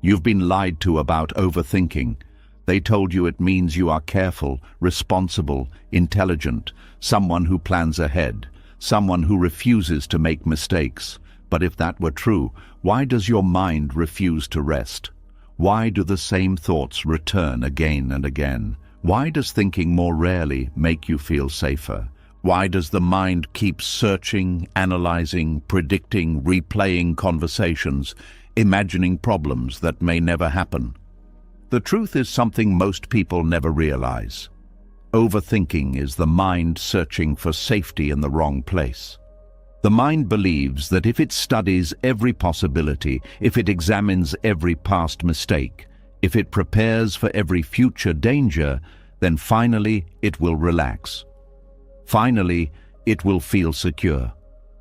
You've been lied to about overthinking. They told you it means you are careful, responsible, intelligent, someone who plans ahead, someone who refuses to make mistakes. But if that were true, why does your mind refuse to rest? Why do the same thoughts return again and again? Why does thinking more rarely make you feel safer? Why does the mind keep searching, analyzing, predicting, replaying conversations, imagining problems that may never happen? The truth is something most people never realize. Overthinking is the mind searching for safety in the wrong place. The mind believes that if it studies every possibility, if it examines every past mistake, if it prepares for every future danger, then finally it will relax. Finally, it will feel secure.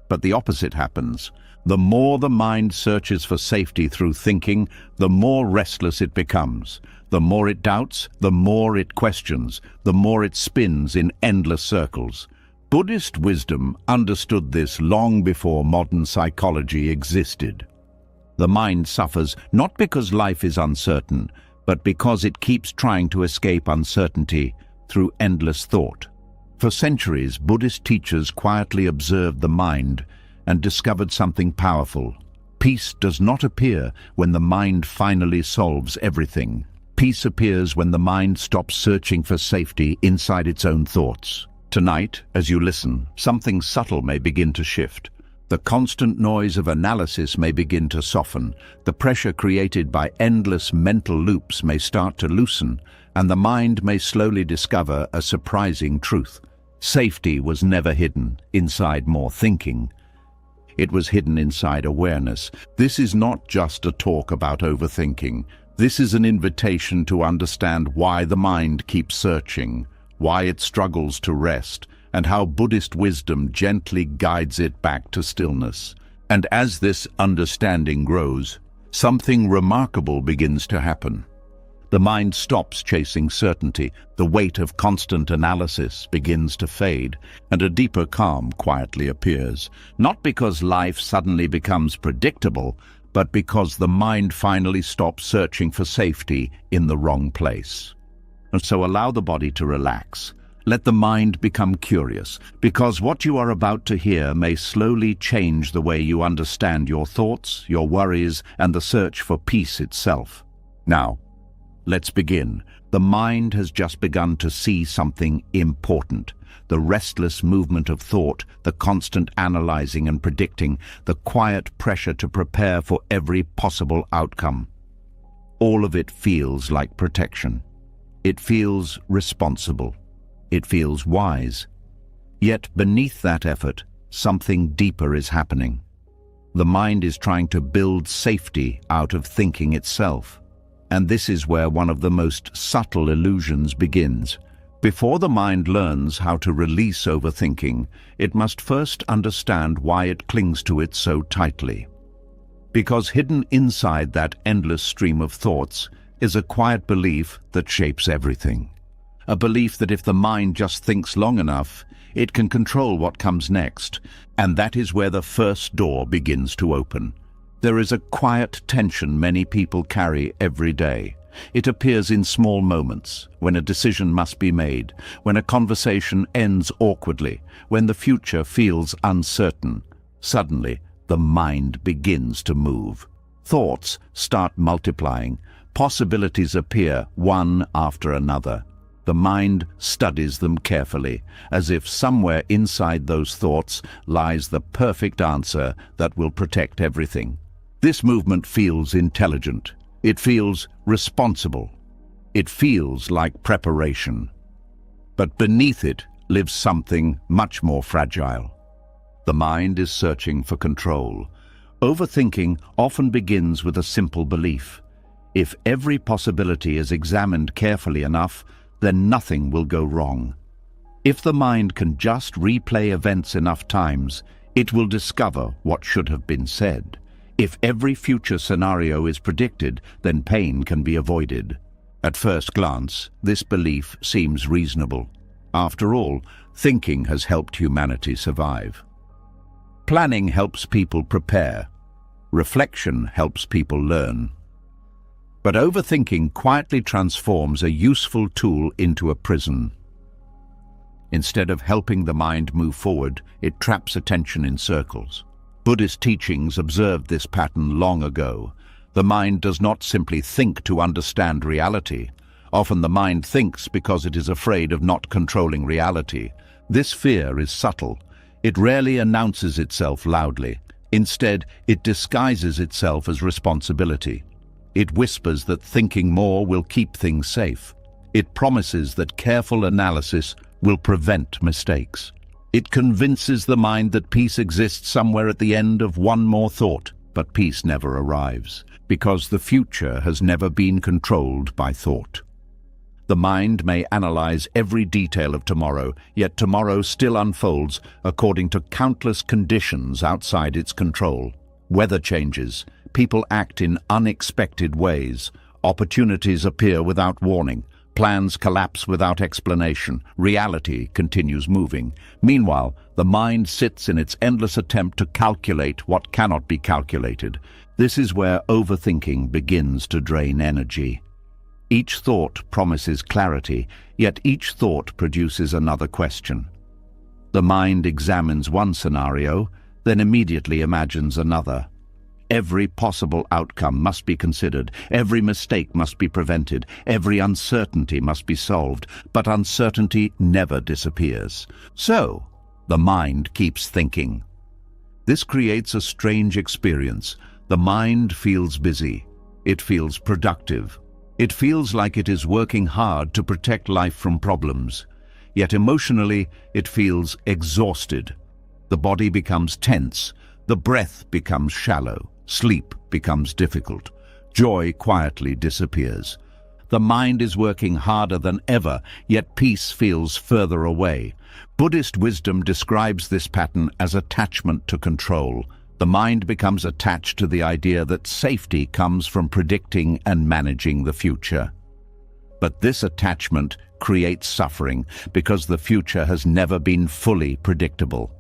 But the opposite happens. The more the mind searches for safety through thinking, the more restless it becomes. The more it doubts, the more it questions, the more it spins in endless circles. Buddhist wisdom understood this long before modern psychology existed. The mind suffers not because life is uncertain, but because it keeps trying to escape uncertainty through endless thought. For centuries, Buddhist teachers quietly observed the mind and discovered something powerful. Peace does not appear when the mind finally solves everything. Peace appears when the mind stops searching for safety inside its own thoughts. Tonight, as you listen, something subtle may begin to shift. The constant noise of analysis may begin to soften. The pressure created by endless mental loops may start to loosen, and the mind may slowly discover a surprising truth. Safety was never hidden inside more thinking. It was hidden inside awareness. This is not just a talk about overthinking. This is an invitation to understand why the mind keeps searching, why it struggles to rest, and how Buddhist wisdom gently guides it back to stillness. And as this understanding grows, something remarkable begins to happen. The mind stops chasing certainty, the weight of constant analysis begins to fade, and a deeper calm quietly appears. Not because life suddenly becomes predictable, but because the mind finally stops searching for safety in the wrong place. And so allow the body to relax. Let the mind become curious, because what you are about to hear may slowly change the way you understand your thoughts, your worries, and the search for peace itself. Now, let's begin. The mind has just begun to see something important. The restless movement of thought, the constant analyzing and predicting, the quiet pressure to prepare for every possible outcome. All of it feels like protection. It feels responsible. It feels wise. Yet beneath that effort, something deeper is happening. The mind is trying to build safety out of thinking itself. And this is where one of the most subtle illusions begins. Before the mind learns how to release overthinking, it must first understand why it clings to it so tightly. Because hidden inside that endless stream of thoughts is a quiet belief that shapes everything. A belief that if the mind just thinks long enough, it can control what comes next. And that is where the first door begins to open. There is a quiet tension many people carry every day. It appears in small moments, when a decision must be made, when a conversation ends awkwardly, when the future feels uncertain. Suddenly, the mind begins to move. Thoughts start multiplying. Possibilities appear one after another. The mind studies them carefully, as if somewhere inside those thoughts lies the perfect answer that will protect everything. This movement feels intelligent. It feels responsible. It feels like preparation. But beneath it lives something much more fragile. The mind is searching for control. Overthinking often begins with a simple belief. If every possibility is examined carefully enough, then nothing will go wrong. If the mind can just replay events enough times, it will discover what should have been said. If every future scenario is predicted, then pain can be avoided. At first glance, this belief seems reasonable. After all, thinking has helped humanity survive. Planning helps people prepare. Reflection helps people learn. But overthinking quietly transforms a useful tool into a prison. Instead of helping the mind move forward, it traps attention in circles. Buddhist teachings observed this pattern long ago. The mind does not simply think to understand reality. Often the mind thinks because it is afraid of not controlling reality. This fear is subtle. It rarely announces itself loudly. Instead, it disguises itself as responsibility. It whispers that thinking more will keep things safe. It promises that careful analysis will prevent mistakes. It convinces the mind that peace exists somewhere at the end of one more thought, but peace never arrives, because the future has never been controlled by thought. The mind may analyze every detail of tomorrow, yet tomorrow still unfolds according to countless conditions outside its control. Weather changes, people act in unexpected ways, opportunities appear without warning, plans collapse without explanation, reality continues moving. Meanwhile, the mind sits in its endless attempt to calculate what cannot be calculated. This is where overthinking begins to drain energy. Each thought promises clarity, yet each thought produces another question. The mind examines one scenario, then immediately imagines another. Every possible outcome must be considered, every mistake must be prevented, every uncertainty must be solved, but uncertainty never disappears. So, the mind keeps thinking. This creates a strange experience. The mind feels busy. It feels productive. It feels like it is working hard to protect life from problems. Yet emotionally, it feels exhausted. The body becomes tense. The breath becomes shallow. Sleep becomes difficult. Joy quietly disappears. The mind is working harder than ever, yet peace feels further away. Buddhist wisdom describes this pattern as attachment to control. The mind becomes attached to the idea that safety comes from predicting and managing the future. But this attachment creates suffering because the future has never been fully predictable.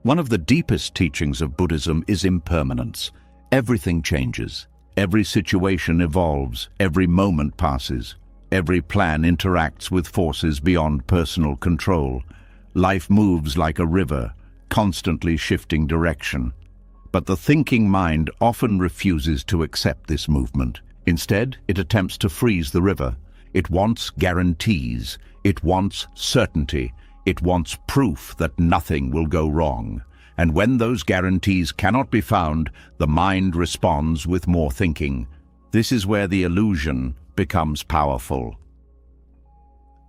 One of the deepest teachings of Buddhism is impermanence. Everything changes. Every situation evolves. Every moment passes. Every plan interacts with forces beyond personal control. Life moves like a river, constantly shifting direction. But the thinking mind often refuses to accept this movement. Instead, it attempts to freeze the river. It wants guarantees. It wants certainty. It wants proof that nothing will go wrong. And when those guarantees cannot be found, the mind responds with more thinking. This is where the illusion becomes powerful.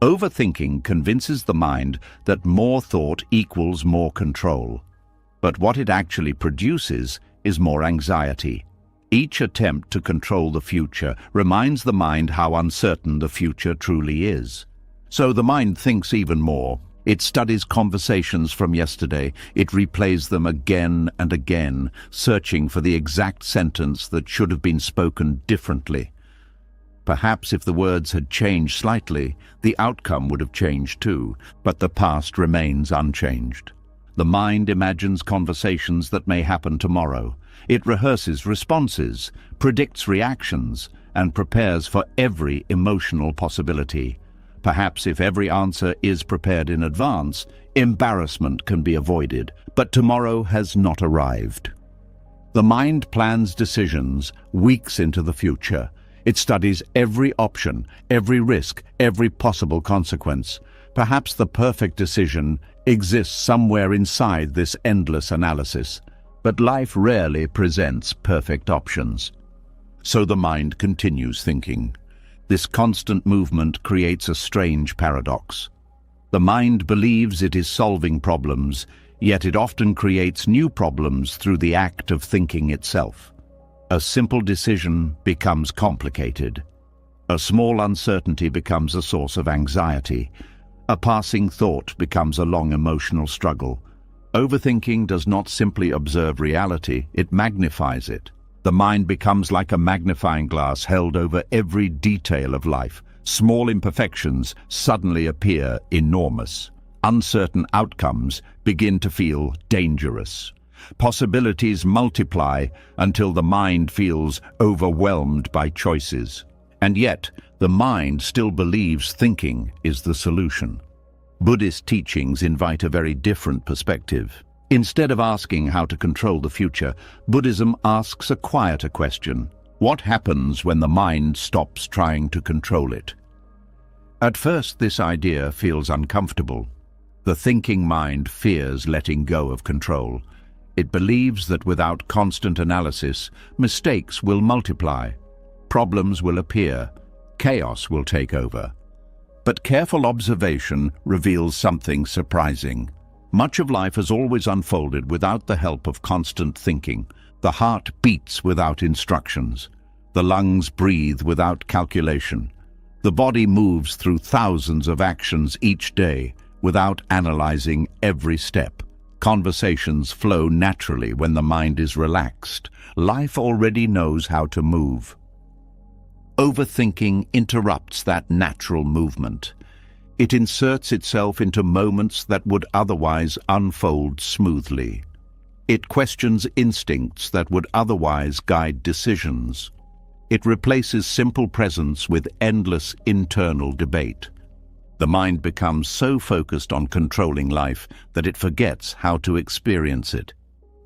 Overthinking convinces the mind that more thought equals more control. But what it actually produces is more anxiety. Each attempt to control the future reminds the mind how uncertain the future truly is. So the mind thinks even more. It studies conversations from yesterday. It replays them again and again, searching for the exact sentence that should have been spoken differently. Perhaps if the words had changed slightly, the outcome would have changed too, but the past remains unchanged. The mind imagines conversations that may happen tomorrow. It rehearses responses, predicts reactions, and prepares for every emotional possibility. Perhaps if every answer is prepared in advance, embarrassment can be avoided, but tomorrow has not arrived. The mind plans decisions weeks into the future. It studies every option, every risk, every possible consequence. Perhaps the perfect decision exists somewhere inside this endless analysis, but life rarely presents perfect options. So the mind continues thinking. This constant movement creates a strange paradox. The mind believes it is solving problems, yet it often creates new problems through the act of thinking itself. A simple decision becomes complicated. A small uncertainty becomes a source of anxiety. A passing thought becomes a long emotional struggle. Overthinking does not simply observe reality, it magnifies it. The mind becomes like a magnifying glass held over every detail of life. Small imperfections suddenly appear enormous. Uncertain outcomes begin to feel dangerous. Possibilities multiply until the mind feels overwhelmed by choices. And yet, the mind still believes thinking is the solution. Buddhist teachings invite a very different perspective. Instead of asking how to control the future, Buddhism asks a quieter question. What happens when the mind stops trying to control it? At first, this idea feels uncomfortable. The thinking mind fears letting go of control. It believes that without constant analysis, mistakes will multiply, problems will appear, chaos will take over. But careful observation reveals something surprising. Much of life has always unfolded without the help of constant thinking. The heart beats without instructions. The lungs breathe without calculation. The body moves through thousands of actions each day without analyzing every step. Conversations flow naturally when the mind is relaxed. Life already knows how to move. Overthinking interrupts that natural movement. It inserts itself into moments that would otherwise unfold smoothly. It questions instincts that would otherwise guide decisions. It replaces simple presence with endless internal debate. The mind becomes so focused on controlling life that it forgets how to experience it.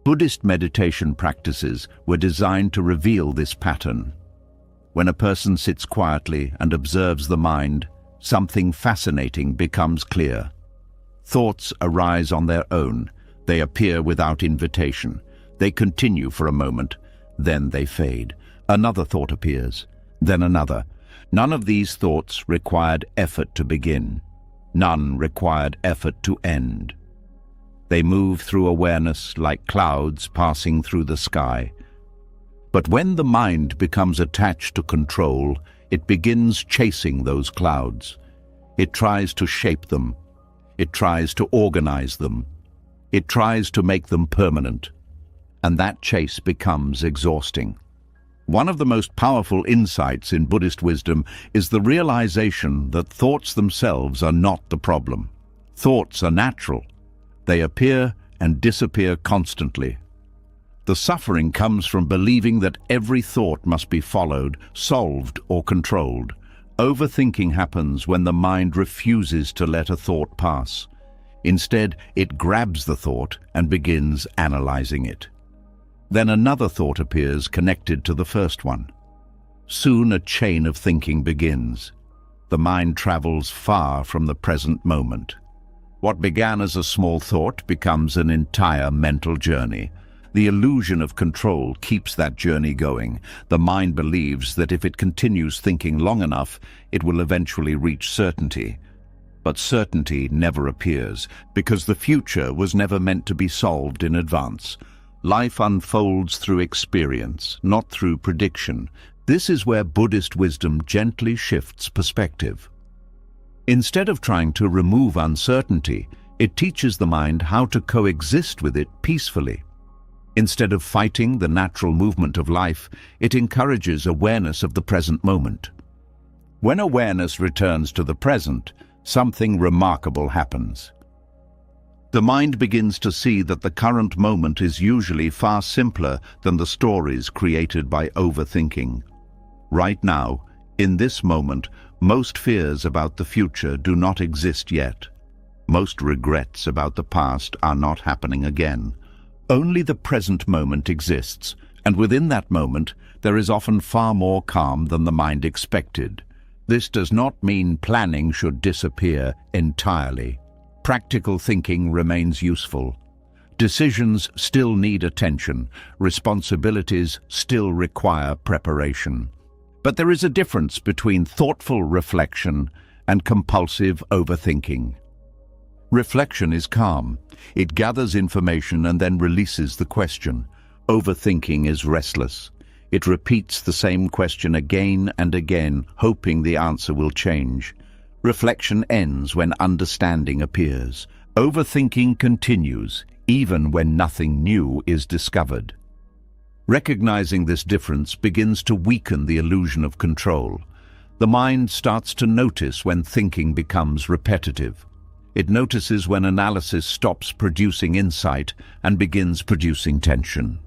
Buddhist meditation practices were designed to reveal this pattern. When a person sits quietly and observes the mind, something fascinating becomes clear. Thoughts arise on their own. They appear without invitation. They continue for a moment, then they fade. Another thought appears, then another. None of these thoughts required effort to begin. None required effort to end. They move through awareness like clouds passing through the sky. But when the mind becomes attached to control, it begins chasing those clouds. It tries to shape them. It tries to organize them. It tries to make them permanent. And that chase becomes exhausting. One of the most powerful insights in Buddhist wisdom is the realization that thoughts themselves are not the problem. Thoughts are natural. They appear and disappear constantly. The suffering comes from believing that every thought must be followed, solved, or controlled. Overthinking happens when the mind refuses to let a thought pass. Instead, it grabs the thought and begins analyzing it. Then another thought appears connected to the first one. Soon a chain of thinking begins. The mind travels far from the present moment. What began as a small thought becomes an entire mental journey. The illusion of control keeps that journey going. The mind believes that if it continues thinking long enough, it will eventually reach certainty. But certainty never appears, because the future was never meant to be solved in advance. Life unfolds through experience, not through prediction. This is where Buddhist wisdom gently shifts perspective. Instead of trying to remove uncertainty, it teaches the mind how to coexist with it peacefully. Instead of fighting the natural movement of life, it encourages awareness of the present moment. When awareness returns to the present, something remarkable happens. The mind begins to see that the current moment is usually far simpler than the stories created by overthinking. Right now, in this moment, most fears about the future do not exist yet. Most regrets about the past are not happening again. Only the present moment exists, and within that moment, there is often far more calm than the mind expected. This does not mean planning should disappear entirely. Practical thinking remains useful. Decisions still need attention. Responsibilities still require preparation. But there is a difference between thoughtful reflection and compulsive overthinking. Reflection is calm. It gathers information and then releases the question. Overthinking is restless. It repeats the same question again and again, hoping the answer will change. Reflection ends when understanding appears. Overthinking continues, even when nothing new is discovered. Recognizing this difference begins to weaken the illusion of control. The mind starts to notice when thinking becomes repetitive. It notices when analysis stops producing insight and begins producing tension.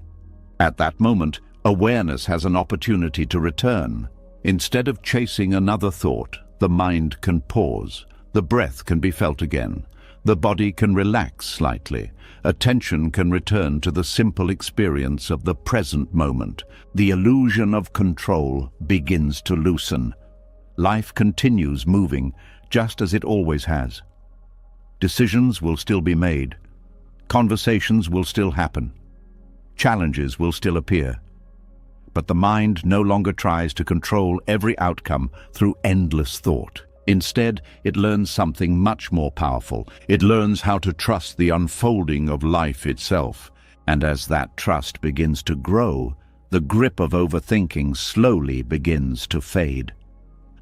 At that moment, awareness has an opportunity to return. Instead of chasing another thought, the mind can pause. The breath can be felt again. The body can relax slightly. Attention can return to the simple experience of the present moment. The illusion of control begins to loosen. Life continues moving just as it always has. Decisions will still be made. Conversations will still happen. Challenges will still appear. But the mind no longer tries to control every outcome through endless thought. Instead, it learns something much more powerful. It learns how to trust the unfolding of life itself. And as that trust begins to grow, the grip of overthinking slowly begins to fade.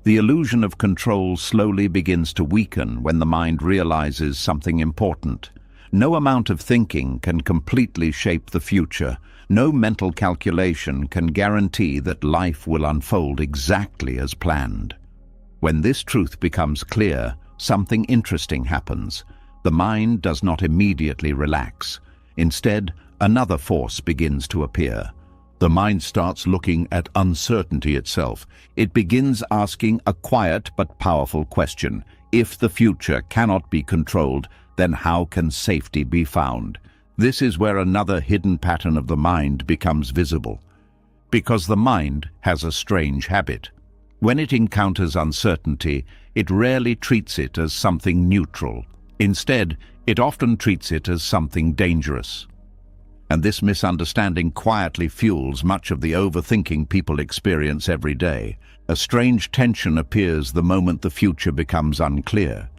The illusion of control slowly begins to weaken when the mind realizes something important. No amount of thinking can completely shape the future. No mental calculation can guarantee that life will unfold exactly as planned. When this truth becomes clear, something interesting happens. The mind does not immediately relax. Instead, another force begins to appear. The mind starts looking at uncertainty itself. It begins asking a quiet but powerful question. If the future cannot be controlled, then how can safety be found? This is where another hidden pattern of the mind becomes visible. Because the mind has a strange habit. When it encounters uncertainty, it rarely treats it as something neutral. Instead, it often treats it as something dangerous. And this misunderstanding quietly fuels much of the overthinking people experience every day. A strange tension appears the moment the future becomes unclear.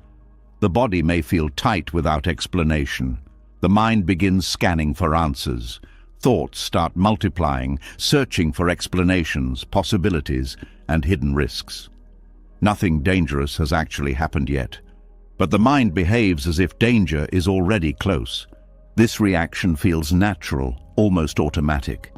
The body may feel tight without explanation. The mind begins scanning for answers. Thoughts start multiplying, searching for explanations, possibilities, and hidden risks. Nothing dangerous has actually happened yet, but the mind behaves as if danger is already close. This reaction feels natural, almost automatic.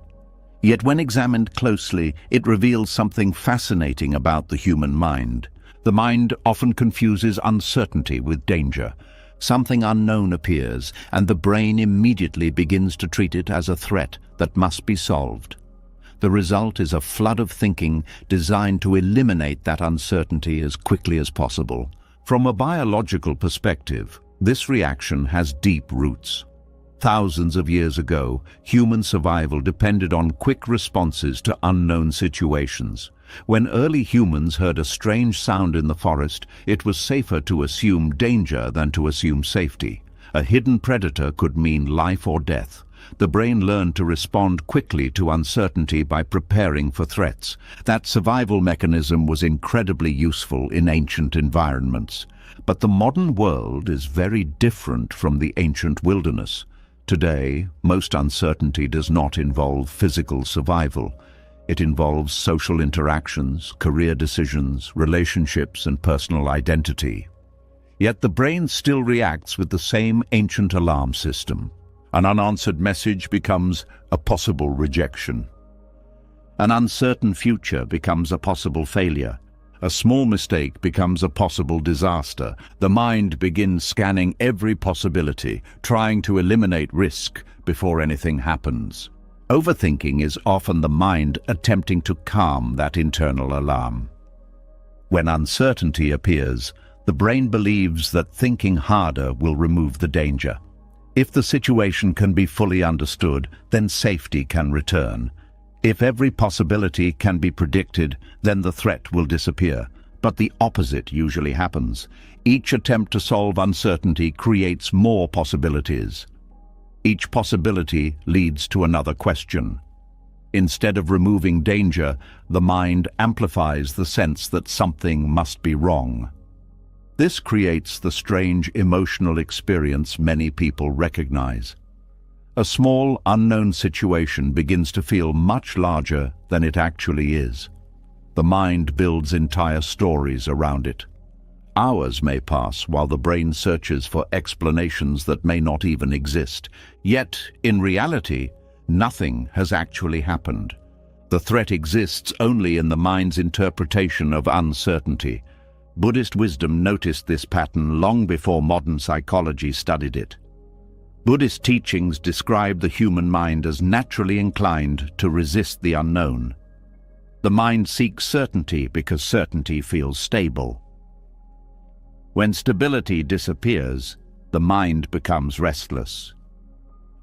Yet when examined closely, it reveals something fascinating about the human mind. The mind often confuses uncertainty with danger. Something unknown appears, and the brain immediately begins to treat it as a threat that must be solved. The result is a flood of thinking designed to eliminate that uncertainty as quickly as possible. From a biological perspective, this reaction has deep roots. Thousands of years ago, human survival depended on quick responses to unknown situations. When early humans heard a strange sound in the forest, it was safer to assume danger than to assume safety. A hidden predator could mean life or death. The brain learned to respond quickly to uncertainty by preparing for threats. That survival mechanism was incredibly useful in ancient environments. But the modern world is very different from the ancient wilderness. Today, most uncertainty does not involve physical survival. It involves social interactions, career decisions, relationships, and personal identity. Yet the brain still reacts with the same ancient alarm system. An unanswered message becomes a possible rejection. An uncertain future becomes a possible failure. A small mistake becomes a possible disaster. The mind begins scanning every possibility, trying to eliminate risk before anything happens. Overthinking is often the mind attempting to calm that internal alarm. When uncertainty appears, the brain believes that thinking harder will remove the danger. If the situation can be fully understood, then safety can return. If every possibility can be predicted, then the threat will disappear. But the opposite usually happens. Each attempt to solve uncertainty creates more possibilities. Each possibility leads to another question. Instead of removing danger, the mind amplifies the sense that something must be wrong. This creates the strange emotional experience many people recognize. A small, unknown situation begins to feel much larger than it actually is. The mind builds entire stories around it. Hours may pass while the brain searches for explanations that may not even exist. Yet, in reality, nothing has actually happened. The threat exists only in the mind's interpretation of uncertainty. Buddhist wisdom noticed this pattern long before modern psychology studied it. Buddhist teachings describe the human mind as naturally inclined to resist the unknown. The mind seeks certainty because certainty feels stable. When stability disappears, the mind becomes restless.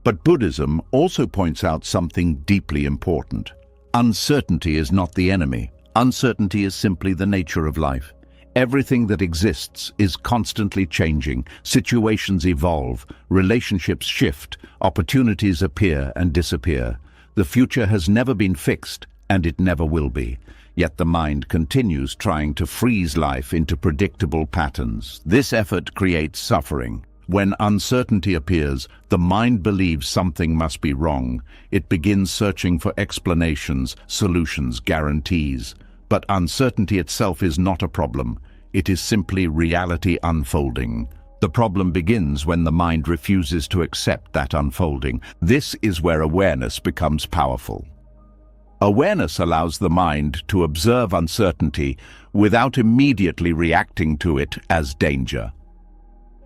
But Buddhism also points out something deeply important. Uncertainty is not the enemy. Uncertainty is simply the nature of life. Everything that exists is constantly changing. Situations evolve, relationships shift, opportunities appear and disappear. The future has never been fixed, and it never will be. Yet the mind continues trying to freeze life into predictable patterns. This effort creates suffering. When uncertainty appears, the mind believes something must be wrong. It begins searching for explanations, solutions, guarantees. But uncertainty itself is not a problem. It is simply reality unfolding. The problem begins when the mind refuses to accept that unfolding. This is where awareness becomes powerful. Awareness allows the mind to observe uncertainty without immediately reacting to it as danger.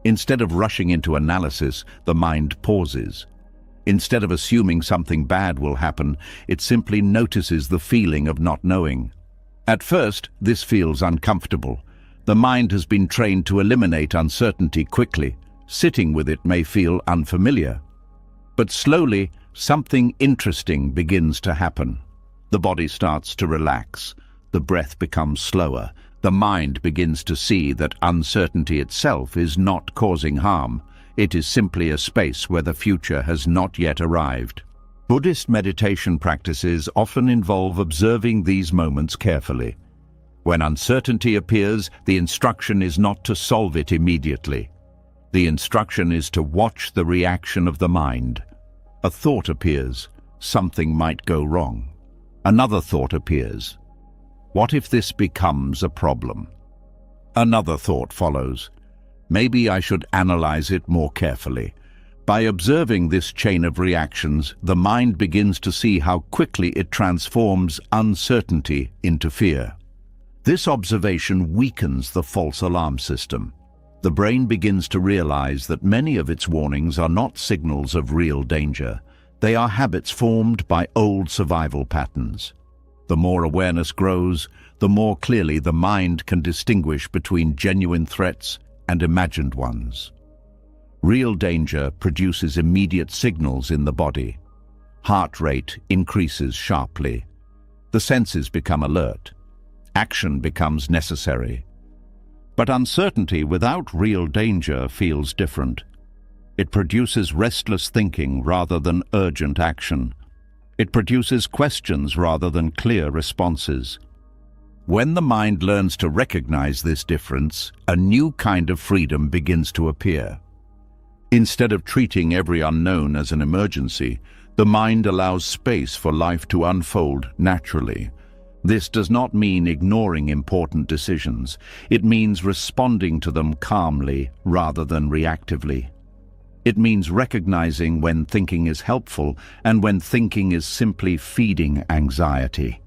Instead of rushing into analysis, the mind pauses. Instead of assuming something bad will happen, it simply notices the feeling of not knowing. At first, this feels uncomfortable. The mind has been trained to eliminate uncertainty quickly. Sitting with it may feel unfamiliar. But slowly, something interesting begins to happen. The body starts to relax. The breath becomes slower. The mind begins to see that uncertainty itself is not causing harm. It is simply a space where the future has not yet arrived. Buddhist meditation practices often involve observing these moments carefully. When uncertainty appears, the instruction is not to solve it immediately. The instruction is to watch the reaction of the mind. A thought appears, something might go wrong. Another thought appears. What if this becomes a problem? Another thought follows. Maybe I should analyze it more carefully. By observing this chain of reactions, the mind begins to see how quickly it transforms uncertainty into fear. This observation weakens the false alarm system. The brain begins to realize that many of its warnings are not signals of real danger. They are habits formed by old survival patterns. The more awareness grows, the more clearly the mind can distinguish between genuine threats and imagined ones. Real danger produces immediate signals in the body. Heart rate increases sharply. The senses become alert. Action becomes necessary. But uncertainty without real danger feels different. It produces restless thinking rather than urgent action. It produces questions rather than clear responses. When the mind learns to recognize this difference, a new kind of freedom begins to appear. Instead of treating every unknown as an emergency, the mind allows space for life to unfold naturally. This does not mean ignoring important decisions. It means responding to them calmly rather than reactively. It means recognizing when thinking is helpful and when thinking is simply feeding anxiety.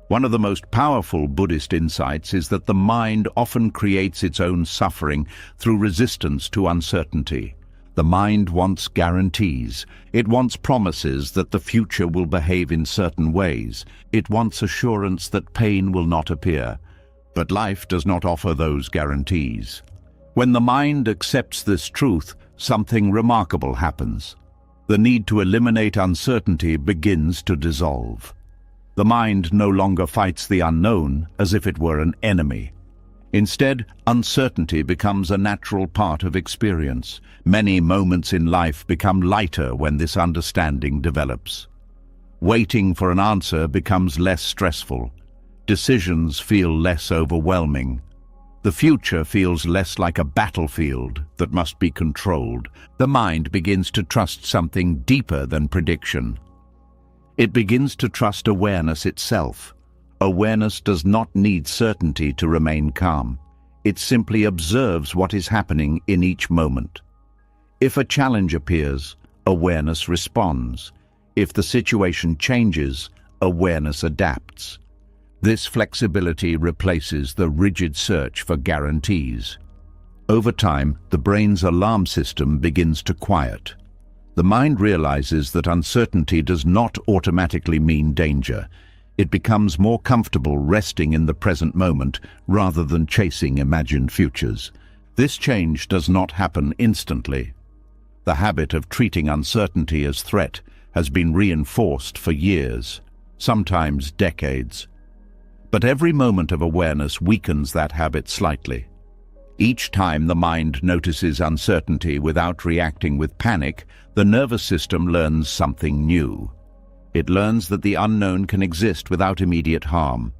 One of the most powerful Buddhist insights is that the mind often creates its own suffering through resistance to uncertainty. The mind wants guarantees. It wants promises that the future will behave in certain ways. It wants assurance that pain will not appear. But life does not offer those guarantees. When the mind accepts this truth, something remarkable happens. The need to eliminate uncertainty begins to dissolve. The mind no longer fights the unknown as if it were an enemy. Instead, uncertainty becomes a natural part of experience. Many moments in life become lighter when this understanding develops. Waiting for an answer becomes less stressful. Decisions feel less overwhelming. The future feels less like a battlefield that must be controlled. The mind begins to trust something deeper than prediction. It begins to trust awareness itself. Awareness does not need certainty to remain calm. It simply observes what is happening in each moment. If a challenge appears, awareness responds. If the situation changes, awareness adapts. This flexibility replaces the rigid search for guarantees. Over time, the brain's alarm system begins to quiet. The mind realizes that uncertainty does not automatically mean danger. It becomes more comfortable resting in the present moment rather than chasing imagined futures. This change does not happen instantly. The habit of treating uncertainty as threat has been reinforced for years, sometimes decades. But every moment of awareness weakens that habit slightly. Each time the mind notices uncertainty without reacting with panic, the nervous system learns something new. It learns that the unknown can exist without immediate harm.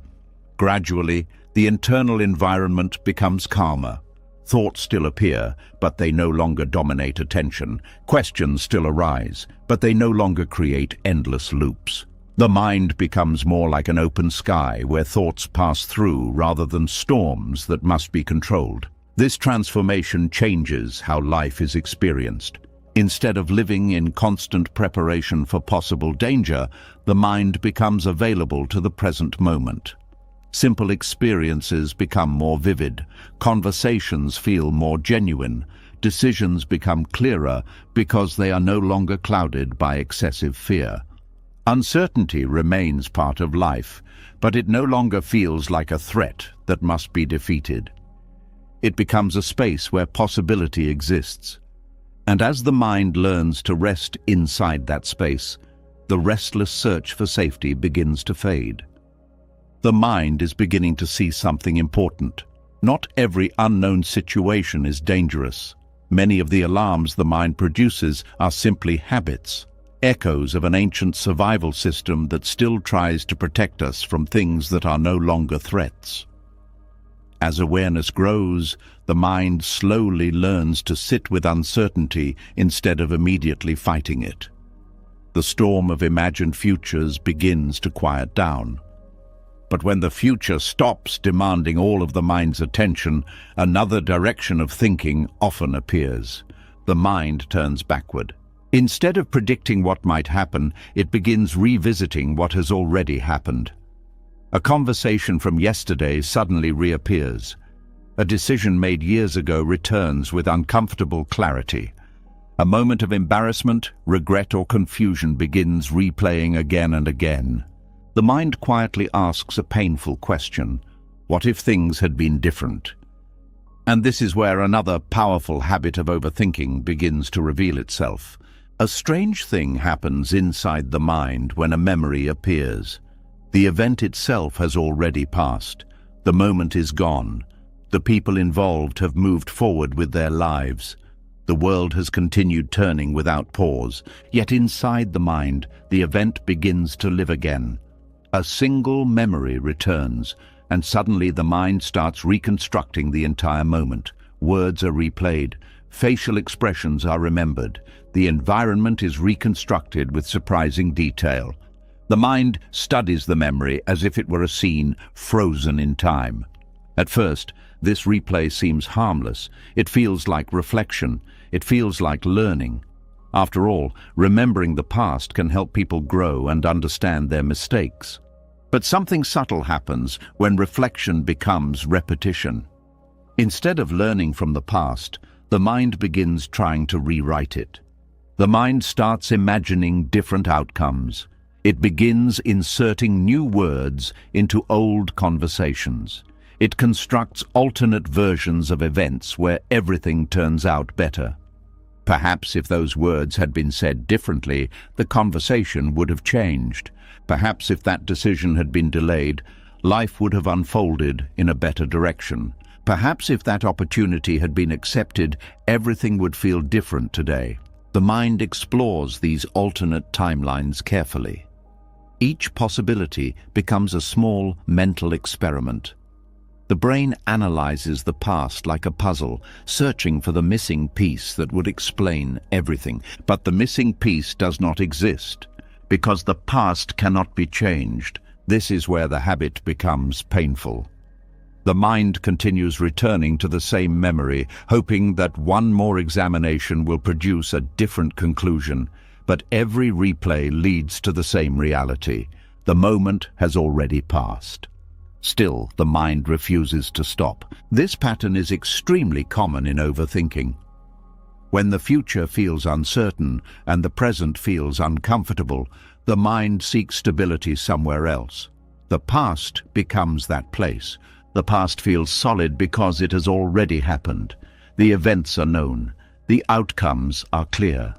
Gradually, the internal environment becomes calmer. Thoughts still appear, but they no longer dominate attention. Questions still arise, but they no longer create endless loops. The mind becomes more like an open sky where thoughts pass through rather than storms that must be controlled. This transformation changes how life is experienced. Instead of living in constant preparation for possible danger, the mind becomes available to the present moment. Simple experiences become more vivid, conversations feel more genuine, decisions become clearer because they are no longer clouded by excessive fear. Uncertainty remains part of life, but it no longer feels like a threat that must be defeated. It becomes a space where possibility exists. And as the mind learns to rest inside that space, the restless search for safety begins to fade. The mind is beginning to see something important. Not every unknown situation is dangerous. Many of the alarms the mind produces are simply habits, echoes of an ancient survival system that still tries to protect us from things that are no longer threats. As awareness grows, the mind slowly learns to sit with uncertainty instead of immediately fighting it. The storm of imagined futures begins to quiet down. But when the future stops demanding all of the mind's attention, another direction of thinking often appears. The mind turns backward. Instead of predicting what might happen, it begins revisiting what has already happened. A conversation from yesterday suddenly reappears. A decision made years ago returns with uncomfortable clarity. A moment of embarrassment, regret, or confusion begins replaying again and again. The mind quietly asks a painful question: what if things had been different? And this is where another powerful habit of overthinking begins to reveal itself. A strange thing happens inside the mind when a memory appears. The event itself has already passed. The moment is gone. The people involved have moved forward with their lives. The world has continued turning without pause. Yet inside the mind, the event begins to live again. A single memory returns, and suddenly the mind starts reconstructing the entire moment. Words are replayed. Facial expressions are remembered. The environment is reconstructed with surprising detail. The mind studies the memory as if it were a scene frozen in time. At first, this replay seems harmless. It feels like reflection. It feels like learning. After all, remembering the past can help people grow and understand their mistakes. But something subtle happens when reflection becomes repetition. Instead of learning from the past, the mind begins trying to rewrite it. The mind starts imagining different outcomes. It begins inserting new words into old conversations. It constructs alternate versions of events where everything turns out better. Perhaps if those words had been said differently, the conversation would have changed. Perhaps if that decision had been delayed, life would have unfolded in a better direction. Perhaps if that opportunity had been accepted, everything would feel different today. The mind explores these alternate timelines carefully. Each possibility becomes a small mental experiment. The brain analyzes the past like a puzzle, searching for the missing piece that would explain everything. But the missing piece does not exist, because the past cannot be changed. This is where the habit becomes painful. The mind continues returning to the same memory, hoping that one more examination will produce a different conclusion. But every replay leads to the same reality. The moment has already passed. Still, the mind refuses to stop. This pattern is extremely common in overthinking. When the future feels uncertain and the present feels uncomfortable, the mind seeks stability somewhere else. The past becomes that place. The past feels solid because it has already happened. The events are known. The outcomes are clear.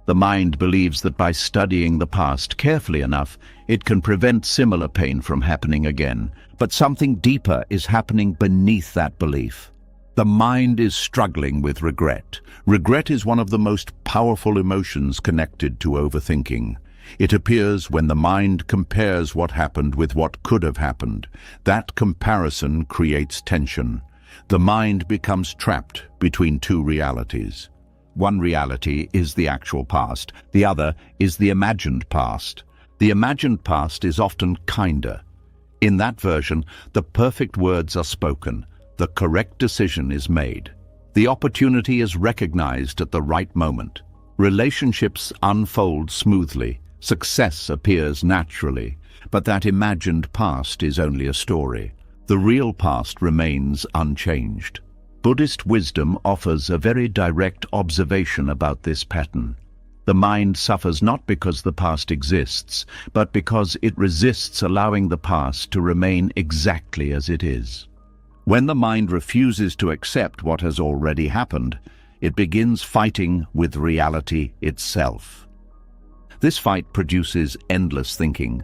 The mind believes that by studying the past carefully enough, it can prevent similar pain from happening again. But something deeper is happening beneath that belief. The mind is struggling with regret. Regret is one of the most powerful emotions connected to overthinking. It appears when the mind compares what happened with what could have happened. That comparison creates tension. The mind becomes trapped between two realities. One reality is the actual past. The other is the imagined past. The imagined past is often kinder. In that version, the perfect words are spoken. The correct decision is made. The opportunity is recognized at the right moment. Relationships unfold smoothly. Success appears naturally. But that imagined past is only a story. The real past remains unchanged. Buddhist wisdom offers a very direct observation about this pattern. The mind suffers not because the past exists, but because it resists allowing the past to remain exactly as it is. When the mind refuses to accept what has already happened, it begins fighting with reality itself. This fight produces endless thinking.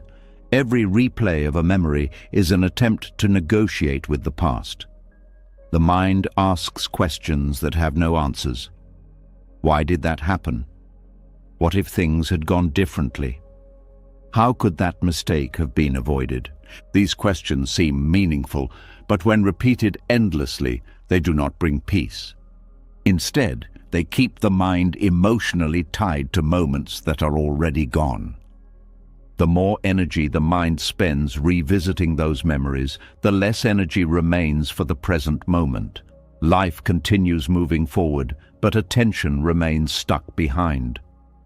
Every replay of a memory is an attempt to negotiate with the past. The mind asks questions that have no answers. Why did that happen? What if things had gone differently? How could that mistake have been avoided? These questions seem meaningful, but when repeated endlessly, they do not bring peace. Instead, they keep the mind emotionally tied to moments that are already gone. The more energy the mind spends revisiting those memories, the less energy remains for the present moment. Life continues moving forward, but attention remains stuck behind.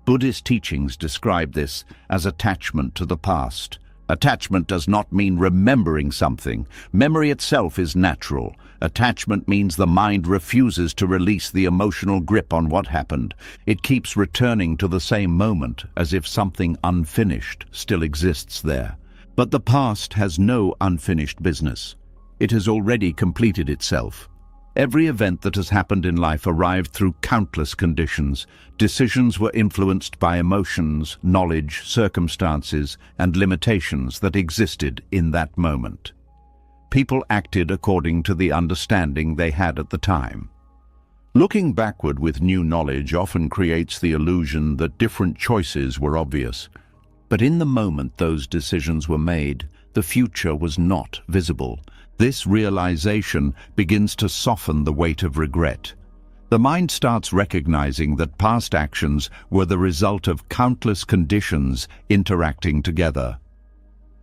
Buddhist teachings describe this as attachment to the past. Attachment does not mean remembering something. Memory itself is natural. Attachment means the mind refuses to release the emotional grip on what happened. It keeps returning to the same moment as if something unfinished still exists there. But the past has no unfinished business. It has already completed itself. Every event that has happened in life arrived through countless conditions. Decisions were influenced by emotions, knowledge, circumstances, and limitations that existed in that moment. People acted according to the understanding they had at the time. Looking backward with new knowledge often creates the illusion that different choices were obvious. But in the moment those decisions were made, the future was not visible. This realization begins to soften the weight of regret. The mind starts recognizing that past actions were the result of countless conditions interacting together.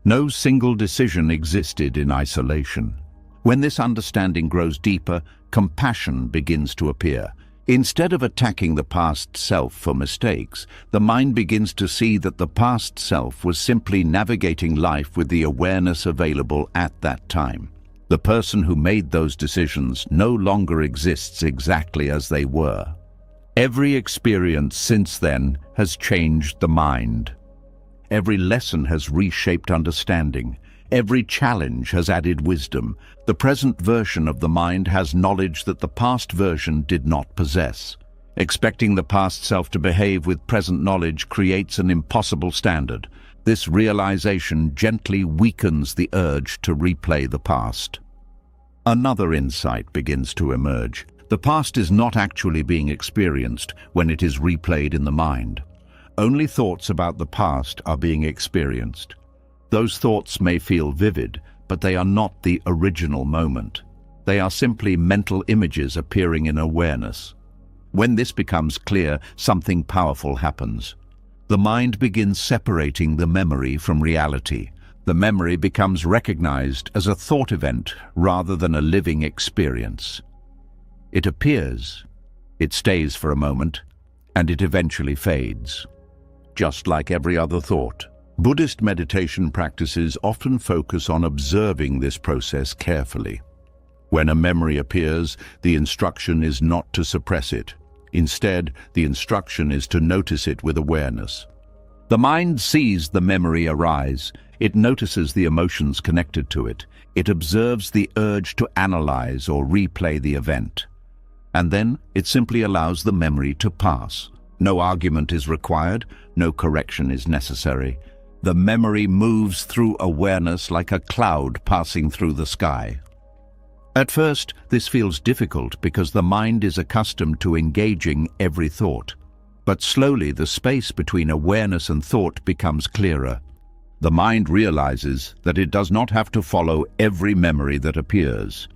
No single decision existed in isolation. When this understanding grows deeper, compassion begins to appear. Instead of attacking the past self for mistakes, the mind begins to see that the past self was simply navigating life with the awareness available at that time. The person who made those decisions no longer exists exactly as they were. Every experience since then has changed the mind. Every lesson has reshaped understanding. Every challenge has added wisdom. The present version of the mind has knowledge that the past version did not possess. Expecting the past self to behave with present knowledge creates an impossible standard. This realization gently weakens the urge to replay the past. Another insight begins to emerge. The past is not actually being experienced when it is replayed in the mind. Only thoughts about the past are being experienced. Those thoughts may feel vivid, but they are not the original moment. They are simply mental images appearing in awareness. When this becomes clear, something powerful happens. The mind begins separating the memory from reality. The memory becomes recognized as a thought event rather than a living experience. It appears, it stays for a moment, and it eventually fades. Just like every other thought, Buddhist meditation practices often focus on observing this process carefully. When a memory appears, the instruction is not to suppress it. Instead, the instruction is to notice it with awareness. The mind sees the memory arise. It notices the emotions connected to it. It observes the urge to analyze or replay the event. And then it simply allows the memory to pass. No argument is required. No correction is necessary. The memory moves through awareness like a cloud passing through the sky. At first, this feels difficult because the mind is accustomed to engaging every thought. But slowly, the space between awareness and thought becomes clearer. The mind realizes that it does not have to follow every memory that appears.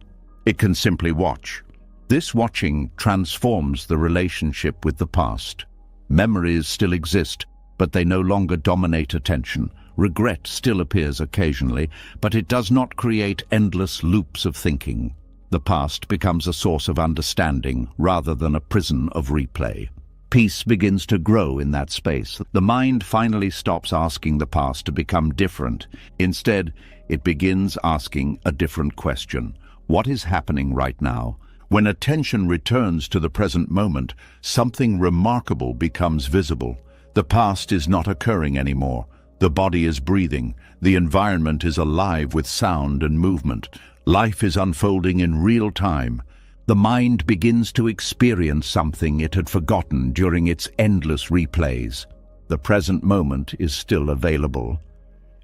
It can simply watch. This watching transforms the relationship with the past. Memories still exist, but they no longer dominate attention. Regret still appears occasionally, but it does not create endless loops of thinking. The past becomes a source of understanding rather than a prison of replay. Peace begins to grow in that space. The mind finally stops asking the past to become different. Instead, it begins asking a different question. What is happening right now? When attention returns to the present moment, something remarkable becomes visible. The past is not occurring anymore. The body is breathing. The environment is alive with sound and movement. Life is unfolding in real time. The mind begins to experience something it had forgotten during its endless replays. The present moment is still available.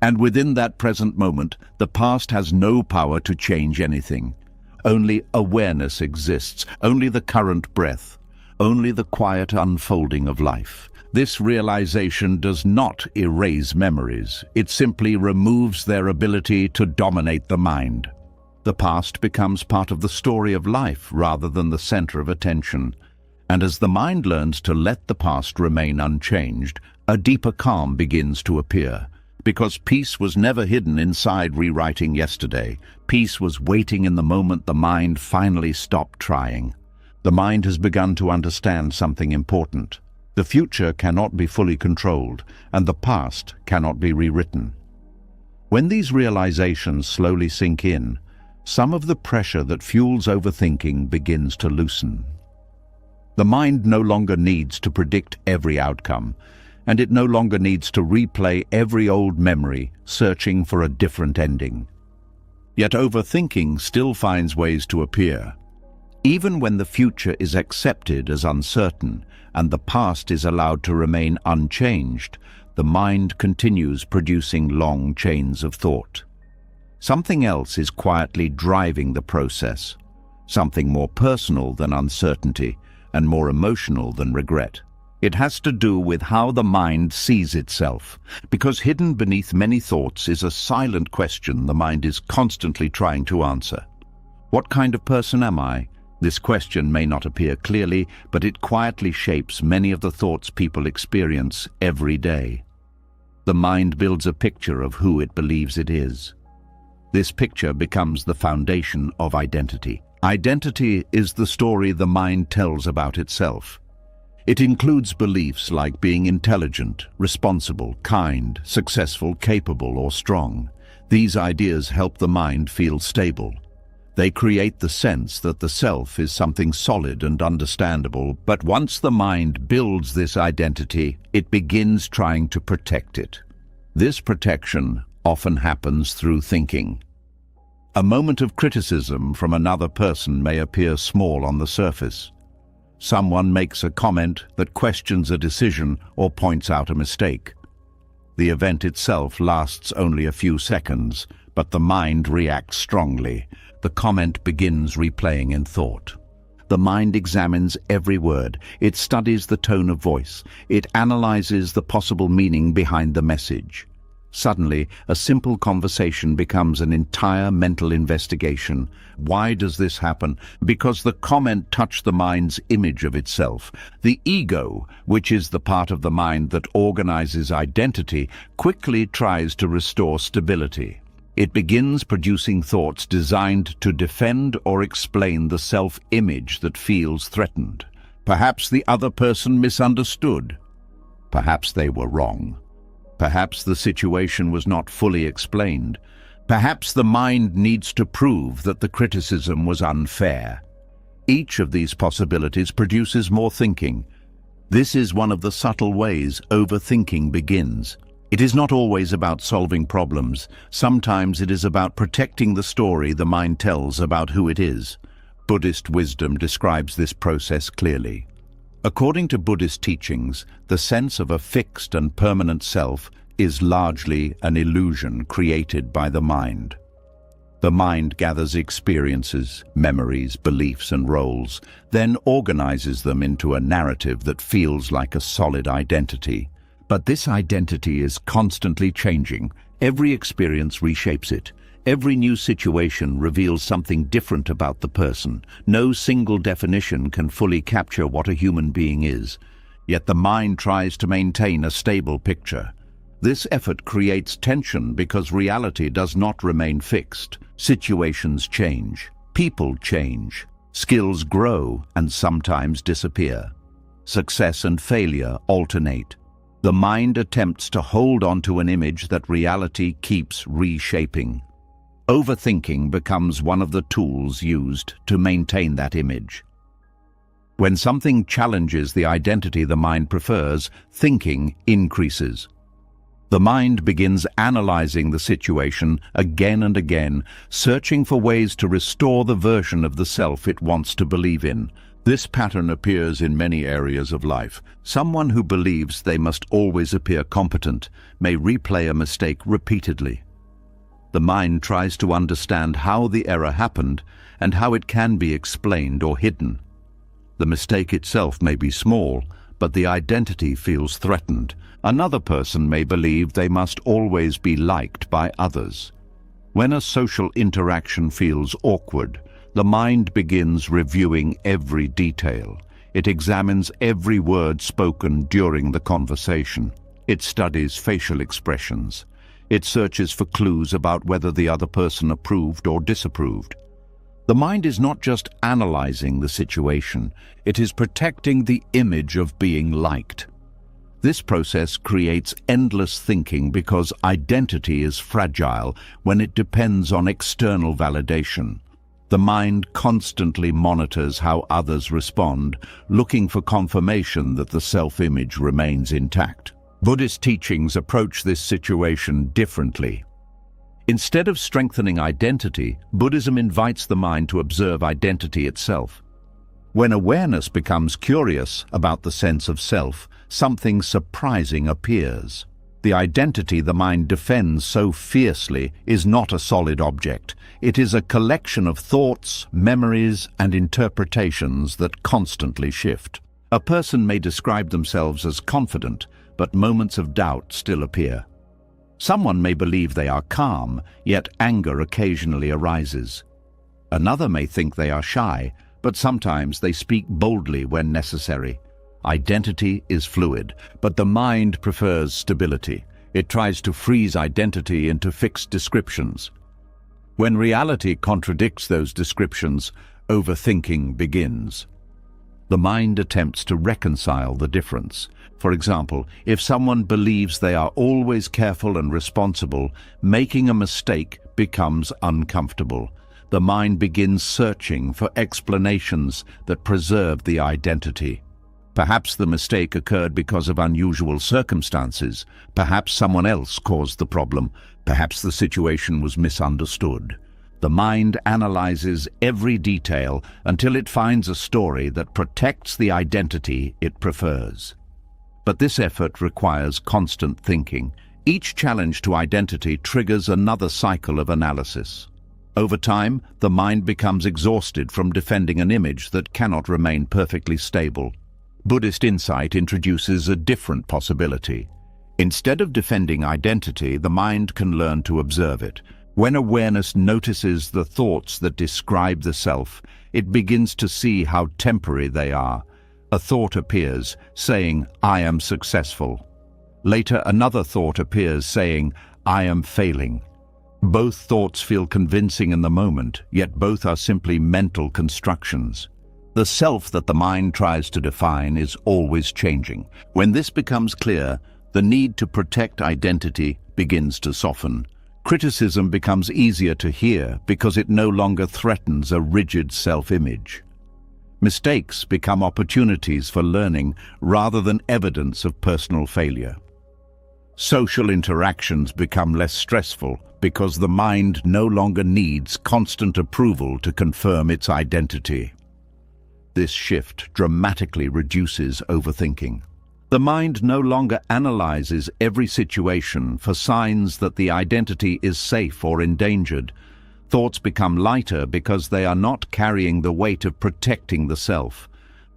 And within that present moment, the past has no power to change anything. Only awareness exists, only the current breath, only the quiet unfolding of life. This realization does not erase memories. It simply removes their ability to dominate the mind. The past becomes part of the story of life rather than the center of attention. And as the mind learns to let the past remain unchanged, a deeper calm begins to appear. Because peace was never hidden inside rewriting yesterday. Peace was waiting in the moment the mind finally stopped trying. The mind has begun to understand something important. The future cannot be fully controlled, and the past cannot be rewritten. When these realizations slowly sink in, some of the pressure that fuels overthinking begins to loosen. The mind no longer needs to predict every outcome, and it no longer needs to replay every old memory, searching for a different ending. Yet overthinking still finds ways to appear. Even when the future is accepted as uncertain and the past is allowed to remain unchanged, the mind continues producing long chains of thought. Something else is quietly driving the process, something more personal than uncertainty and more emotional than regret. It has to do with how the mind sees itself, because hidden beneath many thoughts is a silent question the mind is constantly trying to answer. What kind of person am I? This question may not appear clearly, but it quietly shapes many of the thoughts people experience every day. The mind builds a picture of who it believes it is. This picture becomes the foundation of identity. Identity is the story the mind tells about itself. It includes beliefs like being intelligent, responsible, kind, successful, capable, or strong. These ideas help the mind feel stable. They create the sense that the self is something solid and understandable, but once the mind builds this identity, it begins trying to protect it. This protection often happens through thinking. A moment of criticism from another person may appear small on the surface. Someone makes a comment that questions a decision or points out a mistake. The event itself lasts only a few seconds, but the mind reacts strongly. The comment begins replaying in thought. The mind examines every word. It studies the tone of voice. It analyzes the possible meaning behind the message. Suddenly, a simple conversation becomes an entire mental investigation. Why does this happen? Because the comment touched the mind's image of itself. The ego, which is the part of the mind that organizes identity, quickly tries to restore stability. It begins producing thoughts designed to defend or explain the self-image that feels threatened. Perhaps the other person misunderstood. Perhaps they were wrong. Perhaps the situation was not fully explained. Perhaps the mind needs to prove that the criticism was unfair. Each of these possibilities produces more thinking. This is one of the subtle ways overthinking begins. It is not always about solving problems. Sometimes it is about protecting the story the mind tells about who it is. Buddhist wisdom describes this process clearly. According to Buddhist teachings, the sense of a fixed and permanent self is largely an illusion created by the mind. The mind gathers experiences, memories, beliefs, and roles, then organizes them into a narrative that feels like a solid identity. But this identity is constantly changing. Every experience reshapes it. Every new situation reveals something different about the person. No single definition can fully capture what a human being is. Yet the mind tries to maintain a stable picture. This effort creates tension because reality does not remain fixed. Situations change, people change, skills grow and sometimes disappear. Success and failure alternate. The mind attempts to hold on to an image that reality keeps reshaping. Overthinking becomes one of the tools used to maintain that image. When something challenges the identity the mind prefers, thinking increases. The mind begins analyzing the situation again and again, searching for ways to restore the version of the self it wants to believe in. This pattern appears in many areas of life. Someone who believes they must always appear competent may replay a mistake repeatedly. The mind tries to understand how the error happened and how it can be explained or hidden. The mistake itself may be small, but the identity feels threatened. Another person may believe they must always be liked by others. When a social interaction feels awkward, the mind begins reviewing every detail. It examines every word spoken during the conversation. It studies facial expressions. It searches for clues about whether the other person approved or disapproved. The mind is not just analyzing the situation, it is protecting the image of being liked. This process creates endless thinking because identity is fragile when it depends on external validation. The mind constantly monitors how others respond, looking for confirmation that the self-image remains intact. Buddhist teachings approach this situation differently. Instead of strengthening identity, Buddhism invites the mind to observe identity itself. When awareness becomes curious about the sense of self, something surprising appears. The identity the mind defends so fiercely is not a solid object. It is a collection of thoughts, memories, and interpretations that constantly shift. A person may describe themselves as confident, but moments of doubt still appear. Someone may believe they are calm, yet anger occasionally arises. Another may think they are shy, but sometimes they speak boldly when necessary. Identity is fluid, but the mind prefers stability. It tries to freeze identity into fixed descriptions. When reality contradicts those descriptions, overthinking begins. The mind attempts to reconcile the difference. For example, if someone believes they are always careful and responsible, making a mistake becomes uncomfortable. The mind begins searching for explanations that preserve the identity. Perhaps the mistake occurred because of unusual circumstances. Perhaps someone else caused the problem. Perhaps the situation was misunderstood. The mind analyzes every detail until it finds a story that protects the identity it prefers. But this effort requires constant thinking. Each challenge to identity triggers another cycle of analysis. Over time, the mind becomes exhausted from defending an image that cannot remain perfectly stable. Buddhist insight introduces a different possibility. Instead of defending identity, the mind can learn to observe it. When awareness notices the thoughts that describe the self, it begins to see how temporary they are. A thought appears, saying, "I am successful." Later, another thought appears, saying, "I am failing." Both thoughts feel convincing in the moment, yet both are simply mental constructions. The self that the mind tries to define is always changing. When this becomes clear, The need to protect identity begins to soften. Criticism becomes easier to hear because it no longer threatens a rigid self-image. Mistakes become opportunities for learning rather than evidence of personal failure. Social interactions become less stressful because the mind no longer needs constant approval to confirm its identity. This shift dramatically reduces overthinking. The mind no longer analyzes every situation for signs that the identity is safe or endangered. Thoughts become lighter because they are not carrying the weight of protecting the self.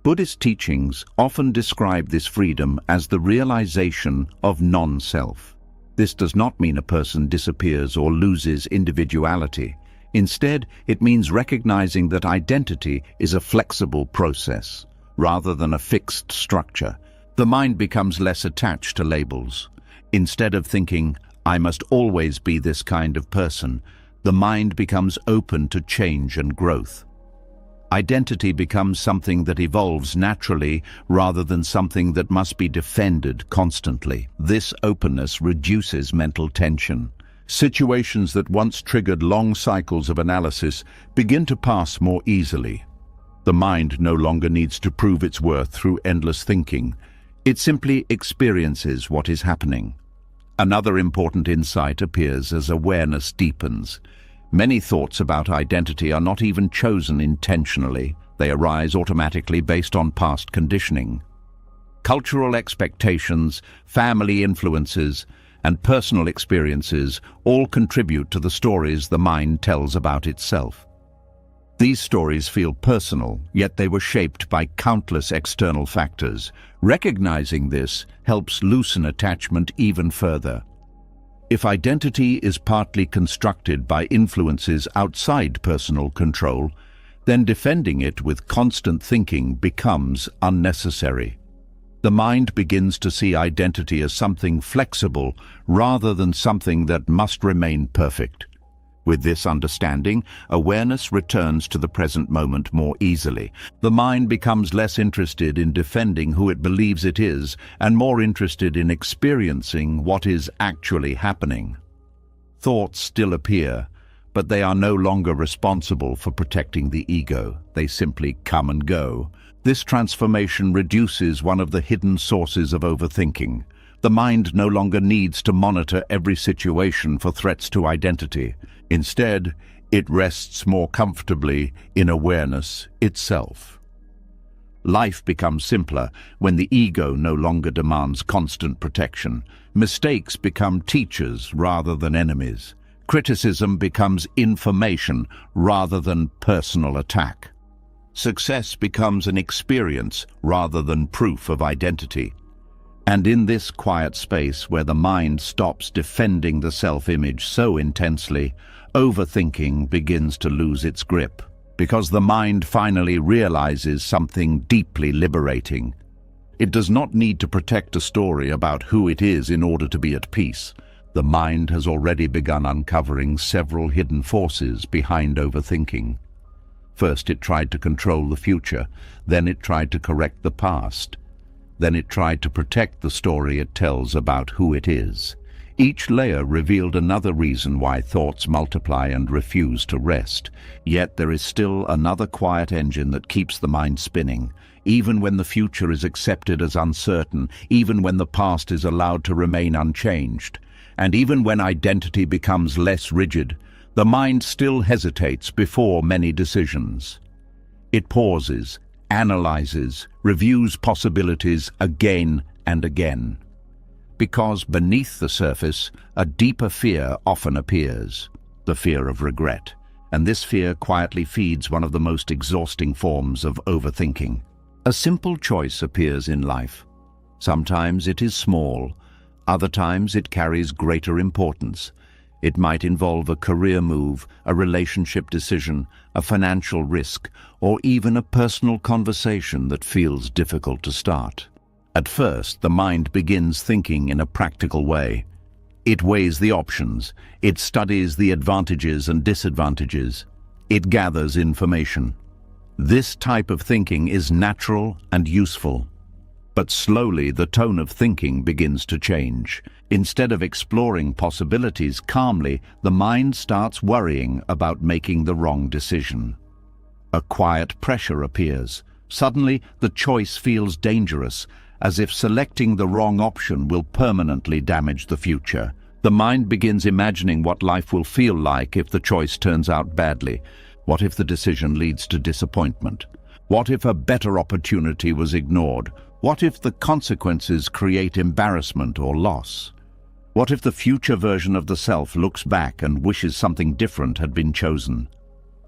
Buddhist teachings often describe this freedom as the realization of non-self. This does not mean a person disappears or loses individuality. Instead, it means recognizing that identity is a flexible process, rather than a fixed structure. The mind becomes less attached to labels. Instead of thinking, "I must always be this kind of person," the mind becomes open to change and growth. Identity becomes something that evolves naturally rather than something that must be defended constantly. This openness reduces mental tension. Situations that once triggered long cycles of analysis begin to pass more easily. The mind no longer needs to prove its worth through endless thinking. It simply experiences what is happening. Another important insight appears as awareness deepens. Many thoughts about identity are not even chosen intentionally. They arise automatically based on past conditioning. Cultural expectations, family influences, and personal experiences all contribute to the stories the mind tells about itself. These stories feel personal, yet they were shaped by countless external factors. Recognizing this helps loosen attachment even further. If identity is partly constructed by influences outside personal control, then defending it with constant thinking becomes unnecessary. The mind begins to see identity as something flexible rather than something that must remain perfect. With this understanding, awareness returns to the present moment more easily. The mind becomes less interested in defending who it believes it is and more interested in experiencing what is actually happening. Thoughts still appear, but they are no longer responsible for protecting the ego. They simply come and go. This transformation reduces one of the hidden sources of overthinking. The mind no longer needs to monitor every situation for threats to identity. Instead, it rests more comfortably in awareness itself. Life becomes simpler when the ego no longer demands constant protection. Mistakes become teachers rather than enemies. Criticism becomes information rather than personal attack. Success becomes an experience rather than proof of identity. And in this quiet space where the mind stops defending the self-image so intensely, overthinking begins to lose its grip, because the mind finally realizes something deeply liberating. It does not need to protect a story about who it is in order to be at peace. The mind has already begun uncovering several hidden forces behind overthinking. First, it tried to control the future. Then it tried to correct the past. Then it tried to protect the story it tells about who it is. Each layer revealed another reason why thoughts multiply and refuse to rest. Yet there is still another quiet engine that keeps the mind spinning. Even when the future is accepted as uncertain, even when the past is allowed to remain unchanged, and even when identity becomes less rigid, the mind still hesitates before many decisions. It pauses, analyzes, reviews possibilities again and again. Because beneath the surface, a deeper fear often appears, the fear of regret. And this fear quietly feeds one of the most exhausting forms of overthinking. A simple choice appears in life. Sometimes it is small, other times it carries greater importance. It might involve a career move, a relationship decision, a financial risk, or even a personal conversation that feels difficult to start. At first, the mind begins thinking in a practical way. It weighs the options, it studies the advantages and disadvantages, it gathers information. This type of thinking is natural and useful. But slowly the tone of thinking begins to change. Instead of exploring possibilities calmly, the mind starts worrying about making the wrong decision. A quiet pressure appears. Suddenly, the choice feels dangerous, as if selecting the wrong option will permanently damage the future. The mind begins imagining what life will feel like if the choice turns out badly. What if the decision leads to disappointment? What if a better opportunity was ignored? What if the consequences create embarrassment or loss? What if the future version of the self looks back and wishes something different had been chosen?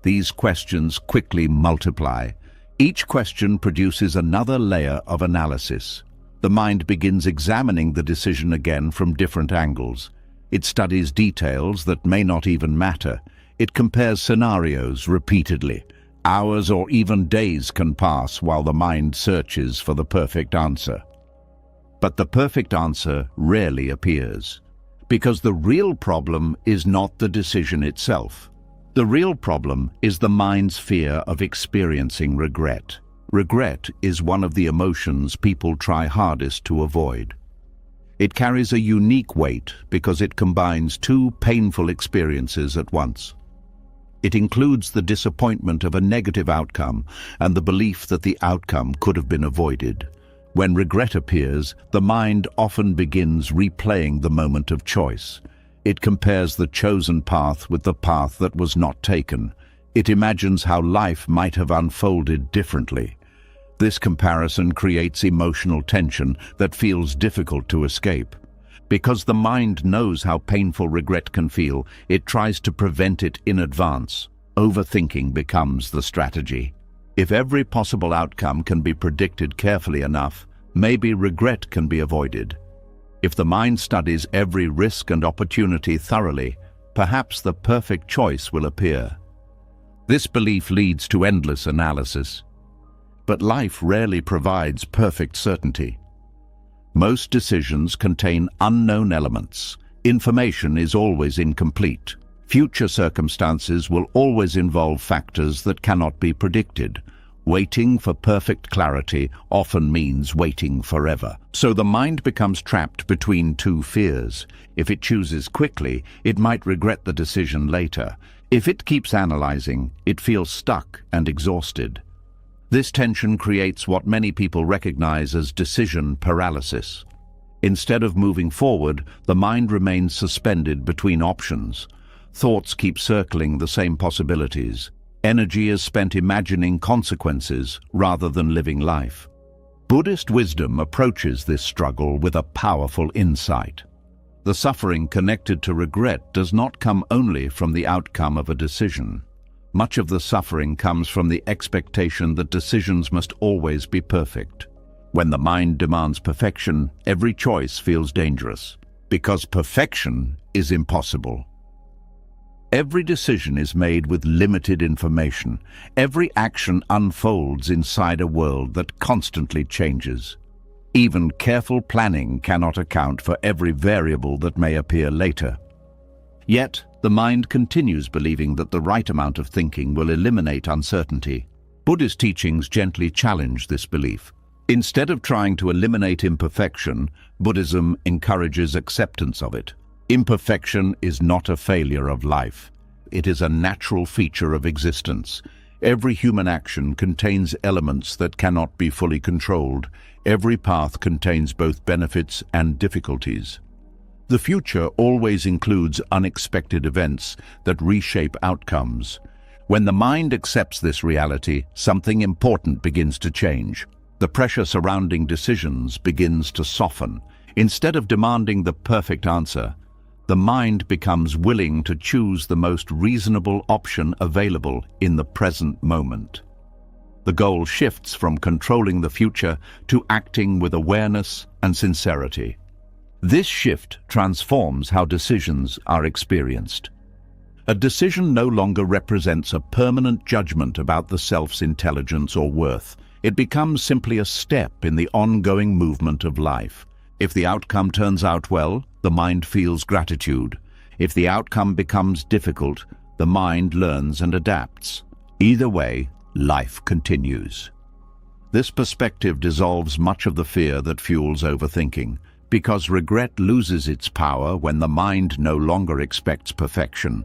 These questions quickly multiply. Each question produces another layer of analysis. The mind begins examining the decision again from different angles. It studies details that may not even matter. It compares scenarios repeatedly. Hours or even days can pass while the mind searches for the perfect answer. But the perfect answer rarely appears, because the real problem is not the decision itself. The real problem is the mind's fear of experiencing regret. Regret is one of the emotions people try hardest to avoid. It carries a unique weight because it combines two painful experiences at once. It includes the disappointment of a negative outcome and the belief that the outcome could have been avoided. When regret appears, the mind often begins replaying the moment of choice. It compares the chosen path with the path that was not taken. It imagines how life might have unfolded differently. This comparison creates emotional tension that feels difficult to escape. Because the mind knows how painful regret can feel, it tries to prevent it in advance. Overthinking becomes the strategy. If every possible outcome can be predicted carefully enough, maybe regret can be avoided. If the mind studies every risk and opportunity thoroughly, perhaps the perfect choice will appear. This belief leads to endless analysis. But life rarely provides perfect certainty. Most decisions contain unknown elements. Information is always incomplete. Future circumstances will always involve factors that cannot be predicted. Waiting for perfect clarity often means waiting forever. So the mind becomes trapped between two fears. If it chooses quickly, it might regret the decision later. If it keeps analyzing, it feels stuck and exhausted. This tension creates what many people recognize as decision paralysis. Instead of moving forward, the mind remains suspended between options. Thoughts keep circling the same possibilities. Energy is spent imagining consequences rather than living life. Buddhist wisdom approaches this struggle with a powerful insight. The suffering connected to regret does not come only from the outcome of a decision. Much of the suffering comes from the expectation that decisions must always be perfect. When the mind demands perfection, every choice feels dangerous, because perfection is impossible. Every decision is made with limited information. Every action unfolds inside a world that constantly changes. Even careful planning cannot account for every variable that may appear later. Yet, the mind continues believing that the right amount of thinking will eliminate uncertainty. Buddhist teachings gently challenge this belief. Instead of trying to eliminate imperfection, Buddhism encourages acceptance of it. Imperfection is not a failure of life. It is a natural feature of existence. Every human action contains elements that cannot be fully controlled. Every path contains both benefits and difficulties. The future always includes unexpected events that reshape outcomes. When the mind accepts this reality, something important begins to change. The pressure surrounding decisions begins to soften. Instead of demanding the perfect answer, the mind becomes willing to choose the most reasonable option available in the present moment. The goal shifts from controlling the future to acting with awareness and sincerity. This shift transforms how decisions are experienced. A decision no longer represents a permanent judgment about the self's intelligence or worth. It becomes simply a step in the ongoing movement of life. If the outcome turns out well, the mind feels gratitude. If the outcome becomes difficult, the mind learns and adapts. Either way, life continues. This perspective dissolves much of the fear that fuels overthinking, because regret loses its power when the mind no longer expects perfection.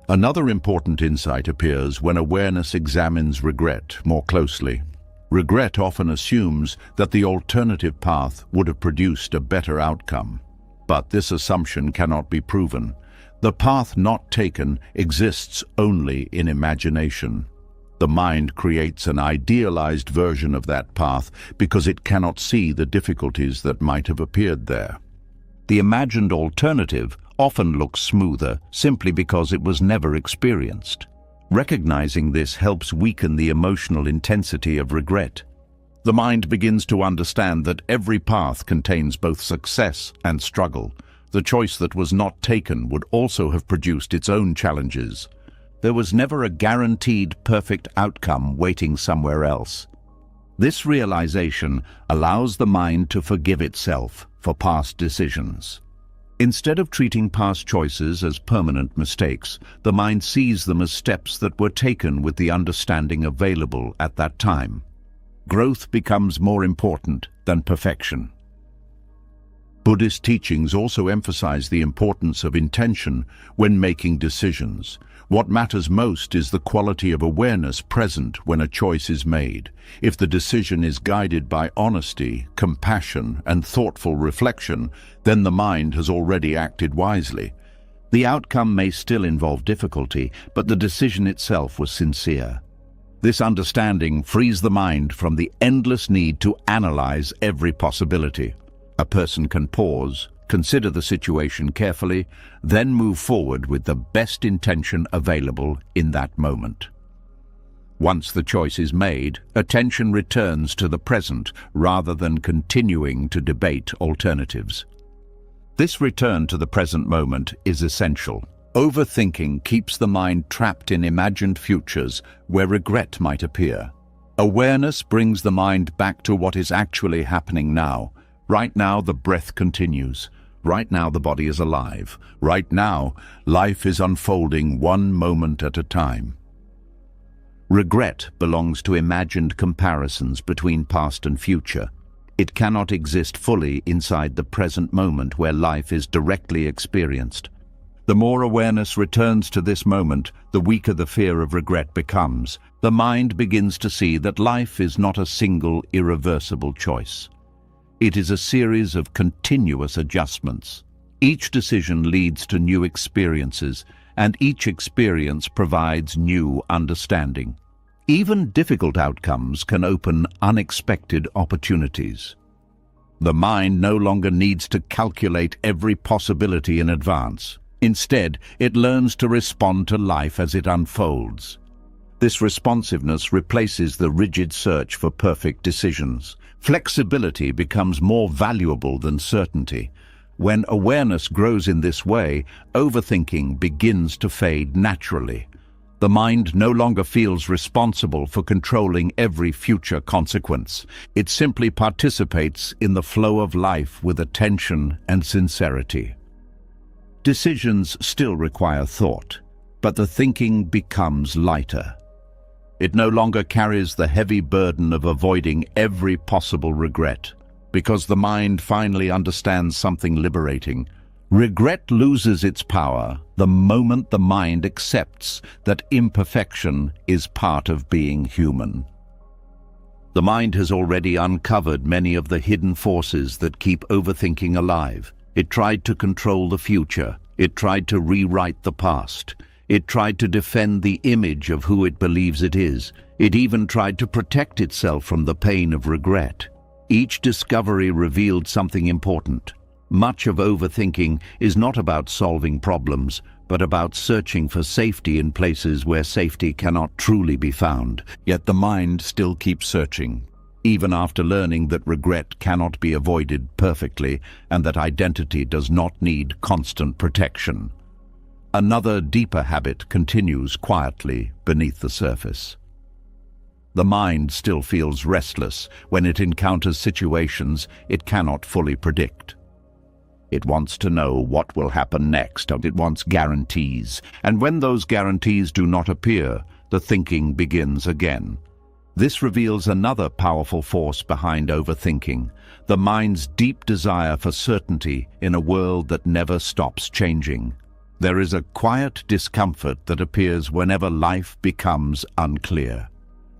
Another important insight appears when awareness examines regret more closely. Regret often assumes that the alternative path would have produced a better outcome. But this assumption cannot be proven. The path not taken exists only in imagination. The mind creates an idealized version of that path because it cannot see the difficulties that might have appeared there. The imagined alternative often looks smoother simply because it was never experienced. Recognizing this helps weaken the emotional intensity of regret. The mind begins to understand that every path contains both success and struggle. The choice that was not taken would also have produced its own challenges. There was never a guaranteed perfect outcome waiting somewhere else. This realization allows the mind to forgive itself for past decisions. Instead of treating past choices as permanent mistakes, the mind sees them as steps that were taken with the understanding available at that time. Growth becomes more important than perfection. Buddhist teachings also emphasize the importance of intention when making decisions. What matters most is the quality of awareness present when a choice is made. If the decision is guided by honesty, compassion, and thoughtful reflection, then the mind has already acted wisely. The outcome may still involve difficulty, but the decision itself was sincere. This understanding frees the mind from the endless need to analyze every possibility. A person can pause, consider the situation carefully, then move forward with the best intention available in that moment. Once the choice is made, attention returns to the present rather than continuing to debate alternatives. This return to the present moment is essential. Overthinking keeps the mind trapped in imagined futures where regret might appear. Awareness brings the mind back to what is actually happening now. Right now, the breath continues. Right now, the body is alive. Right now, life is unfolding one moment at a time. Regret belongs to imagined comparisons between past and future. It cannot exist fully inside the present moment where life is directly experienced. The more awareness returns to this moment, the weaker the fear of regret becomes. The mind begins to see that life is not a single, irreversible choice. It is a series of continuous adjustments. Each decision leads to new experiences, and each experience provides new understanding. Even difficult outcomes can open unexpected opportunities. The mind no longer needs to calculate every possibility in advance. Instead, it learns to respond to life as it unfolds. This responsiveness replaces the rigid search for perfect decisions. Flexibility becomes more valuable than certainty. When awareness grows in this way, overthinking begins to fade naturally. The mind no longer feels responsible for controlling every future consequence. It simply participates in the flow of life with attention and sincerity. Decisions still require thought, but the thinking becomes lighter. It no longer carries the heavy burden of avoiding every possible regret, because the mind finally understands something liberating. Regret loses its power the moment the mind accepts that imperfection is part of being human. The mind has already uncovered many of the hidden forces that keep overthinking alive. It tried to control the future. It tried to rewrite the past. It tried to defend the image of who it believes it is. It even tried to protect itself from the pain of regret. Each discovery revealed something important. Much of overthinking is not about solving problems, but about searching for safety in places where safety cannot truly be found. Yet the mind still keeps searching, even after learning that regret cannot be avoided perfectly and that identity does not need constant protection. Another deeper habit continues quietly beneath the surface. The mind still feels restless when it encounters situations it cannot fully predict. It wants to know what will happen next. It wants guarantees. And when those guarantees do not appear, the thinking begins again. This reveals another powerful force behind overthinking, the mind's deep desire for certainty in a world that never stops changing. There is a quiet discomfort that appears whenever life becomes unclear.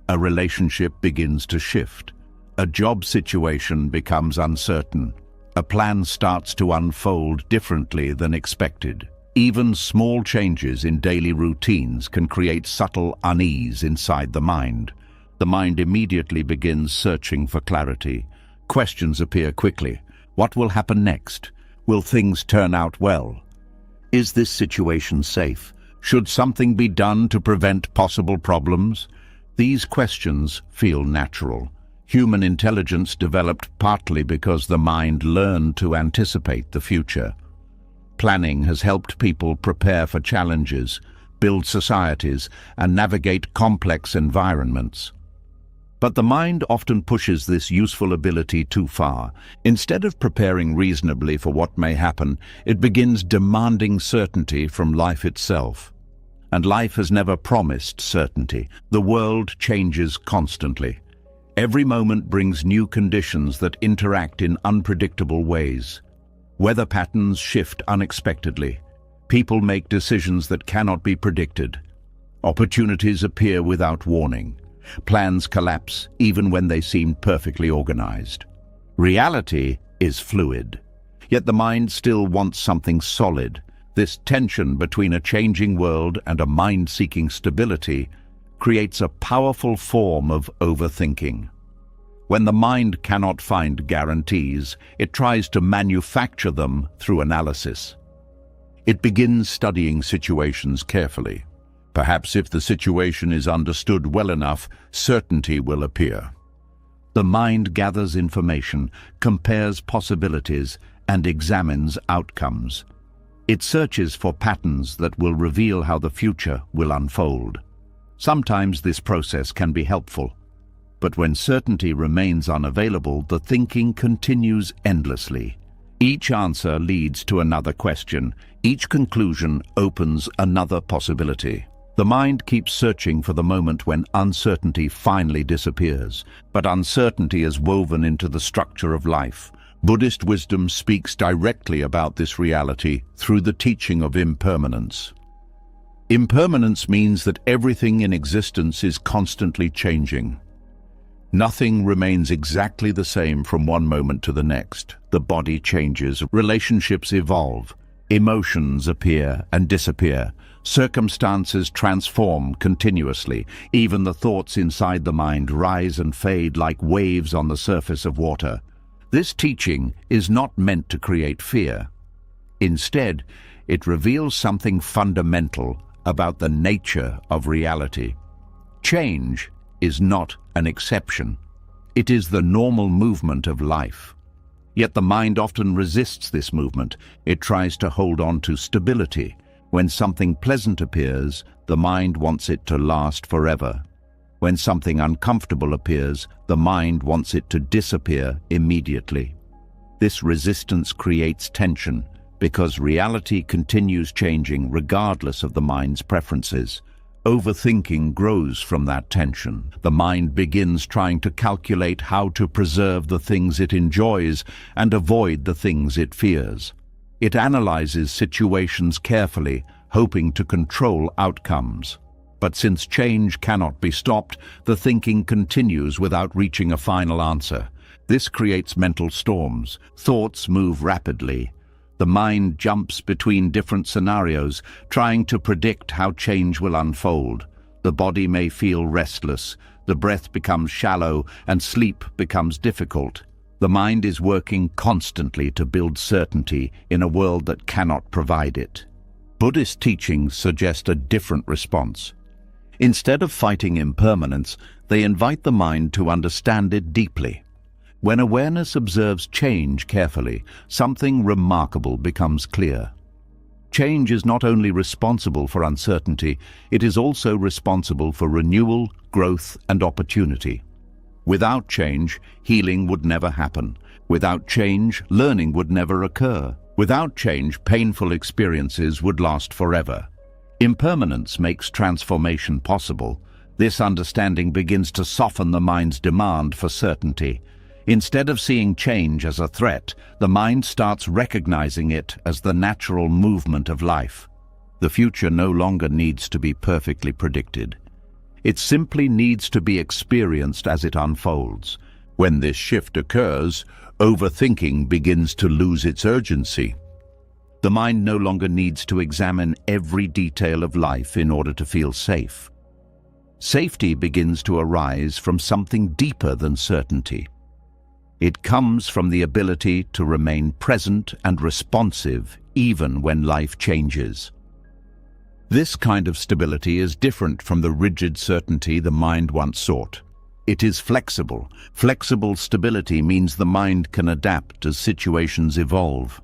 A relationship begins to shift. A job situation becomes uncertain. A plan starts to unfold differently than expected. Even small changes in daily routines can create subtle unease inside the mind. The mind immediately begins searching for clarity. Questions appear quickly. What will happen next? Will things turn out well? Is this situation safe? Should something be done to prevent possible problems? These questions feel natural. Human intelligence developed partly because the mind learned to anticipate the future. Planning has helped people prepare for challenges, build societies, and navigate complex environments. But the mind often pushes this useful ability too far. Instead of preparing reasonably for what may happen, it begins demanding certainty from life itself. And life has never promised certainty. The world changes constantly. Every moment brings new conditions that interact in unpredictable ways. Weather patterns shift unexpectedly. People make decisions that cannot be predicted. Opportunities appear without warning. Plans collapse even when they seem perfectly organized. Reality is fluid, yet the mind still wants something solid. This tension between a changing world and a mind seeking stability creates a powerful form of overthinking. When the mind cannot find guarantees, it tries to manufacture them through analysis. It begins studying situations carefully. Perhaps if the situation is understood well enough, certainty will appear. The mind gathers information, compares possibilities, and examines outcomes. It searches for patterns that will reveal how the future will unfold. Sometimes this process can be helpful, but when certainty remains unavailable, the thinking continues endlessly. Each answer leads to another question. Each conclusion opens another possibility. The mind keeps searching for the moment when uncertainty finally disappears, but uncertainty is woven into the structure of life. Buddhist wisdom speaks directly about this reality through the teaching of impermanence. Impermanence means that everything in existence is constantly changing. Nothing remains exactly the same from one moment to the next. The body changes, relationships evolve, emotions appear and disappear, circumstances transform continuously. Even the thoughts inside the mind rise and fade like waves on the surface of water. This teaching is not meant to create fear. Instead, it reveals something fundamental about the nature of reality. Change is not an exception. It is the normal movement of life. Yet the mind often resists this movement. It tries to hold on to stability. When something pleasant appears, the mind wants it to last forever. When something uncomfortable appears, the mind wants it to disappear immediately. This resistance creates tension because reality continues changing regardless of the mind's preferences. Overthinking grows from that tension. The mind begins trying to calculate how to preserve the things it enjoys and avoid the things it fears. It analyzes situations carefully, hoping to control outcomes. But since change cannot be stopped, the thinking continues without reaching a final answer. This creates mental storms. Thoughts move rapidly. The mind jumps between different scenarios, trying to predict how change will unfold. The body may feel restless, the breath becomes shallow, and sleep becomes difficult. The mind is working constantly to build certainty in a world that cannot provide it. Buddhist teachings suggest a different response. Instead of fighting impermanence, they invite the mind to understand it deeply. When awareness observes change carefully, something remarkable becomes clear. Change is not only responsible for uncertainty, it is also responsible for renewal, growth, and opportunity. Without change, healing would never happen. Without change, learning would never occur. Without change, painful experiences would last forever. Impermanence makes transformation possible. This understanding begins to soften the mind's demand for certainty. Instead of seeing change as a threat, the mind starts recognizing it as the natural movement of life. The future no longer needs to be perfectly predicted. It simply needs to be experienced as it unfolds. When this shift occurs, overthinking begins to lose its urgency. The mind no longer needs to examine every detail of life in order to feel safe. Safety begins to arise from something deeper than certainty. It comes from the ability to remain present and responsive even when life changes. This kind of stability is different from the rigid certainty the mind once sought. It is flexible. Flexible stability means the mind can adapt as situations evolve.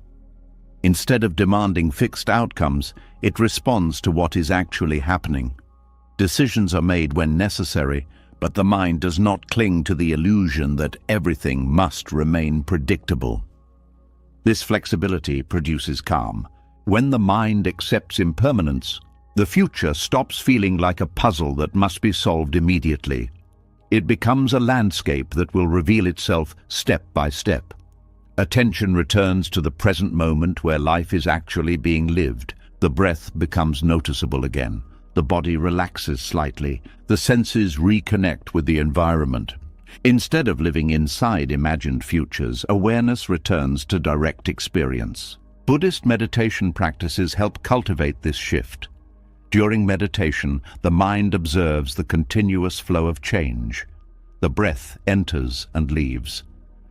Instead of demanding fixed outcomes, it responds to what is actually happening. Decisions are made when necessary, but the mind does not cling to the illusion that everything must remain predictable. This flexibility produces calm. When the mind accepts impermanence, the future stops feeling like a puzzle that must be solved immediately. It becomes a landscape that will reveal itself step by step. Attention returns to the present moment where life is actually being lived. The breath becomes noticeable again. The body relaxes slightly. The senses reconnect with the environment. Instead of living inside imagined futures, awareness returns to direct experience. Buddhist meditation practices help cultivate this shift. During meditation, the mind observes the continuous flow of change. The breath enters and leaves.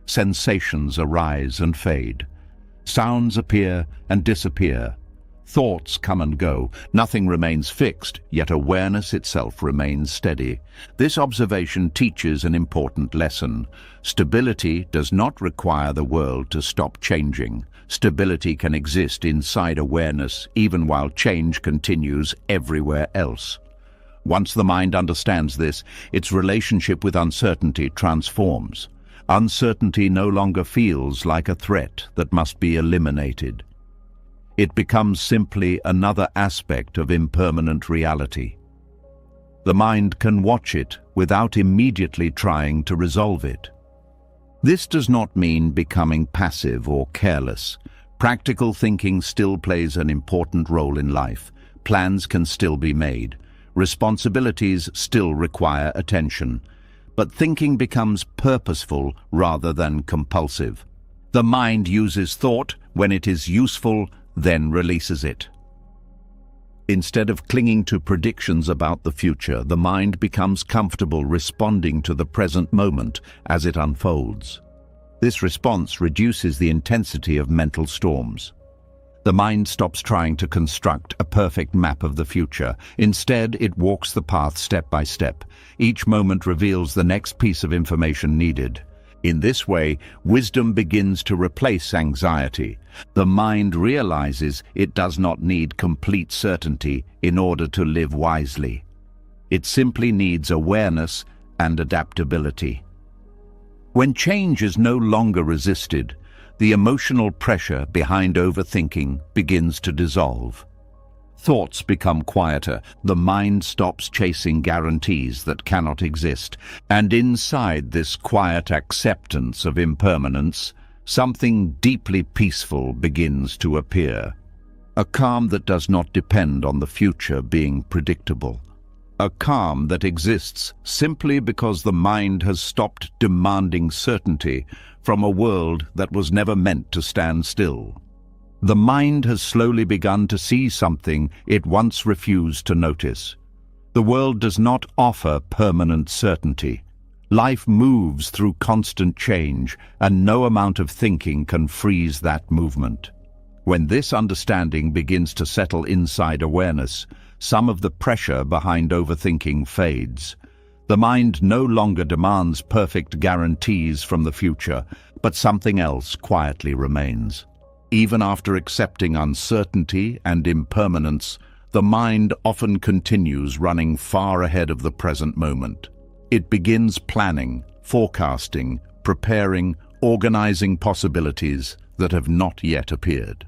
Sensations arise and fade. Sounds appear and disappear. Thoughts come and go. Nothing remains fixed, yet awareness itself remains steady. This observation teaches an important lesson. Stability does not require the world to stop changing. Stability can exist inside awareness even while change continues everywhere else. Once the mind understands this, its relationship with uncertainty transforms. Uncertainty no longer feels like a threat that must be eliminated. It becomes simply another aspect of impermanent reality. The mind can watch it without immediately trying to resolve it. This does not mean becoming passive or careless. Practical thinking still plays an important role in life. Plans can still be made. Responsibilities still require attention. But thinking becomes purposeful rather than compulsive. The mind uses thought when it is useful, then releases it. Instead of clinging to predictions about the future, the mind becomes comfortable responding to the present moment as it unfolds. This response reduces the intensity of mental storms. The mind stops trying to construct a perfect map of the future. Instead, it walks the path step by step. Each moment reveals the next piece of information needed. In this way, wisdom begins to replace anxiety. The mind realizes it does not need complete certainty in order to live wisely. It simply needs awareness and adaptability. When change is no longer resisted, the emotional pressure behind overthinking begins to dissolve. Thoughts become quieter, the mind stops chasing guarantees that cannot exist, and inside this quiet acceptance of impermanence, something deeply peaceful begins to appear. A calm that does not depend on the future being predictable. A calm that exists simply because the mind has stopped demanding certainty from a world that was never meant to stand still. The mind has slowly begun to see something it once refused to notice. The world does not offer permanent certainty. Life moves through constant change, and no amount of thinking can freeze that movement. When this understanding begins to settle inside awareness, some of the pressure behind overthinking fades. The mind no longer demands perfect guarantees from the future, but something else quietly remains. Even after accepting uncertainty and impermanence, the mind often continues running far ahead of the present moment. It begins planning, forecasting, preparing, organizing possibilities that have not yet appeared.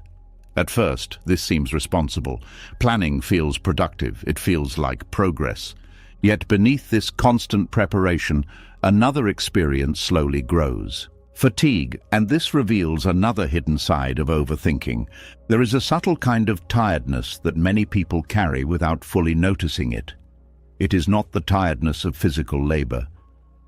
At first, this seems responsible. Planning feels productive. It feels like progress. Yet beneath this constant preparation, another experience slowly grows. Fatigue, and this reveals another hidden side of overthinking. There is a subtle kind of tiredness that many people carry without fully noticing it. It is not the tiredness of physical labor.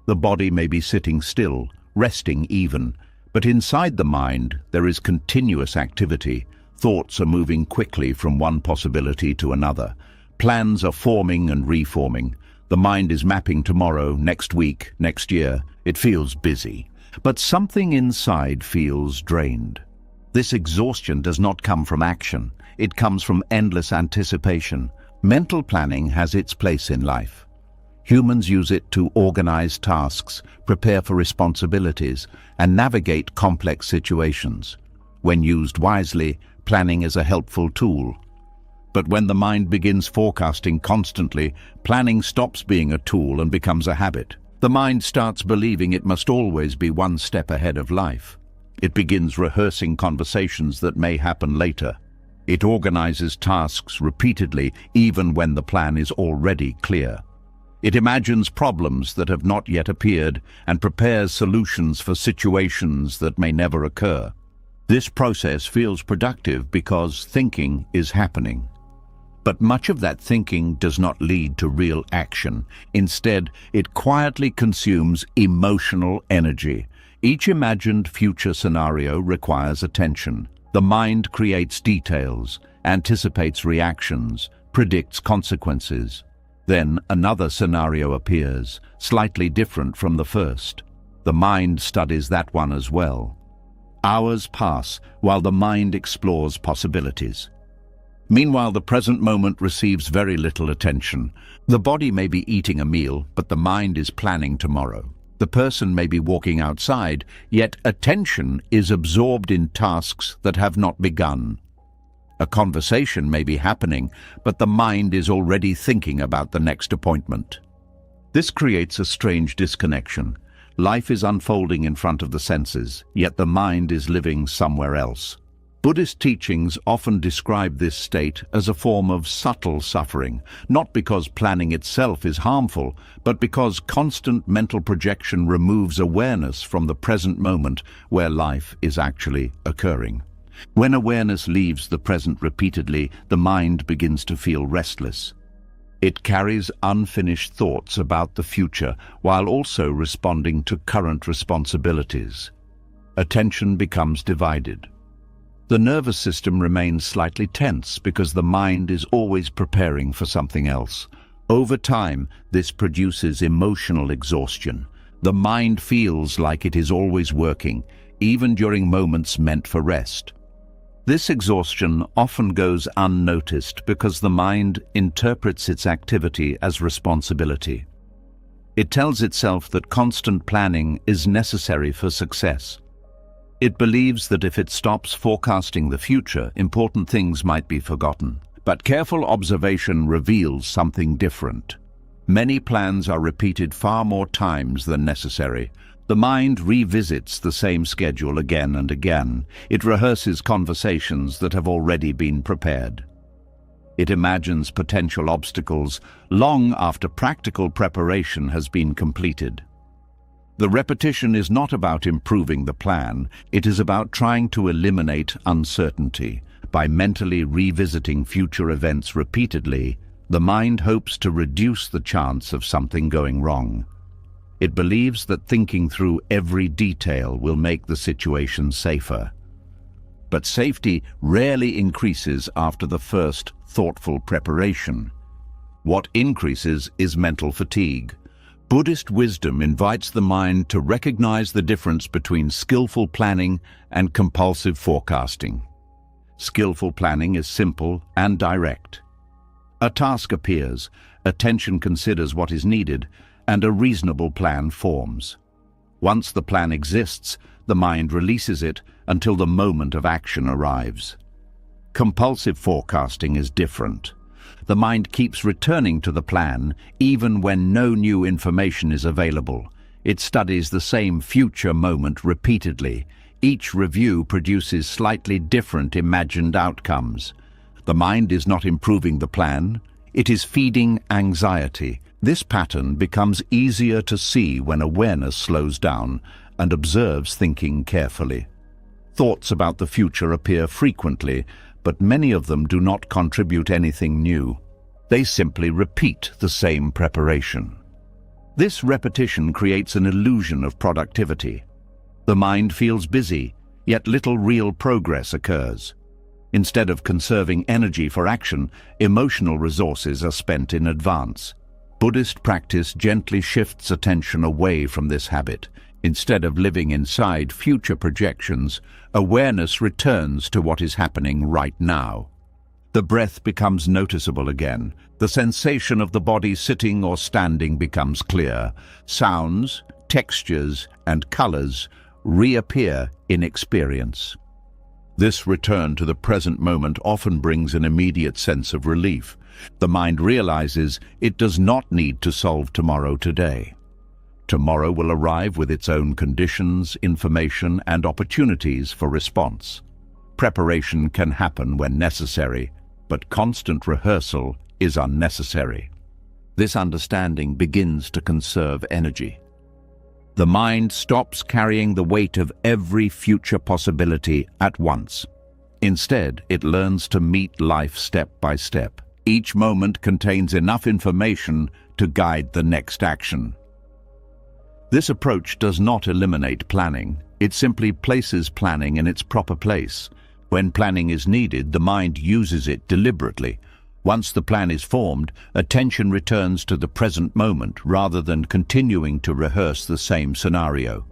The body may be sitting still, resting even, but inside the mind there is continuous activity. Thoughts are moving quickly from one possibility to another. Plans are forming and reforming. The mind is mapping tomorrow, next week, next year. It feels busy. But something inside feels drained. This exhaustion does not come from action. It comes from endless anticipation. Mental planning has its place in life. Humans use it to organize tasks, prepare for responsibilities, and navigate complex situations. When used wisely, planning is a helpful tool. But when the mind begins forecasting constantly, planning stops being a tool and becomes a habit. The mind starts believing it must always be one step ahead of life. It begins rehearsing conversations that may happen later. It organizes tasks repeatedly, even when the plan is already clear. It imagines problems that have not yet appeared and prepares solutions for situations that may never occur. This process feels productive because thinking is happening. But much of that thinking does not lead to real action. Instead, it quietly consumes emotional energy. Each imagined future scenario requires attention. The mind creates details, anticipates reactions, predicts consequences. Then another scenario appears, slightly different from the first. The mind studies that one as well. Hours pass while the mind explores possibilities. Meanwhile, the present moment receives very little attention. The body may be eating a meal, but the mind is planning tomorrow. The person may be walking outside, yet attention is absorbed in tasks that have not begun. A conversation may be happening, but the mind is already thinking about the next appointment. This creates a strange disconnection. Life is unfolding in front of the senses, yet the mind is living somewhere else. Buddhist teachings often describe this state as a form of subtle suffering, not because planning itself is harmful, but because constant mental projection removes awareness from the present moment where life is actually occurring. When awareness leaves the present repeatedly, the mind begins to feel restless. It carries unfinished thoughts about the future while also responding to current responsibilities. Attention becomes divided. The nervous system remains slightly tense because the mind is always preparing for something else. Over time, this produces emotional exhaustion. The mind feels like it is always working, even during moments meant for rest. This exhaustion often goes unnoticed because the mind interprets its activity as responsibility. It tells itself that constant planning is necessary for success. It believes that if it stops forecasting the future, important things might be forgotten. But careful observation reveals something different. Many plans are repeated far more times than necessary. The mind revisits the same schedule again and again. It rehearses conversations that have already been prepared. It imagines potential obstacles long after practical preparation has been completed. The repetition is not about improving the plan, it is about trying to eliminate uncertainty. By mentally revisiting future events repeatedly, the mind hopes to reduce the chance of something going wrong. It believes that thinking through every detail will make the situation safer. But safety rarely increases after the first thoughtful preparation. What increases is mental fatigue. Buddhist wisdom invites the mind to recognize the difference between skillful planning and compulsive forecasting. Skillful planning is simple and direct. A task appears, attention considers what is needed, and a reasonable plan forms. Once the plan exists, the mind releases it until the moment of action arrives. Compulsive forecasting is different. The mind keeps returning to the plan even when no new information is available. It studies the same future moment repeatedly. Each review produces slightly different imagined outcomes. The mind is not improving the plan, It is feeding anxiety. This pattern becomes easier to see when awareness slows down and observes thinking carefully. Thoughts about the future appear frequently, but many of them do not contribute anything new. They simply repeat the same preparation. This repetition creates an illusion of productivity. The mind feels busy, yet little real progress occurs. Instead of conserving energy for action, emotional resources are spent in advance. Buddhist practice gently shifts attention away from this habit. Instead of living inside future projections, awareness returns to what is happening right now. The breath becomes noticeable again. The sensation of the body sitting or standing becomes clear. Sounds, textures, and colors reappear in experience. This return to the present moment often brings an immediate sense of relief. The mind realizes it does not need to solve tomorrow today. Tomorrow will arrive with its own conditions, information, and opportunities for response. Preparation can happen when necessary, but constant rehearsal is unnecessary. This understanding begins to conserve energy. The mind stops carrying the weight of every future possibility at once. Instead, it learns to meet life step by step. Each moment contains enough information to guide the next action. This approach does not eliminate planning. It simply places planning in its proper place. When planning is needed, the mind uses it deliberately. Once the plan is formed, attention returns to the present moment rather than continuing to rehearse the same scenario.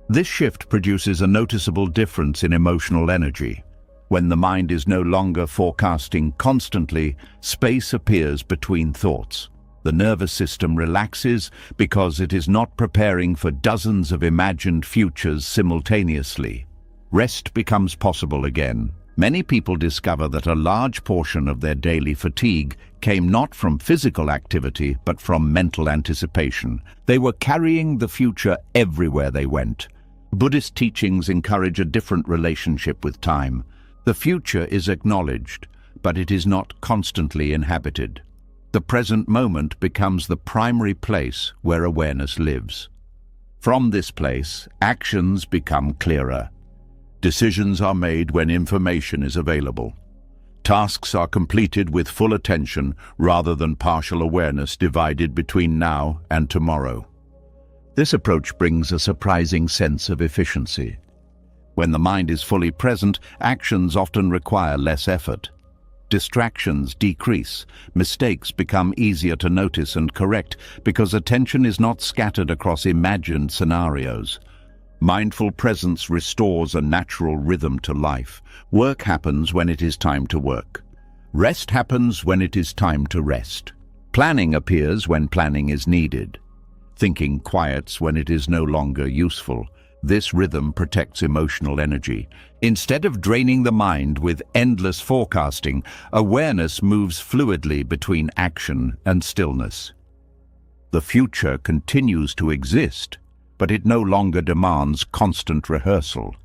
This shift produces a noticeable difference in emotional energy. When the mind is no longer forecasting constantly, space appears between thoughts. The nervous system relaxes because it is not preparing for dozens of imagined futures simultaneously. Rest becomes possible again. Many people discover that a large portion of their daily fatigue came not from physical activity, but from mental anticipation. They were carrying the future everywhere they went. Buddhist teachings encourage a different relationship with time. The future is acknowledged, but it is not constantly inhabited. The present moment becomes the primary place where awareness lives. From this place, actions become clearer. Decisions are made when information is available. Tasks are completed with full attention rather than partial awareness divided between now and tomorrow. This approach brings a surprising sense of efficiency. When the mind is fully present, actions often require less effort. Distractions decrease. Mistakes become easier to notice and correct because attention is not scattered across imagined scenarios. Mindful presence restores a natural rhythm to life. Work happens when it is time to work. Rest happens when it is time to rest. Planning appears when planning is needed. Thinking quiets when it is no longer useful. This rhythm protects emotional energy. Instead of draining the mind with endless forecasting, awareness moves fluidly between action and stillness. The future continues to exist, but it no longer demands constant rehearsal.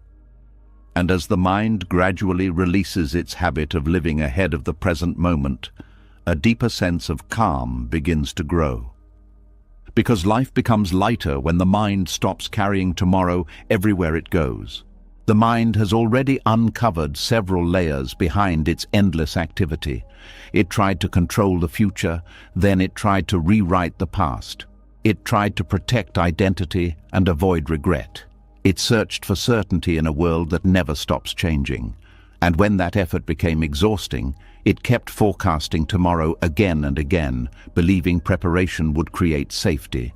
And as the mind gradually releases its habit of living ahead of the present moment, a deeper sense of calm begins to grow. Because life becomes lighter when the mind stops carrying tomorrow everywhere it goes. The mind has already uncovered several layers behind its endless activity. It tried to control the future, then it tried to rewrite the past. It tried to protect identity and avoid regret. It searched for certainty in a world that never stops changing. And when that effort became exhausting, it kept forecasting tomorrow again and again, believing preparation would create safety.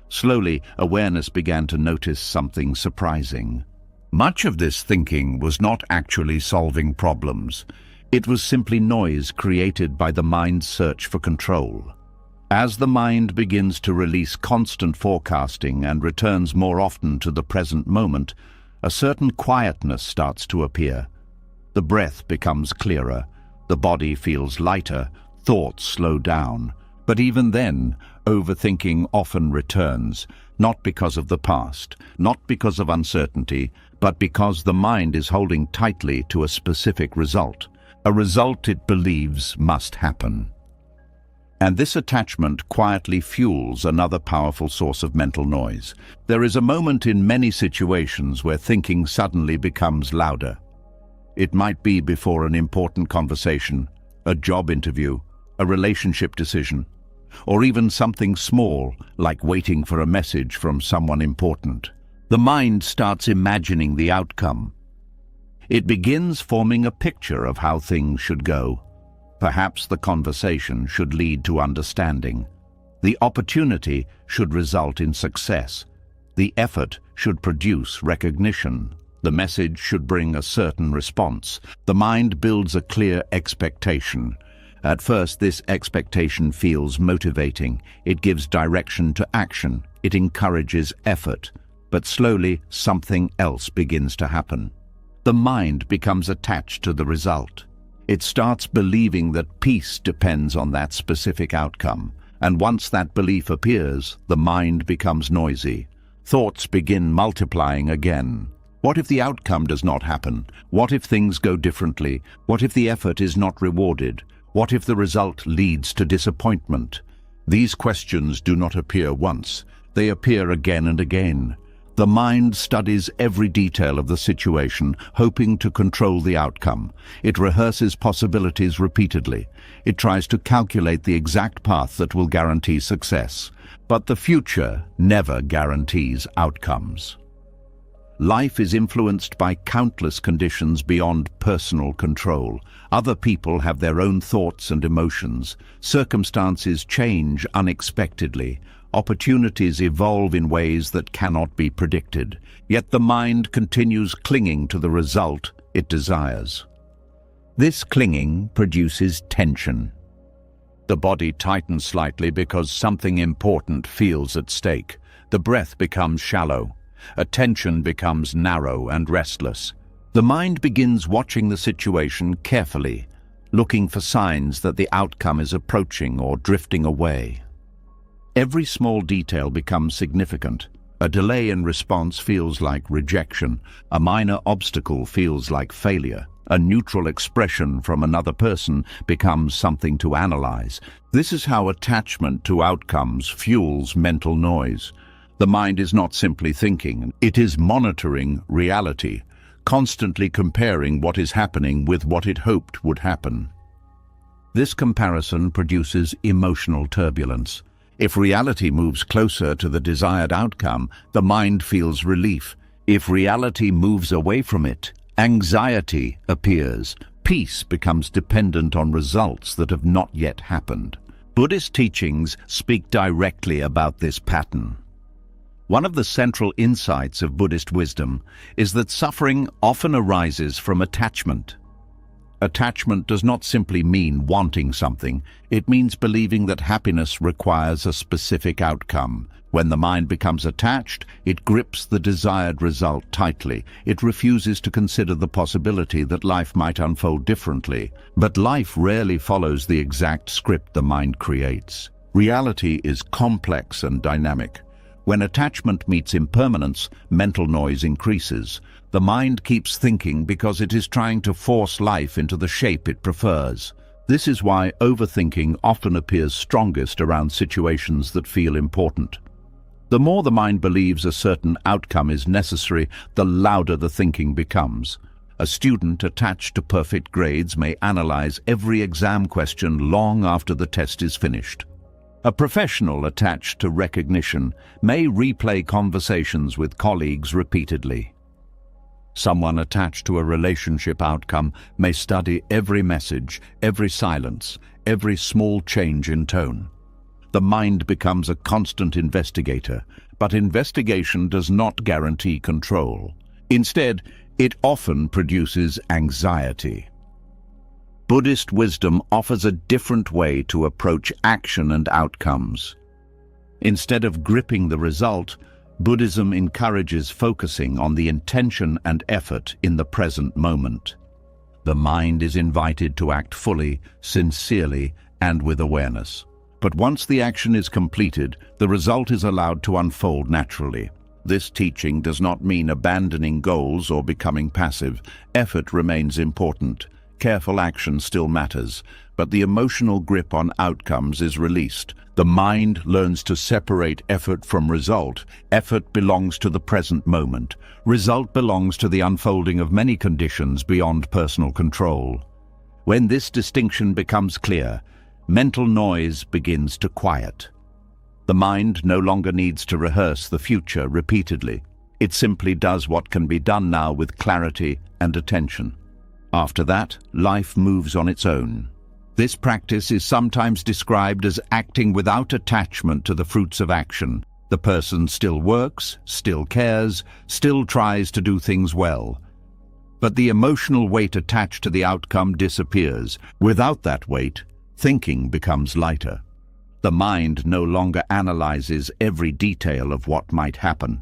Slowly, awareness began to notice something surprising. Much of this thinking was not actually solving problems. It was simply noise created by the mind's search for control. As the mind begins to release constant forecasting and returns more often to the present moment, a certain quietness starts to appear. The breath becomes clearer, the body feels lighter, thoughts slow down. But even then, overthinking often returns, not because of the past, not because of uncertainty, but because the mind is holding tightly to a specific result, a result it believes must happen. And this attachment quietly fuels another powerful source of mental noise. There is a moment in many situations where thinking suddenly becomes louder. It might be before an important conversation, a job interview, a relationship decision, or even something small like waiting for a message from someone important. The mind starts imagining the outcome. It begins forming a picture of how things should go. Perhaps the conversation should lead to understanding. The opportunity should result in success. The effort should produce recognition. The message should bring a certain response. The mind builds a clear expectation. At first, this expectation feels motivating. It gives direction to action. It encourages effort. But slowly, something else begins to happen. The mind becomes attached to the result. It starts believing that peace depends on that specific outcome. And once that belief appears, the mind becomes noisy. Thoughts begin multiplying again. What if the outcome does not happen? What if things go differently? What if the effort is not rewarded? What if the result leads to disappointment? These questions do not appear once. They appear again and again. The mind studies every detail of the situation, hoping to control the outcome. It rehearses possibilities repeatedly. It tries to calculate the exact path that will guarantee success. But the future never guarantees outcomes. Life is influenced by countless conditions beyond personal control. Other people have their own thoughts and emotions. Circumstances change unexpectedly. Opportunities evolve in ways that cannot be predicted. Yet the mind continues clinging to the result it desires. This clinging produces tension. The body tightens slightly because something important feels at stake. The breath becomes shallow. Attention becomes narrow and restless. The mind begins watching the situation carefully, looking for signs that the outcome is approaching or drifting away. Every small detail becomes significant. A delay in response feels like rejection. A minor obstacle feels like failure. A neutral expression from another person becomes something to analyze. This is how attachment to outcomes fuels mental noise. The mind is not simply thinking, it is monitoring reality, constantly comparing what is happening with what it hoped would happen. This comparison produces emotional turbulence. If reality moves closer to the desired outcome, the mind feels relief. If reality moves away from it, anxiety appears. Peace becomes dependent on results that have not yet happened. Buddhist teachings speak directly about this pattern. One of the central insights of Buddhist wisdom is that suffering often arises from attachment. Attachment does not simply mean wanting something. It means believing that happiness requires a specific outcome. When the mind becomes attached, it grips the desired result tightly. It refuses to consider the possibility that life might unfold differently. But life rarely follows the exact script the mind creates. Reality is complex and dynamic. When attachment meets impermanence, mental noise increases. The mind keeps thinking because it is trying to force life into the shape it prefers. This is why overthinking often appears strongest around situations that feel important. The more the mind believes a certain outcome is necessary, the louder the thinking becomes. A student attached to perfect grades may analyze every exam question long after the test is finished. A professional attached to recognition may replay conversations with colleagues repeatedly. Someone attached to a relationship outcome may study every message, every silence, every small change in tone. The mind becomes a constant investigator, but investigation does not guarantee control. Instead, it often produces anxiety. Buddhist wisdom offers a different way to approach action and outcomes. Instead of gripping the result, Buddhism encourages focusing on the intention and effort in the present moment. The mind is invited to act fully, sincerely, and with awareness. But once the action is completed, the result is allowed to unfold naturally. This teaching does not mean abandoning goals or becoming passive. Effort remains important. careful action still matters, but the emotional grip on outcomes is released. The mind learns to separate effort from result. Effort belongs to the present moment. Result belongs to the unfolding of many conditions beyond personal control. When this distinction becomes clear, mental noise begins to quiet. The mind no longer needs to rehearse the future repeatedly. It simply does what can be done now with clarity and attention. After that, life moves on its own. This practice is sometimes described as acting without attachment to the fruits of action. The person still works, still cares, still tries to do things well. But the emotional weight attached to the outcome disappears. Without that weight, thinking becomes lighter. The mind no longer analyzes every detail of what might happen.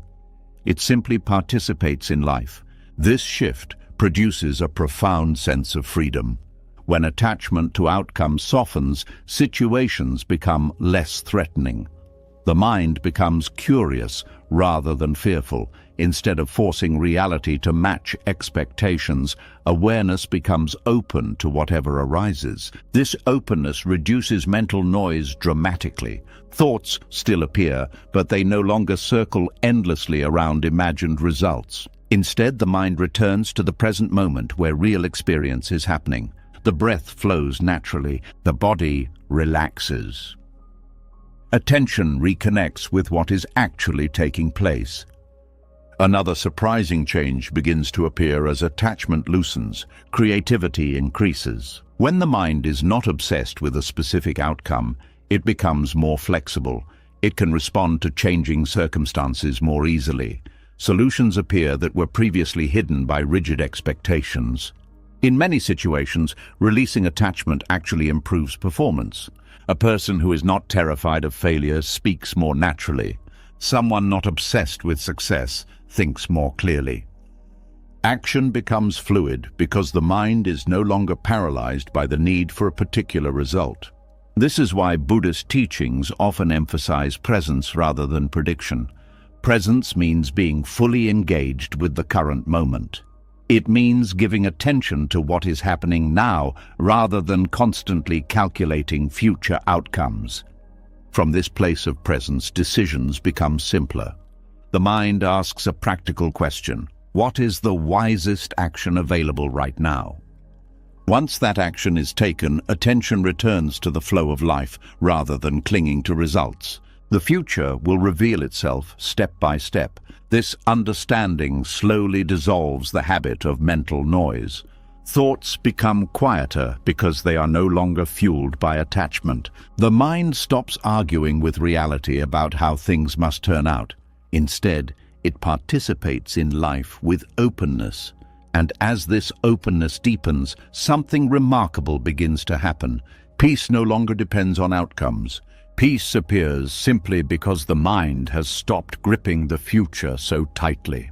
It simply participates in life. This shift produces a profound sense of freedom. When attachment to outcomes softens, situations become less threatening. The mind becomes curious rather than fearful. Instead of forcing reality to match expectations, awareness becomes open to whatever arises. This openness reduces mental noise dramatically. Thoughts still appear, but they no longer circle endlessly around imagined results. Instead, the mind returns to the present moment where real experience is happening. The breath flows naturally. The body relaxes. Attention reconnects with what is actually taking place. Another surprising change begins to appear as attachment loosens. Creativity increases. When the mind is not obsessed with a specific outcome, it becomes more flexible. It can respond to changing circumstances more easily. Solutions appear that were previously hidden by rigid expectations. In many situations, releasing attachment actually improves performance. A person who is not terrified of failure speaks more naturally. Someone not obsessed with success thinks more clearly. Action becomes fluid because the mind is no longer paralyzed by the need for a particular result. This is why Buddhist teachings often emphasize presence rather than prediction. Presence means being fully engaged with the current moment. It means giving attention to what is happening now rather than constantly calculating future outcomes. From this place of presence, decisions become simpler. The mind asks a practical question: what is the wisest action available right now? Once that action is taken, attention returns to the flow of life rather than clinging to results. The future will reveal itself step by step. This understanding slowly dissolves the habit of mental noise. Thoughts become quieter because they are no longer fueled by attachment. The mind stops arguing with reality about how things must turn out. Instead, it participates in life with openness. And as this openness deepens, something remarkable begins to happen. Peace no longer depends on outcomes. Peace appears simply because the mind has stopped gripping the future so tightly.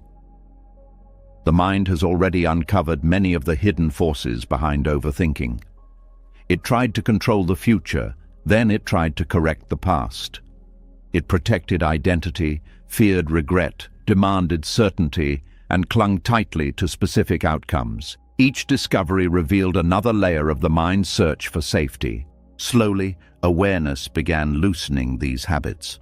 The mind has already uncovered many of the hidden forces behind overthinking. It tried to control the future, then it tried to correct the past. It protected identity, feared regret, demanded certainty, and clung tightly to specific outcomes. Each discovery revealed another layer of the mind's search for safety. Slowly, awareness began loosening these habits.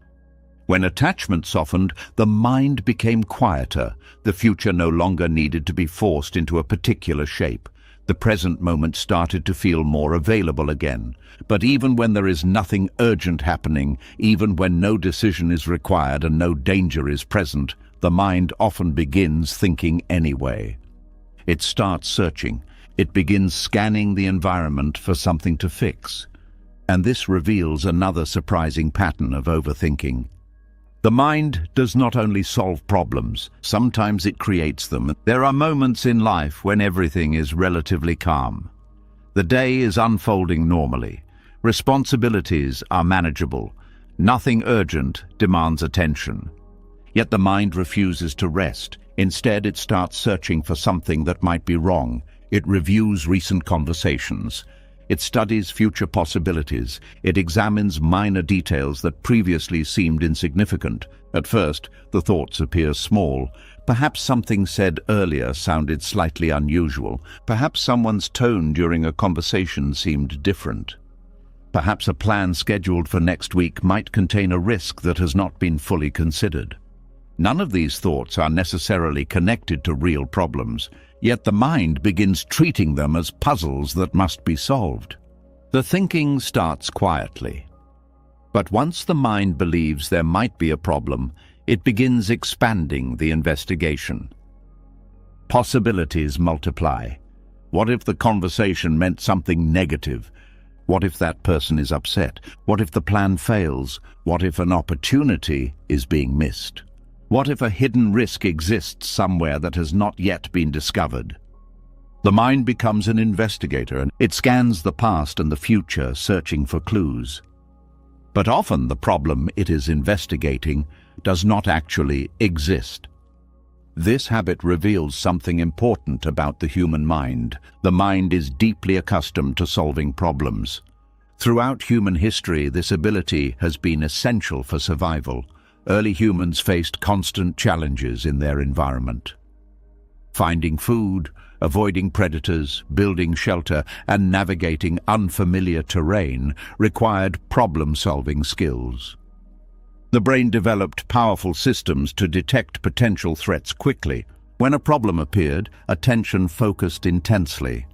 When attachment softened, the mind became quieter. The future no longer needed to be forced into a particular shape. The present moment started to feel more available again. But even when there is nothing urgent happening, even when no decision is required and no danger is present, the mind often begins thinking anyway. It starts searching. It begins scanning the environment for something to fix. And this reveals another surprising pattern of overthinking. The mind does not only solve problems, sometimes it creates them. There are moments in life when everything is relatively calm. The day is unfolding normally. Responsibilities are manageable. Nothing urgent demands attention. Yet the mind refuses to rest. Instead, it starts searching for something that might be wrong. It reviews recent conversations. It studies future possibilities. It examines minor details that previously seemed insignificant. At first, the thoughts appear small, Perhaps something said earlier sounded slightly unusual. Perhaps someone's tone during a conversation seemed different. Perhaps a plan scheduled for next week might contain a risk that has not been fully considered. None of these thoughts are necessarily connected to real problems, yet the mind begins treating them as puzzles that must be solved. The thinking starts quietly. But once the mind believes there might be a problem, it begins expanding the investigation. Possibilities multiply. What if the conversation meant something negative? What if that person is upset? What if the plan fails? What if an opportunity is being missed? What if a hidden risk exists somewhere that has not yet been discovered? The mind becomes an investigator, and it scans the past and the future, searching for clues. But often the problem it is investigating does not actually exist. This habit reveals something important about the human mind. The mind is deeply accustomed to solving problems. Throughout human history, this ability has been essential for survival. Early humans faced constant challenges in their environment. Finding food, avoiding predators, building shelter, and navigating unfamiliar terrain required problem-solving skills. The brain developed powerful systems to detect potential threats quickly. When a problem appeared, attention focused intensely.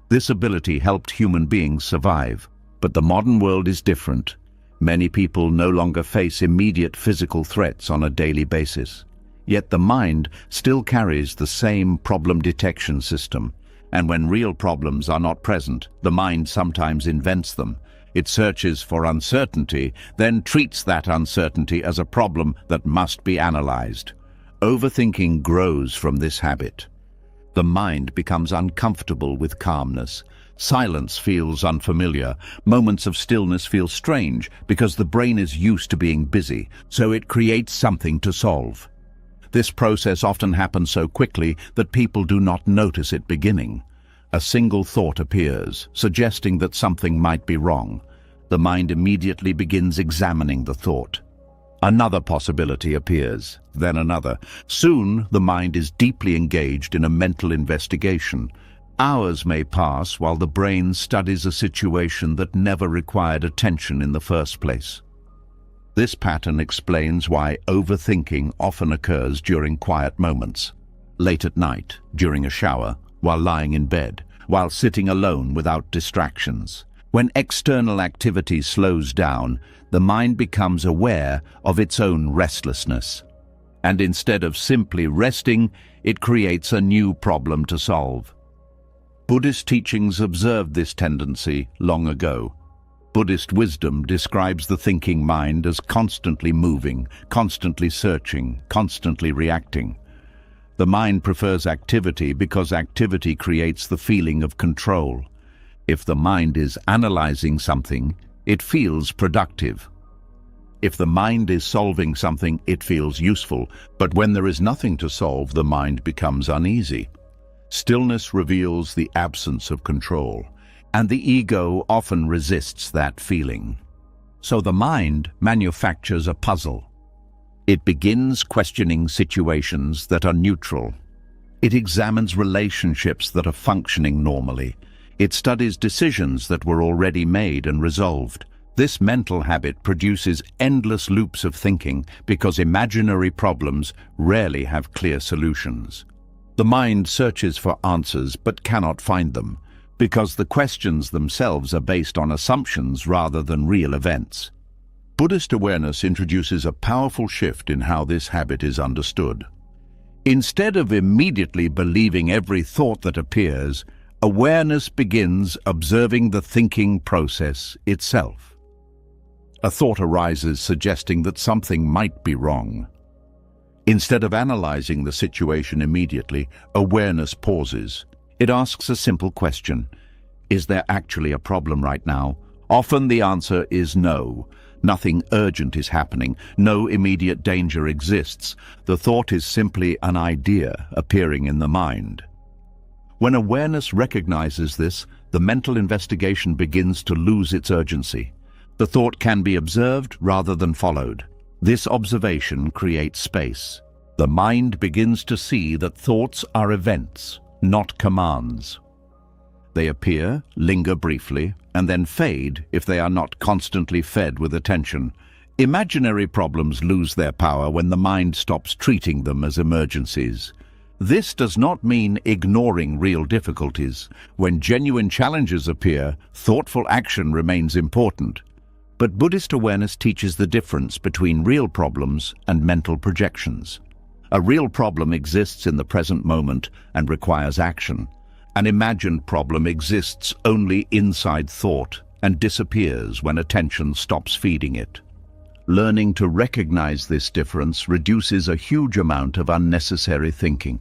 This ability helped human beings survive. But the modern world is different. Many people no longer face immediate physical threats on a daily basis. Yet the mind still carries the same problem detection system. And when real problems are not present, the mind sometimes invents them. It searches for uncertainty, then treats that uncertainty as a problem that must be analyzed. Overthinking grows from this habit. The mind becomes uncomfortable with calmness. Silence feels unfamiliar. Moments of stillness feel strange because the brain is used to being busy, so it creates something to solve. This process often happens so quickly that people do not notice it beginning. A single thought appears, suggesting that something might be wrong. The mind immediately begins examining the thought. Another possibility appears, then another. Soon, the mind is deeply engaged in a mental investigation. Hours may pass while the brain studies a situation that never required attention in the first place. This pattern explains why overthinking often occurs during quiet moments. Late at night, during a shower, while lying in bed, while sitting alone without distractions. When external activity slows down, the mind becomes aware of its own restlessness. And instead of simply resting, it creates a new problem to solve. Buddhist teachings observed this tendency long ago. Buddhist wisdom describes the thinking mind as constantly moving, constantly searching, constantly reacting. The mind prefers activity because activity creates the feeling of control. If the mind is analyzing something, it feels productive. If the mind is solving something, it feels useful. But when there is nothing to solve, the mind becomes uneasy. Stillness reveals the absence of control, and the ego often resists that feeling. So the mind manufactures a puzzle. It begins questioning situations that are neutral. It examines relationships that are functioning normally. It studies decisions that were already made and resolved. This mental habit produces endless loops of thinking because imaginary problems rarely have clear solutions. The mind searches for answers but cannot find them because the questions themselves are based on assumptions rather than real events. Buddhist awareness introduces a powerful shift in how this habit is understood. Instead of immediately believing every thought that appears, awareness begins observing the thinking process itself. A thought arises suggesting that something might be wrong. Instead of analyzing the situation immediately, awareness pauses. It asks a simple question: is there actually a problem right now? Often the answer is no. Nothing urgent is happening. No immediate danger exists. The thought is simply an idea appearing in the mind. When awareness recognizes this, the mental investigation begins to lose its urgency. The thought can be observed rather than followed. This observation creates space. The mind begins to see that thoughts are events, not commands. They appear, linger briefly, and then fade if they are not constantly fed with attention. Imaginary problems lose their power when the mind stops treating them as emergencies. This does not mean ignoring real difficulties. When genuine challenges appear, thoughtful action remains important. But Buddhist awareness teaches the difference between real problems and mental projections. A real problem exists in the present moment and requires action. An imagined problem exists only inside thought and disappears when attention stops feeding it. Learning to recognize this difference reduces a huge amount of unnecessary thinking.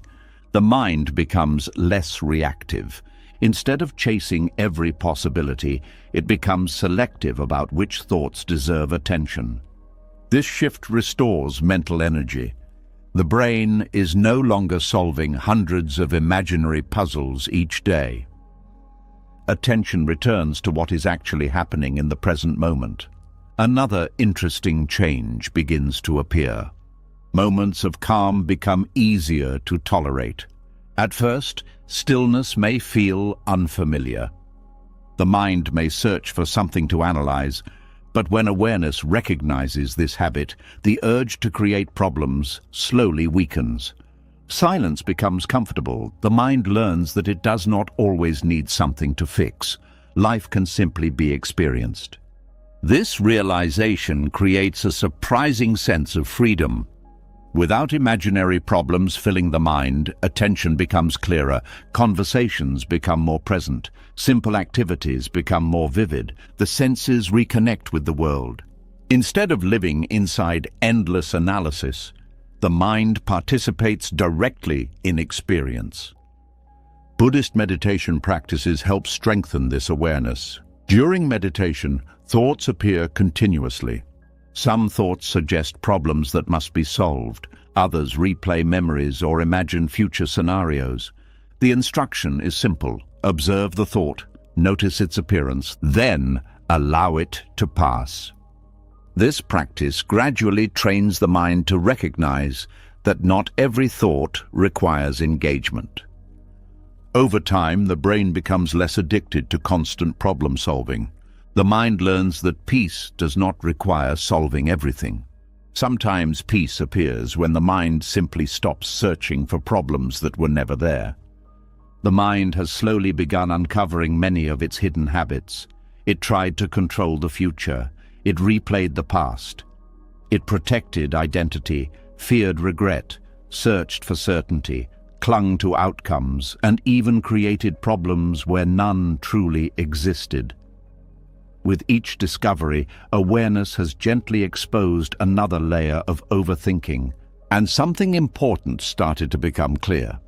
The mind becomes less reactive. Instead of chasing every possibility, it becomes selective about which thoughts deserve attention. This shift restores mental energy. The brain is no longer solving hundreds of imaginary puzzles each day. Attention returns to what is actually happening in the present moment. Another interesting change begins to appear. Moments of calm become easier to tolerate. At first, stillness may feel unfamiliar. The mind may search for something to analyze, but when awareness recognizes this habit, the urge to create problems slowly weakens. Silence becomes comfortable. The mind learns that it does not always need something to fix. Life can simply be experienced. This realization creates a surprising sense of freedom. Without imaginary problems filling the mind, attention becomes clearer, conversations become more present, simple activities become more vivid, the senses reconnect with the world. Instead of living inside endless analysis, the mind participates directly in experience. Buddhist meditation practices help strengthen this awareness. During meditation, thoughts appear continuously. Some thoughts suggest problems that must be solved. Others replay memories or imagine future scenarios. The instruction is simple. Observe the thought, notice its appearance, then allow it to pass. This practice gradually trains the mind to recognize that not every thought requires engagement. Over time, the brain becomes less addicted to constant problem solving. The mind learns that peace does not require solving everything. Sometimes peace appears when the mind simply stops searching for problems that were never there. The mind has slowly begun uncovering many of its hidden habits. It tried to control the future. It replayed the past. It protected identity, feared regret, searched for certainty, clung to outcomes, and even created problems where none truly existed. With each discovery, awareness has gently exposed another layer of overthinking, and something important started to become clear.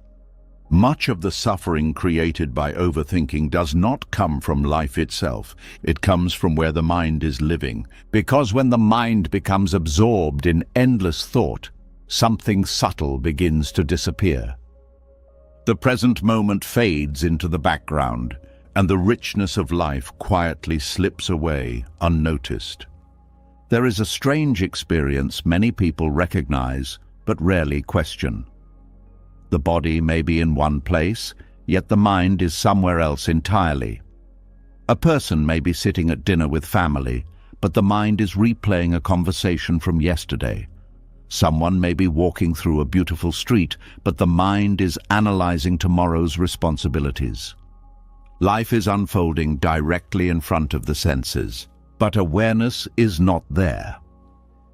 Much of the suffering created by overthinking does not come from life itself. It comes from where the mind is living. Because when the mind becomes absorbed in endless thought, something subtle begins to disappear. The present moment fades into the background, and the richness of life quietly slips away unnoticed. There is a strange experience many people recognize but rarely question. The body may be in one place, yet the mind is somewhere else entirely. A person may be sitting at dinner with family, but the mind is replaying a conversation from yesterday. Someone may be walking through a beautiful street, but the mind is analyzing tomorrow's responsibilities. Life is unfolding directly in front of the senses, but awareness is not there.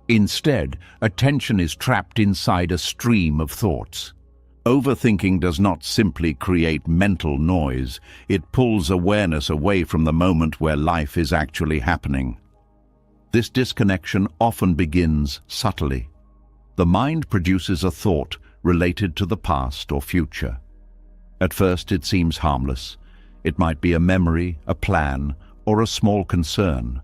Instead, attention is trapped inside a stream of thoughts. Overthinking does not simply create mental noise, it pulls awareness away from the moment where life is actually happening. This disconnection often begins subtly. The mind produces a thought related to the past or future. At first it seems harmless. It might be a memory, a plan, or a small concern.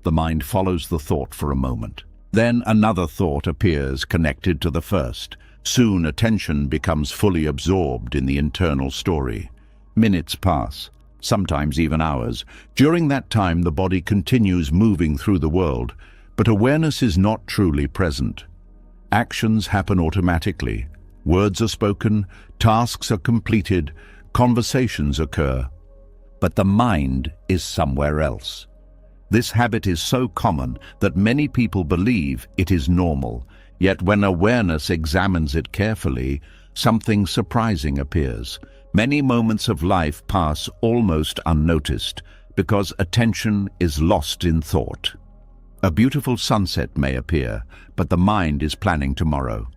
The mind follows the thought for a moment. Then another thought appears connected to the first. Soon attention becomes fully absorbed in the internal story. Minutes pass, sometimes even hours. During that time, the body continues moving through the world, but awareness is not truly present. Actions happen automatically. Words are spoken, tasks are completed, conversations occur. But the mind is somewhere else. This habit is so common that many people believe it is normal, yet when awareness examines it carefully, something surprising appears. Many moments of life pass almost unnoticed because attention is lost in thought. A beautiful sunset may appear, but the mind is planning tomorrow.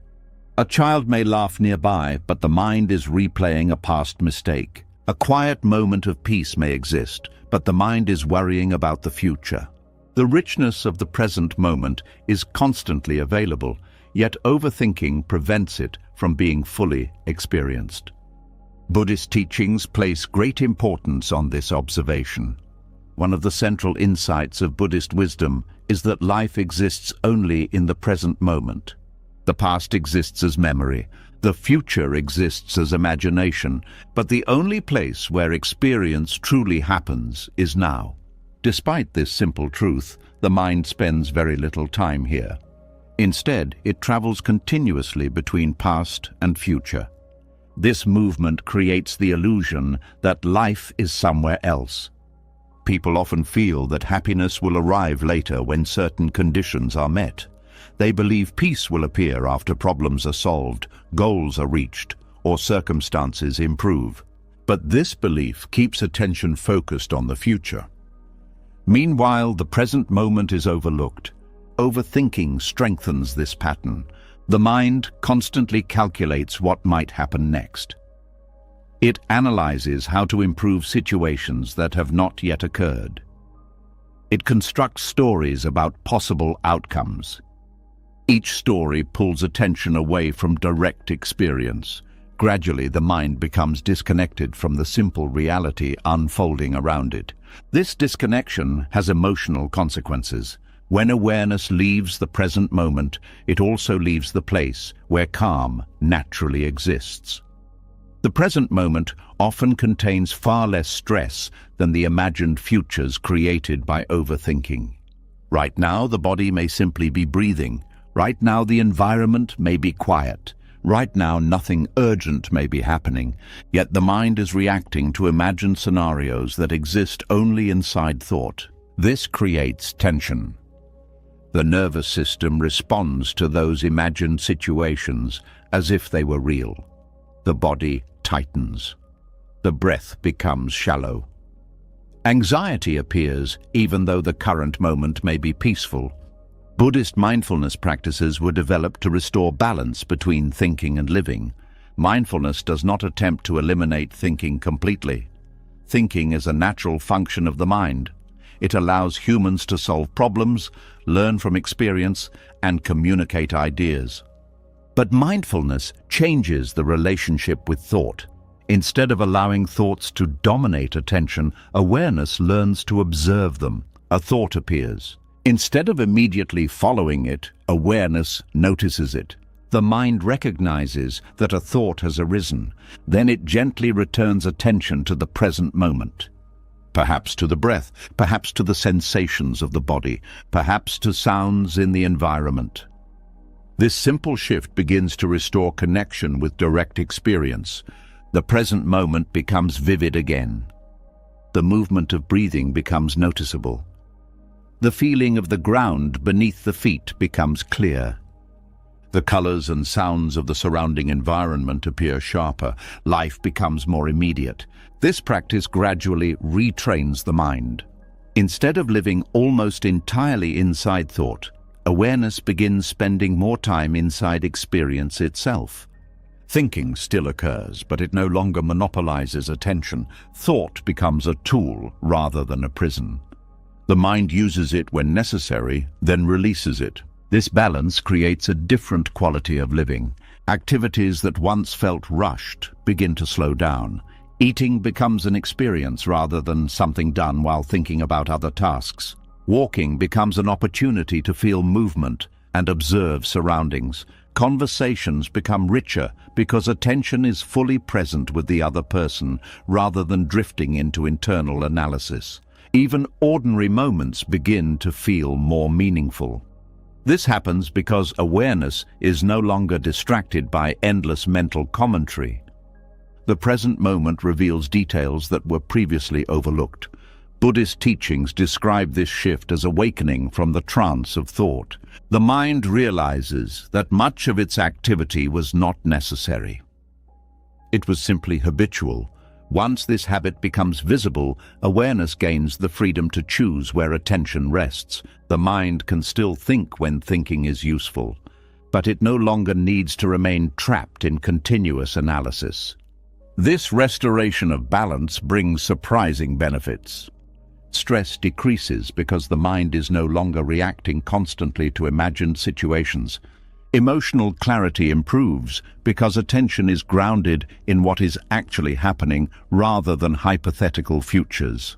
A child may laugh nearby, but the mind is replaying a past mistake. A quiet moment of peace may exist, but the mind is worrying about the future. The richness of the present moment is constantly available, yet overthinking prevents it from being fully experienced. Buddhist teachings place great importance on this observation. One of the central insights of Buddhist wisdom is that life exists only in the present moment. The past exists as memory, the future exists as imagination, but the only place where experience truly happens is now. Despite this simple truth, the mind spends very little time here. Instead, it travels continuously between past and future. This movement creates the illusion that life is somewhere else. People often feel that happiness will arrive later when certain conditions are met. They believe peace will appear after problems are solved, goals are reached, or circumstances improve. But this belief keeps attention focused on the future. Meanwhile, the present moment is overlooked. Overthinking strengthens this pattern. The mind constantly calculates what might happen next. It analyzes how to improve situations that have not yet occurred. It constructs stories about possible outcomes. Each story pulls attention away from direct experience. Gradually, the mind becomes disconnected from the simple reality unfolding around it. This disconnection has emotional consequences. When awareness leaves the present moment, it also leaves the place where calm naturally exists. The present moment often contains far less stress than the imagined futures created by overthinking. Right now, the body may simply be breathing. Right now, the environment may be quiet. Right now, nothing urgent may be happening, yet the mind is reacting to imagined scenarios that exist only inside thought. This creates tension. The nervous system responds to those imagined situations as if they were real. The body tightens. The breath becomes shallow. Anxiety appears even though the current moment may be peaceful. Buddhist mindfulness practices were developed to restore balance between thinking and living. Mindfulness does not attempt to eliminate thinking completely. Thinking is a natural function of the mind. It allows humans to solve problems, learn from experience, and communicate ideas. But mindfulness changes the relationship with thought. Instead of allowing thoughts to dominate attention, awareness learns to observe them. A thought appears. Instead of immediately following it, awareness notices it. The mind recognizes that a thought has arisen. Then it gently returns attention to the present moment. Perhaps to the breath, perhaps to the sensations of the body, perhaps to sounds in the environment. This simple shift begins to restore connection with direct experience. The present moment becomes vivid again. The movement of breathing becomes noticeable. The feeling of the ground beneath the feet becomes clear. The colors and sounds of the surrounding environment appear sharper. Life becomes more immediate. This practice gradually retrains the mind. Instead of living almost entirely inside thought, awareness begins spending more time inside experience itself. Thinking still occurs, but it no longer monopolizes attention. Thought becomes a tool rather than a prison. The mind uses it when necessary, then releases it. This balance creates a different quality of living. Activities that once felt rushed begin to slow down. Eating becomes an experience rather than something done while thinking about other tasks. Walking becomes an opportunity to feel movement and observe surroundings. Conversations become richer because attention is fully present with the other person rather than drifting into internal analysis. Even ordinary moments begin to feel more meaningful. This happens because awareness is no longer distracted by endless mental commentary. The present moment reveals details that were previously overlooked. Buddhist teachings describe this shift as awakening from the trance of thought. The mind realizes that much of its activity was not necessary. It was simply habitual. Once this habit becomes visible, awareness gains the freedom to choose where attention rests. The mind can still think when thinking is useful, but it no longer needs to remain trapped in continuous analysis. This restoration of balance brings surprising benefits. Stress decreases because the mind is no longer reacting constantly to imagined situations. Emotional clarity improves because attention is grounded in what is actually happening rather than hypothetical futures.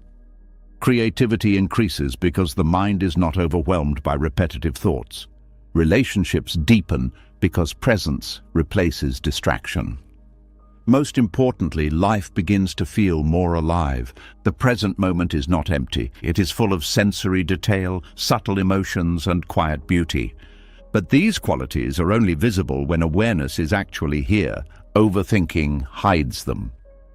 Creativity increases because the mind is not overwhelmed by repetitive thoughts. Relationships deepen because presence replaces distraction. Most importantly, life begins to feel more alive. The present moment is not empty. It is full of sensory detail, subtle emotions, and quiet beauty. But these qualities are only visible when awareness is actually here. Overthinking hides them.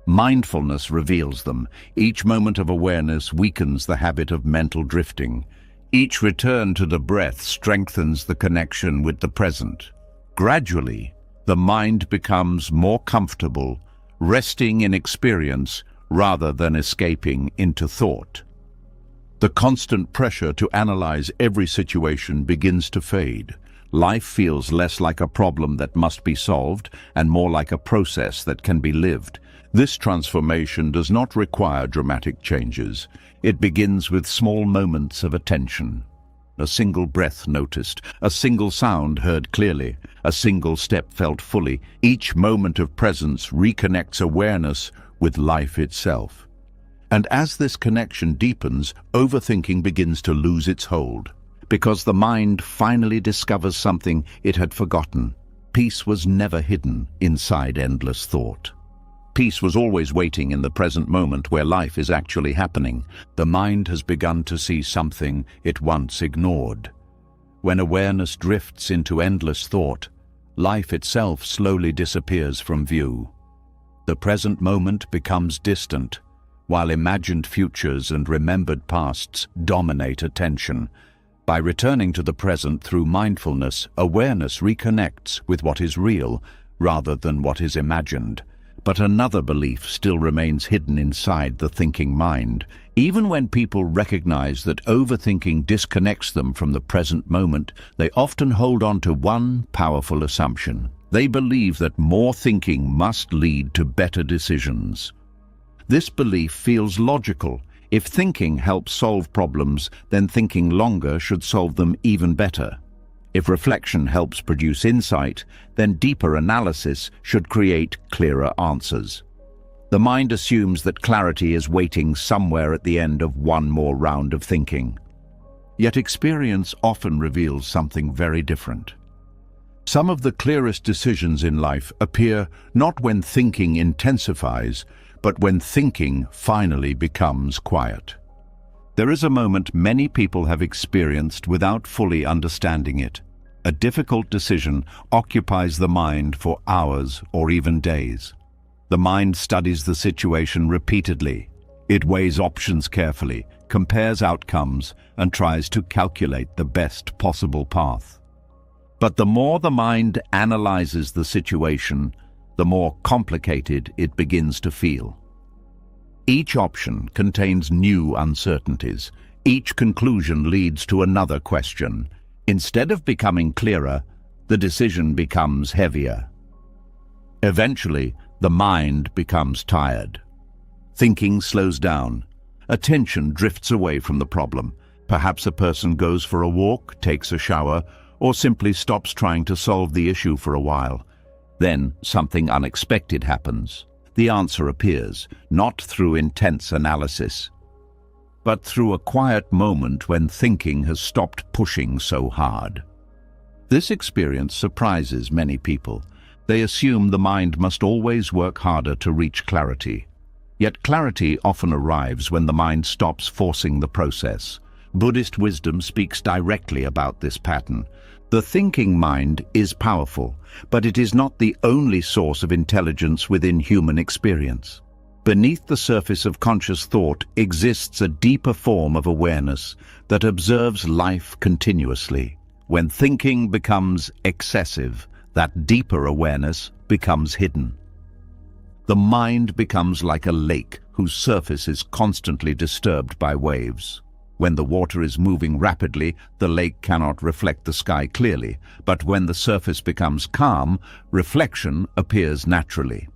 Mindfulness reveals them. Each moment of awareness weakens the habit of mental drifting. Each return to the breath strengthens the connection with the present. Gradually, the mind becomes more comfortable, resting in experience rather than escaping into thought. The constant pressure to analyze every situation begins to fade. Life feels less like a problem that must be solved and more like a process that can be lived. This transformation does not require dramatic changes. It begins with small moments of attention. A single breath noticed, a single sound heard clearly, a single step felt fully. Each moment of presence reconnects awareness with life itself. And as this connection deepens, overthinking begins to lose its hold. Because the mind finally discovers something it had forgotten. Peace was never hidden inside endless thought. Peace was always waiting in the present moment where life is actually happening. The mind has begun to see something it once ignored. When awareness drifts into endless thought, life itself slowly disappears from view. The present moment becomes distant, while imagined futures and remembered pasts dominate attention. By returning to the present through mindfulness, awareness reconnects with what is real rather than what is imagined. But another belief still remains hidden inside the thinking mind. Even when people recognize that overthinking disconnects them from the present moment, they often hold on to one powerful assumption. They believe that more thinking must lead to better decisions. This belief feels logical. If thinking helps solve problems, then thinking longer should solve them even better. If reflection helps produce insight, then deeper analysis should create clearer answers. The mind assumes that clarity is waiting somewhere at the end of one more round of thinking. Yet experience often reveals something very different. Some of the clearest decisions in life appear not when thinking intensifies, but when thinking finally becomes quiet. There is a moment many people have experienced without fully understanding it. A difficult decision occupies the mind for hours or even days. The mind studies the situation repeatedly. It weighs options carefully, compares outcomes, and tries to calculate the best possible path. But the more the mind analyzes the situation, the more complicated it begins to feel. Each option contains new uncertainties. Each conclusion leads to another question. Instead of becoming clearer, the decision becomes heavier. Eventually, the mind becomes tired. Thinking slows down. Attention drifts away from the problem. Perhaps a person goes for a walk, takes a shower, or simply stops trying to solve the issue for a while. Then something unexpected happens. The answer appears, not through intense analysis, but through a quiet moment when thinking has stopped pushing so hard. This experience surprises many people. They assume the mind must always work harder to reach clarity. Yet clarity often arrives when the mind stops forcing the process. Buddhist wisdom speaks directly about this pattern. The thinking mind is powerful, but it is not the only source of intelligence within human experience. Beneath the surface of conscious thought exists a deeper form of awareness that observes life continuously. When thinking becomes excessive, that deeper awareness becomes hidden. The mind becomes like a lake whose surface is constantly disturbed by waves. When the water is moving rapidly, the lake cannot reflect the sky clearly, but when the surface becomes calm, reflection appears naturally.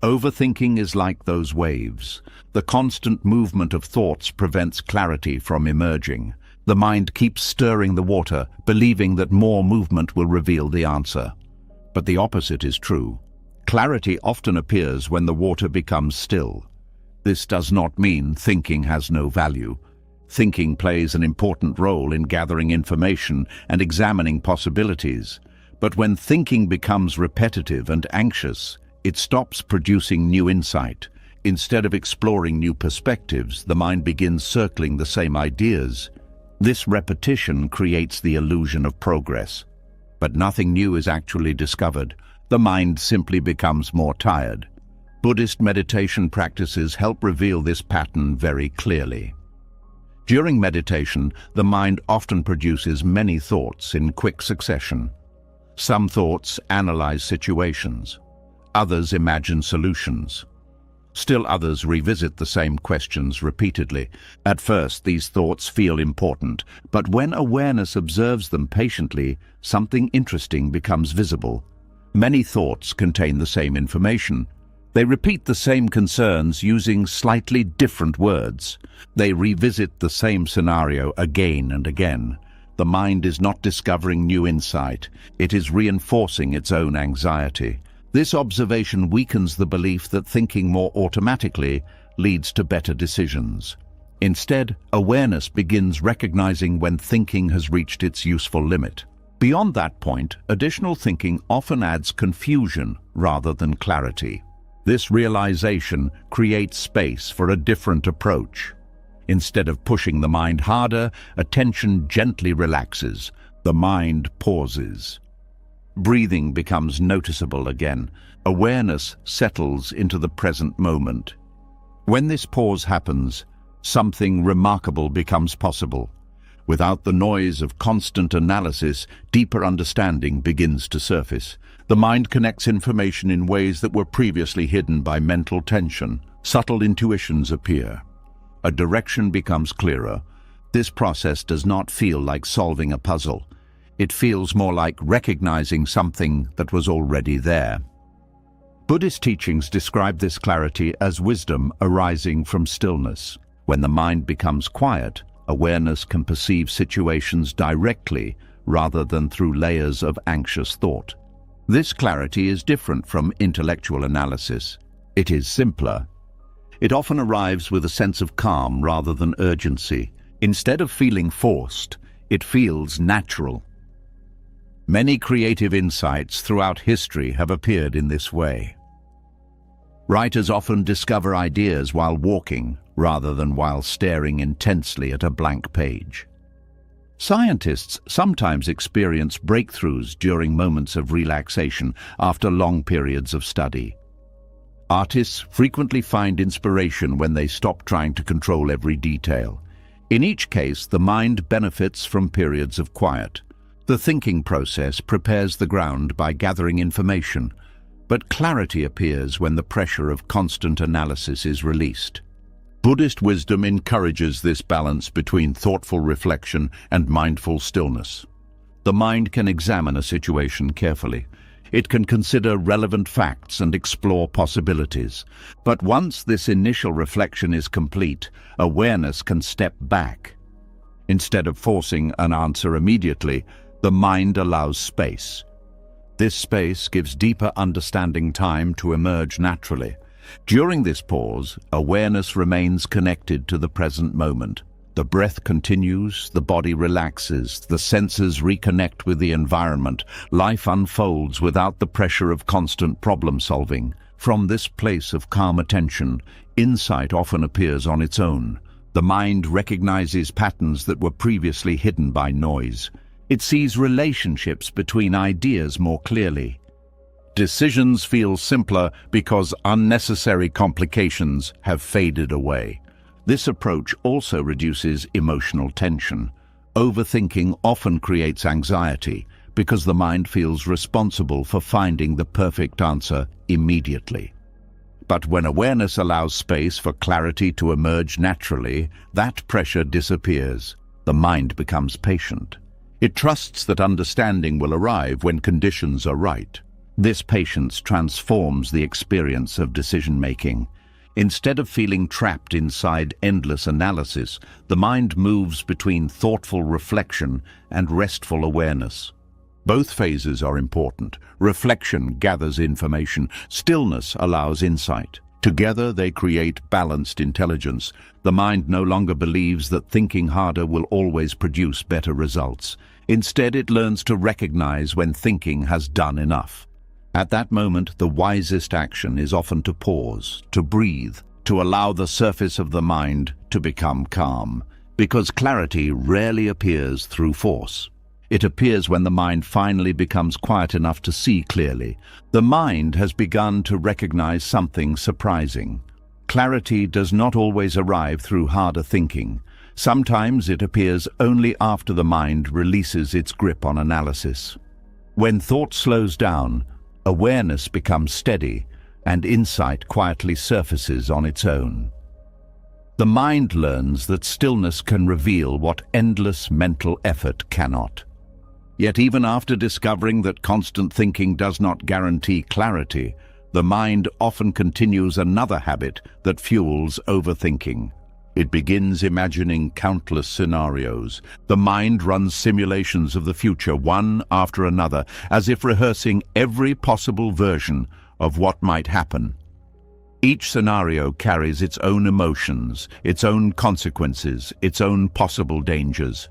Overthinking is like those waves. The constant movement of thoughts prevents clarity from emerging. The mind keeps stirring the water, believing that more movement will reveal the answer. But the opposite is true. Clarity often appears when the water becomes still. This does not mean thinking has no value. Thinking plays an important role in gathering information and examining possibilities. But when thinking becomes repetitive and anxious, it stops producing new insight. Instead of exploring new perspectives, the mind begins circling the same ideas. This repetition creates the illusion of progress. But nothing new is actually discovered. The mind simply becomes more tired. Buddhist meditation practices help reveal this pattern very clearly. During meditation, the mind often produces many thoughts in quick succession. Some thoughts analyze situations. Others imagine solutions. Still others revisit the same questions repeatedly. At first, these thoughts feel important, but when awareness observes them patiently, something interesting becomes visible. Many thoughts contain the same information. They repeat the same concerns using slightly different words. They revisit the same scenario again and again. The mind is not discovering new insight. It is reinforcing its own anxiety. This observation weakens the belief that thinking more automatically leads to better decisions. Instead, awareness begins recognizing when thinking has reached its useful limit. Beyond that point, additional thinking often adds confusion rather than clarity. This realization creates space for a different approach. Instead of pushing the mind harder, attention gently relaxes. The mind pauses. Breathing becomes noticeable again. Awareness settles into the present moment. When this pause happens, something remarkable becomes possible. Without the noise of constant analysis, deeper understanding begins to surface. The mind connects information in ways that were previously hidden by mental tension. Subtle intuitions appear. A direction becomes clearer. This process does not feel like solving a puzzle. It feels more like recognizing something that was already there. Buddhist teachings describe this clarity as wisdom arising from stillness. When the mind becomes quiet, awareness can perceive situations directly rather than through layers of anxious thought. This clarity is different from intellectual analysis. It is simpler. It often arrives with a sense of calm rather than urgency. Instead of feeling forced, it feels natural. Many creative insights throughout history have appeared in this way. Writers often discover ideas while walking rather than while staring intensely at a blank page. Scientists sometimes experience breakthroughs during moments of relaxation after long periods of study. Artists frequently find inspiration when they stop trying to control every detail. In each case, the mind benefits from periods of quiet. The thinking process prepares the ground by gathering information, but clarity appears when the pressure of constant analysis is released. Buddhist wisdom encourages this balance between thoughtful reflection and mindful stillness. The mind can examine a situation carefully. It can consider relevant facts and explore possibilities. But once this initial reflection is complete, awareness can step back. Instead of forcing an answer immediately, the mind allows space. This space gives deeper understanding time to emerge naturally. During this pause, awareness remains connected to the present moment. The breath continues, the body relaxes, the senses reconnect with the environment. Life unfolds without the pressure of constant problem-solving. From this place of calm attention, insight often appears on its own. The mind recognizes patterns that were previously hidden by noise. It sees relationships between ideas more clearly. Decisions feel simpler because unnecessary complications have faded away. This approach also reduces emotional tension. Overthinking often creates anxiety because the mind feels responsible for finding the perfect answer immediately. But when awareness allows space for clarity to emerge naturally, that pressure disappears. The mind becomes patient. It trusts that understanding will arrive when conditions are right. This patience transforms the experience of decision-making. Instead of feeling trapped inside endless analysis, the mind moves between thoughtful reflection and restful awareness. Both phases are important. Reflection gathers information. Stillness allows insight. Together they create balanced intelligence. The mind no longer believes that thinking harder will always produce better results. Instead, it learns to recognize when thinking has done enough. At that moment, the wisest action is often to pause, to breathe, to allow the surface of the mind to become calm, because clarity rarely appears through force. It appears when the mind finally becomes quiet enough to see clearly. The mind has begun to recognize something surprising. Clarity does not always arrive through harder thinking. Sometimes it appears only after the mind releases its grip on analysis. When thought slows down, awareness becomes steady, and insight quietly surfaces on its own. The mind learns that stillness can reveal what endless mental effort cannot. Yet even after discovering that constant thinking does not guarantee clarity, the mind often continues another habit that fuels overthinking. It begins imagining countless scenarios. The mind runs simulations of the future, one after another, as if rehearsing every possible version of what might happen. Each scenario carries its own emotions, its own consequences, its own possible dangers.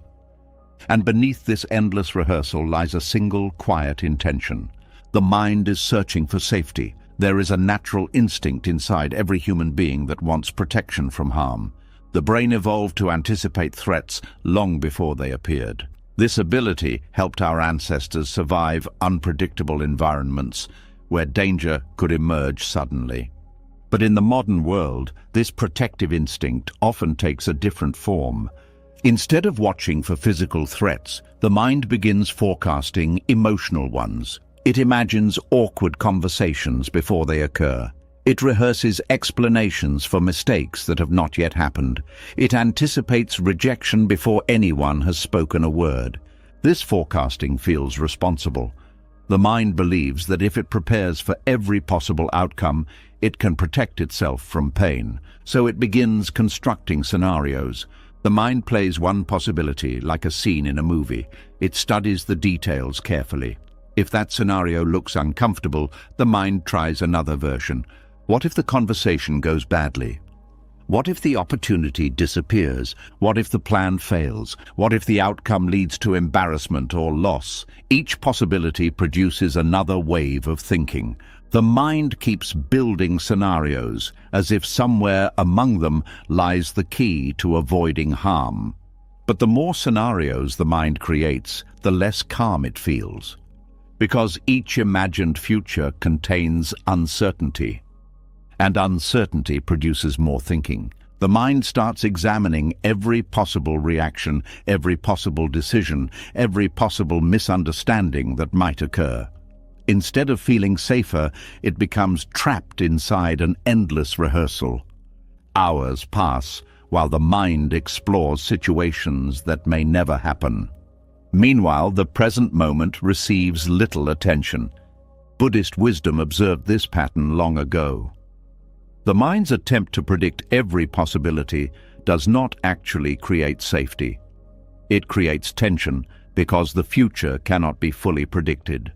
And beneath this endless rehearsal lies a single quiet intention. The mind is searching for safety. There is a natural instinct inside every human being that wants protection from harm. The brain evolved to anticipate threats long before they appeared. This ability helped our ancestors survive unpredictable environments where danger could emerge suddenly. But in the modern world, this protective instinct often takes a different form. Instead of watching for physical threats, the mind begins forecasting emotional ones. It imagines awkward conversations before they occur. It rehearses explanations for mistakes that have not yet happened. It anticipates rejection before anyone has spoken a word. This forecasting feels responsible. The mind believes that if it prepares for every possible outcome, it can protect itself from pain. So it begins constructing scenarios. The mind plays one possibility like a scene in a movie. It studies the details carefully. If that scenario looks uncomfortable, the mind tries another version. What if the conversation goes badly? What if the opportunity disappears? What if the plan fails? What if the outcome leads to embarrassment or loss? Each possibility produces another wave of thinking. The mind keeps building scenarios, as if somewhere among them lies the key to avoiding harm. But the more scenarios the mind creates, the less calm it feels. Because each imagined future contains uncertainty. And uncertainty produces more thinking. The mind starts examining every possible reaction, every possible decision, every possible misunderstanding that might occur. Instead of feeling safer, it becomes trapped inside an endless rehearsal. Hours pass while the mind explores situations that may never happen. Meanwhile, the present moment receives little attention. Buddhist wisdom observed this pattern long ago. The mind's attempt to predict every possibility does not actually create safety. It creates tension because the future cannot be fully predicted.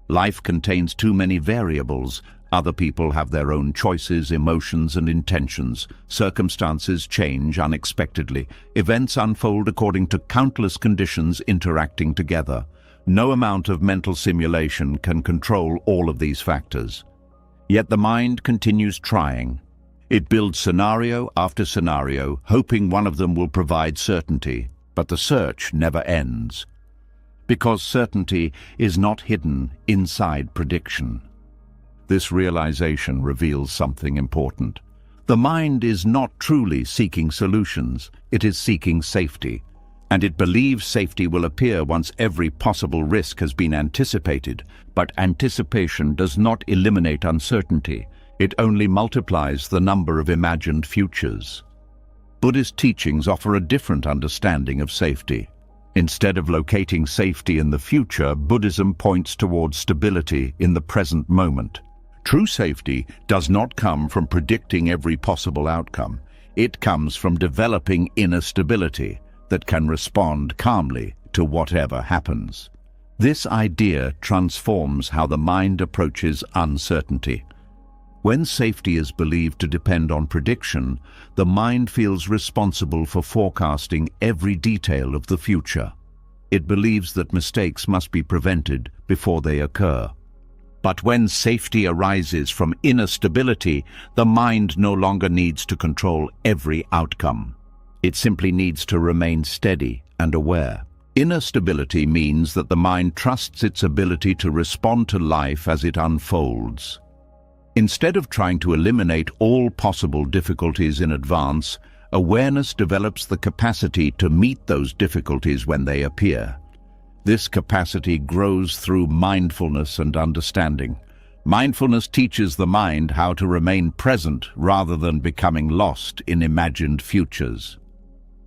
Life contains too many variables. Other people have their own choices, emotions, and intentions. Circumstances change unexpectedly. Events unfold according to countless conditions interacting together. No amount of mental simulation can control all of these factors. Yet the mind continues trying. It builds scenario after scenario, hoping one of them will provide certainty, but the search never ends. Because certainty is not hidden inside prediction. This realization reveals something important. The mind is not truly seeking solutions, it is seeking safety. And it believes safety will appear once every possible risk has been anticipated. But anticipation does not eliminate uncertainty. It only multiplies the number of imagined futures. Buddhist teachings offer a different understanding of safety. Instead of locating safety in the future, Buddhism points towards stability in the present moment. True safety does not come from predicting every possible outcome. It comes from developing inner stability that can respond calmly to whatever happens. This idea transforms how the mind approaches uncertainty. When safety is believed to depend on prediction, the mind feels responsible for forecasting every detail of the future. It believes that mistakes must be prevented before they occur. But when safety arises from inner stability, the mind no longer needs to control every outcome. It simply needs to remain steady and aware. Inner stability means that the mind trusts its ability to respond to life as it unfolds. Instead of trying to eliminate all possible difficulties in advance, awareness develops the capacity to meet those difficulties when they appear. This capacity grows through mindfulness and understanding. Mindfulness teaches the mind how to remain present rather than becoming lost in imagined futures.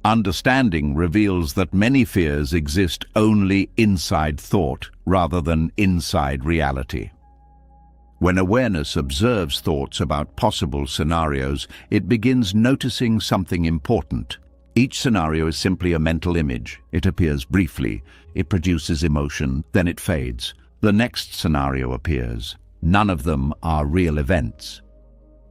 Understanding reveals that many fears exist only inside thought rather than inside reality. When awareness observes thoughts about possible scenarios, it begins noticing something important. Each scenario is simply a mental image. It appears briefly, it produces emotion, then it fades. The next scenario appears. None of them are real events.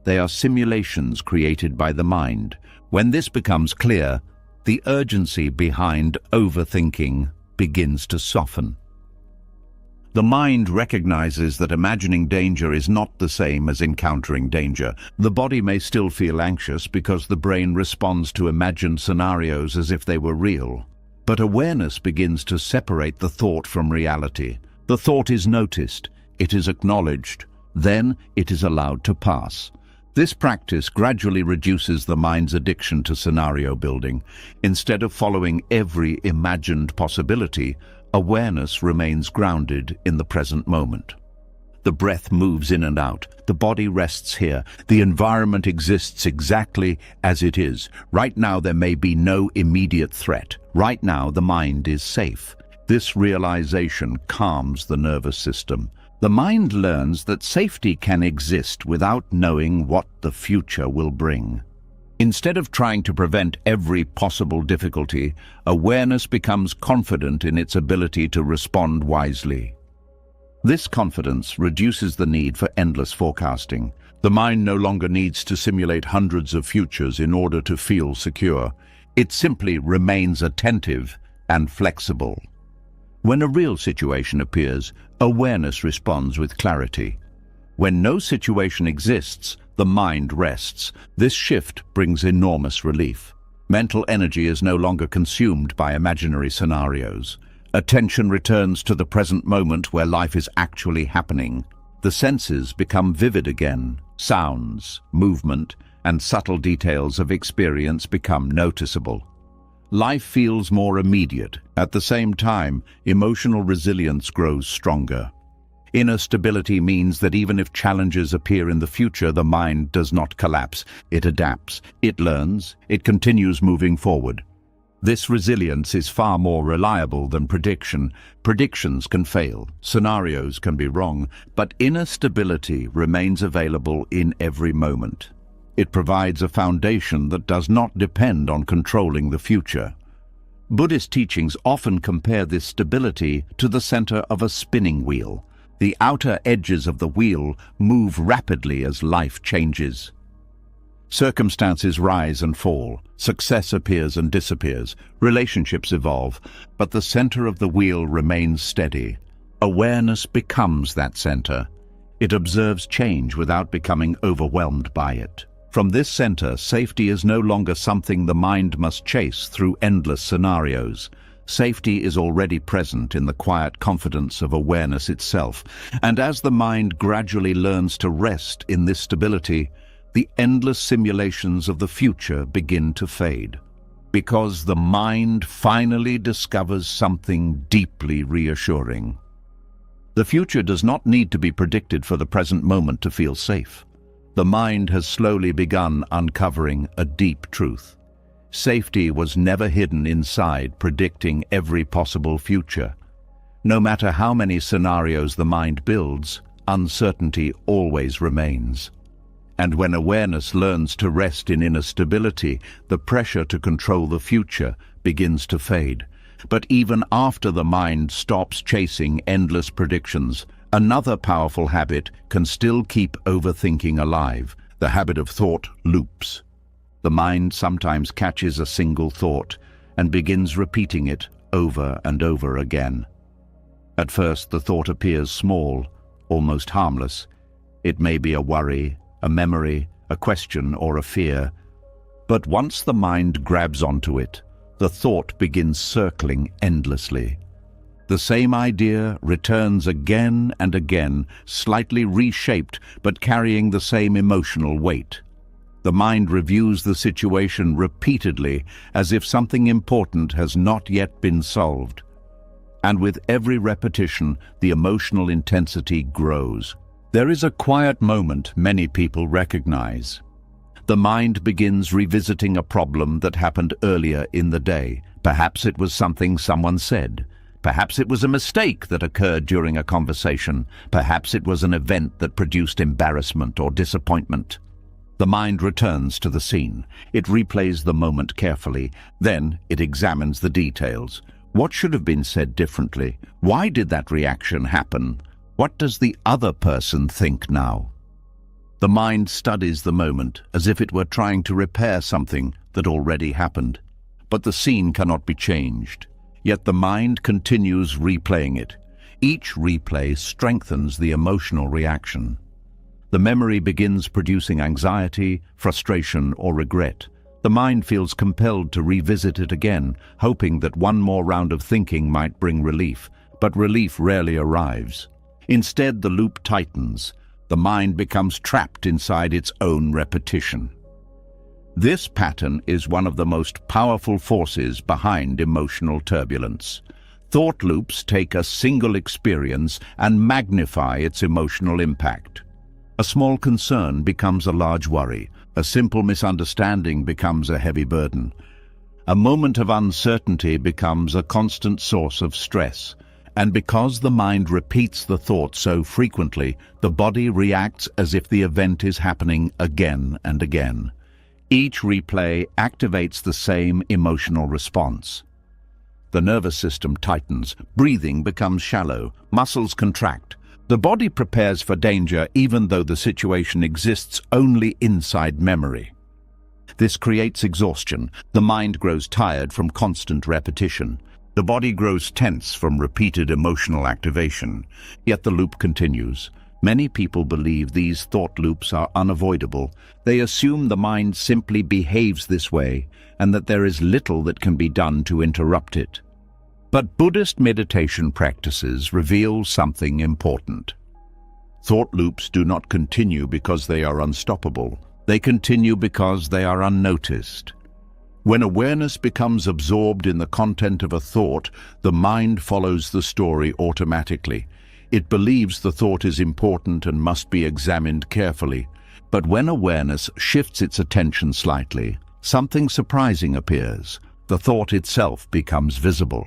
They are simulations created by the mind. When this becomes clear, the urgency behind overthinking begins to soften. The mind recognizes that imagining danger is not the same as encountering danger. The body may still feel anxious because the brain responds to imagined scenarios as if they were real. But awareness begins to separate the thought from reality. The thought is noticed, it is acknowledged, then it is allowed to pass. This practice gradually reduces the mind's addiction to scenario building. Instead of following every imagined possibility, awareness remains grounded in the present moment. The breath moves in and out. The body rests here. The environment exists exactly as it is. Right now there may be no immediate threat. Right now the mind is safe. This realization calms the nervous system. The mind learns that safety can exist without knowing what the future will bring. Instead of trying to prevent every possible difficulty, awareness becomes confident in its ability to respond wisely. This confidence reduces the need for endless forecasting. The mind no longer needs to simulate hundreds of futures in order to feel secure. It simply remains attentive and flexible. When a real situation appears, awareness responds with clarity. When no situation exists, the mind rests. This shift brings enormous relief. Mental energy is no longer consumed by imaginary scenarios. Attention returns to the present moment where life is actually happening. The senses become vivid again. Sounds, movement, and subtle details of experience become noticeable. Life feels more immediate. At the same time, emotional resilience grows stronger. Inner stability means that even if challenges appear in the future, the mind does not collapse. It adapts, it learns, it continues moving forward. This resilience is far more reliable than prediction. Predictions can fail, scenarios can be wrong, but inner stability remains available in every moment. It provides a foundation that does not depend on controlling the future. Buddhist teachings often compare this stability to the center of a spinning wheel. The outer edges of the wheel move rapidly as life changes. Circumstances rise and fall, success appears and disappears, relationships evolve, but the center of the wheel remains steady. Awareness becomes that center. It observes change without becoming overwhelmed by it. From this center, safety is no longer something the mind must chase through endless scenarios. Safety is already present in the quiet confidence of awareness itself, and as the mind gradually learns to rest in this stability, the endless simulations of the future begin to fade. Because the mind finally discovers something deeply reassuring. The future does not need to be predicted for the present moment to feel safe. The mind has slowly begun uncovering a deep truth. Safety was never hidden inside predicting every possible future. No matter how many scenarios the mind builds, uncertainty always remains. And when awareness learns to rest in inner stability, the pressure to control the future begins to fade. But even after the mind stops chasing endless predictions, another powerful habit can still keep overthinking alive, the habit of thought loops. The mind sometimes catches a single thought and begins repeating it over and over again. At first, the thought appears small, almost harmless. It may be a worry, a memory, a question, or a fear. But once the mind grabs onto it, the thought begins circling endlessly. The same idea returns again and again, slightly reshaped but carrying the same emotional weight. The mind reviews the situation repeatedly as if something important has not yet been solved. And with every repetition, the emotional intensity grows. There is a quiet moment many people recognize. The mind begins revisiting a problem that happened earlier in the day. Perhaps it was something someone said. Perhaps it was a mistake that occurred during a conversation. Perhaps it was an event that produced embarrassment or disappointment. The mind returns to the scene. It replays the moment carefully. Then it examines the details. What should have been said differently? Why did that reaction happen? What does the other person think now? The mind studies the moment as if it were trying to repair something that already happened. But the scene cannot be changed. Yet the mind continues replaying it. Each replay strengthens the emotional reaction. The memory begins producing anxiety, frustration, or regret. The mind feels compelled to revisit it again, hoping that one more round of thinking might bring relief, but relief rarely arrives. Instead, the loop tightens. The mind becomes trapped inside its own repetition. This pattern is one of the most powerful forces behind emotional turbulence. Thought loops take a single experience and magnify its emotional impact. A small concern becomes a large worry. A simple misunderstanding becomes a heavy burden. A moment of uncertainty becomes a constant source of stress. And because the mind repeats the thought so frequently, the body reacts as if the event is happening again and again. Each replay activates the same emotional response. The nervous system tightens, breathing becomes shallow, muscles contract. The body prepares for danger even though the situation exists only inside memory. This creates exhaustion. The mind grows tired from constant repetition. The body grows tense from repeated emotional activation. Yet the loop continues. Many people believe these thought loops are unavoidable. They assume the mind simply behaves this way and that there is little that can be done to interrupt it. But Buddhist meditation practices reveal something important. Thought loops do not continue because they are unstoppable. They continue because they are unnoticed. When awareness becomes absorbed in the content of a thought, the mind follows the story automatically. It believes the thought is important and must be examined carefully. But when awareness shifts its attention slightly, something surprising appears. The thought itself becomes visible.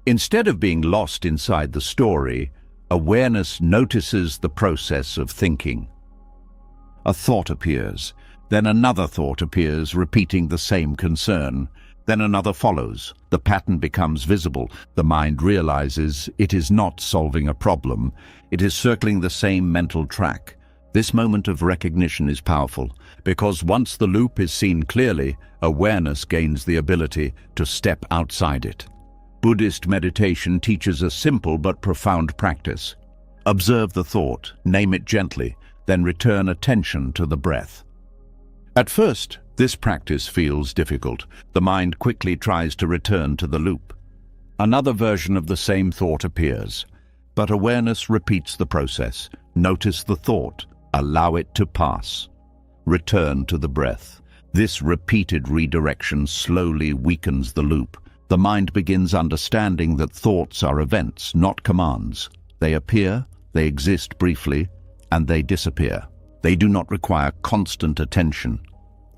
Instead of being lost inside the story, awareness notices the process of thinking. A thought appears. Then another thought appears, repeating the same concern. Then another follows. The pattern becomes visible. The mind realizes it is not solving a problem. It is circling the same mental track. This moment of recognition is powerful, because once the loop is seen clearly, awareness gains the ability to step outside it. Buddhist meditation teaches a simple but profound practice. Observe the thought, name it gently, then return attention to the breath. At first, this practice feels difficult. The mind quickly tries to return to the loop. Another version of the same thought appears, but awareness repeats the process. Notice the thought, allow it to pass. Return to the breath. This repeated redirection slowly weakens the loop. The mind begins understanding that thoughts are events, not commands. They appear, they exist briefly, and they disappear. They do not require constant attention.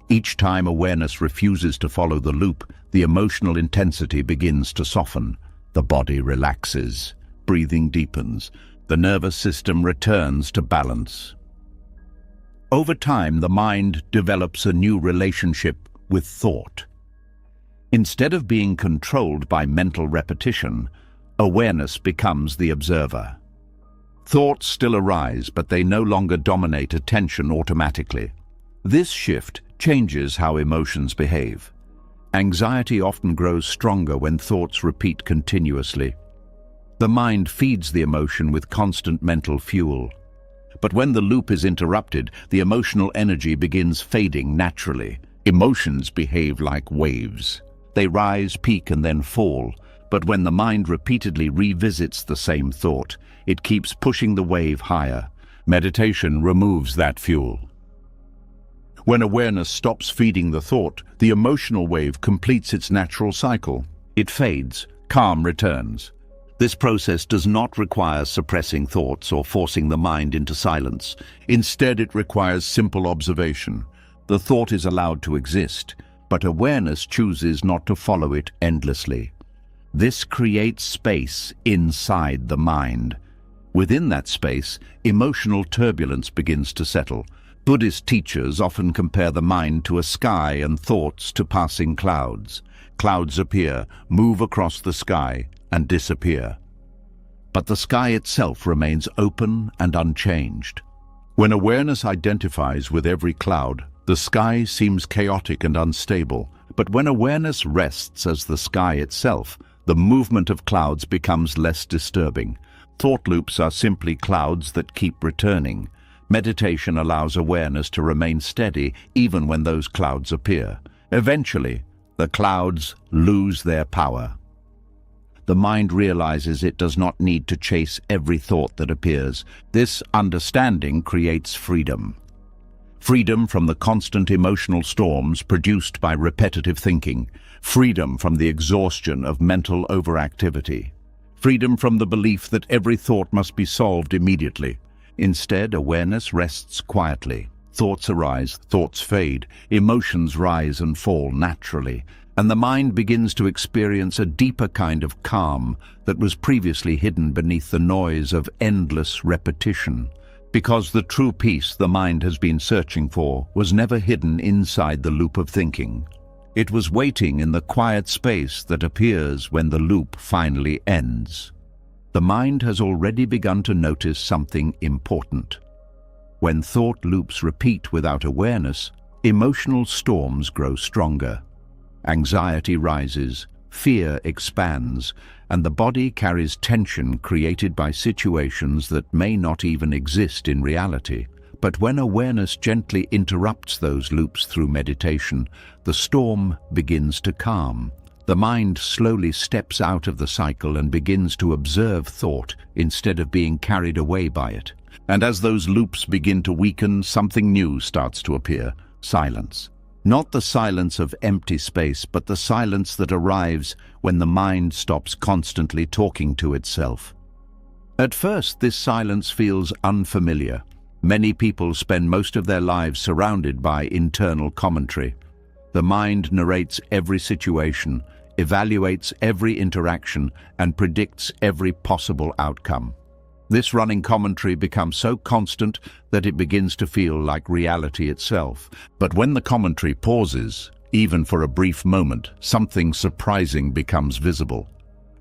Each time awareness refuses to follow the loop, the emotional intensity begins to soften. The body relaxes, breathing deepens. The nervous system returns to balance. Over time, the mind develops a new relationship with thought. Instead of being controlled by mental repetition, awareness becomes the observer. Thoughts still arise, but they no longer dominate attention automatically. This shift changes how emotions behave. Anxiety often grows stronger when thoughts repeat continuously. The mind feeds the emotion with constant mental fuel. But when the loop is interrupted, the emotional energy begins fading naturally. Emotions behave like waves. They rise, peak, and then fall. But when the mind repeatedly revisits the same thought, it keeps pushing the wave higher. Meditation removes that fuel. When awareness stops feeding the thought, the emotional wave completes its natural cycle. It fades, calm returns. This process does not require suppressing thoughts or forcing the mind into silence. Instead, it requires simple observation. The thought is allowed to exist, but awareness chooses not to follow it endlessly. This creates space inside the mind. Within that space, emotional turbulence begins to settle. Buddhist teachers often compare the mind to a sky and thoughts to passing clouds. Clouds appear, move across the sky, and disappear. But the sky itself remains open and unchanged. When awareness identifies with every cloud, the sky seems chaotic and unstable. But when awareness rests as the sky itself, the movement of clouds becomes less disturbing. Thought loops are simply clouds that keep returning. Meditation allows awareness to remain steady even when those clouds appear. Eventually, the clouds lose their power. The mind realizes it does not need to chase every thought that appears. This understanding creates freedom. Freedom from the constant emotional storms produced by repetitive thinking. Freedom from the exhaustion of mental overactivity. Freedom from the belief that every thought must be solved immediately. Instead, awareness rests quietly. Thoughts arise, thoughts fade, emotions rise and fall naturally, and the mind begins to experience a deeper kind of calm that was previously hidden beneath the noise of endless repetition. Because the true peace the mind has been searching for was never hidden inside the loop of thinking. It was waiting in the quiet space that appears when the loop finally ends. The mind has already begun to notice something important. When thought loops repeat without awareness, emotional storms grow stronger. Anxiety rises, fear expands, and the body carries tension created by situations that may not even exist in reality. But when awareness gently interrupts those loops through meditation, the storm begins to calm. The mind slowly steps out of the cycle and begins to observe thought instead of being carried away by it. And as those loops begin to weaken, something new starts to appear: silence. Not the silence of empty space, but the silence that arrives when the mind stops constantly talking to itself. At first, this silence feels unfamiliar. Many people spend most of their lives surrounded by internal commentary. The mind narrates every situation, evaluates every interaction, and predicts every possible outcome. This running commentary becomes so constant that it begins to feel like reality itself. But when the commentary pauses, even for a brief moment, something surprising becomes visible.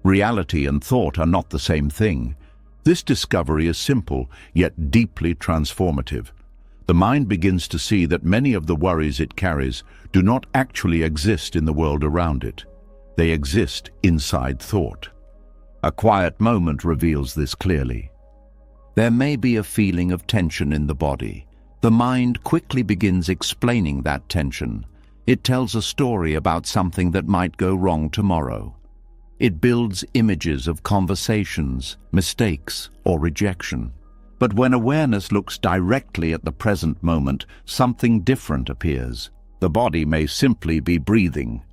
Reality and thought are not the same thing. This discovery is simple, yet deeply transformative. The mind begins to see that many of the worries it carries do not actually exist in the world around it. They exist inside thought. A quiet moment reveals this clearly. There may be a feeling of tension in the body, The mind quickly begins explaining that tension. It tells a story about something that might go wrong tomorrow. It builds images of conversations, mistakes, or rejection. But when awareness looks directly at the present moment, something different appears. The body may simply be breathing.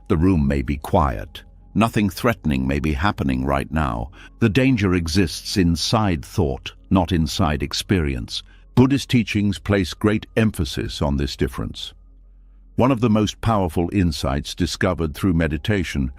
The room may be quiet. Nothing threatening may be happening right now. The danger exists inside thought, not inside experience. Buddhist teachings place great emphasis on this difference. One of the most powerful insights discovered through meditation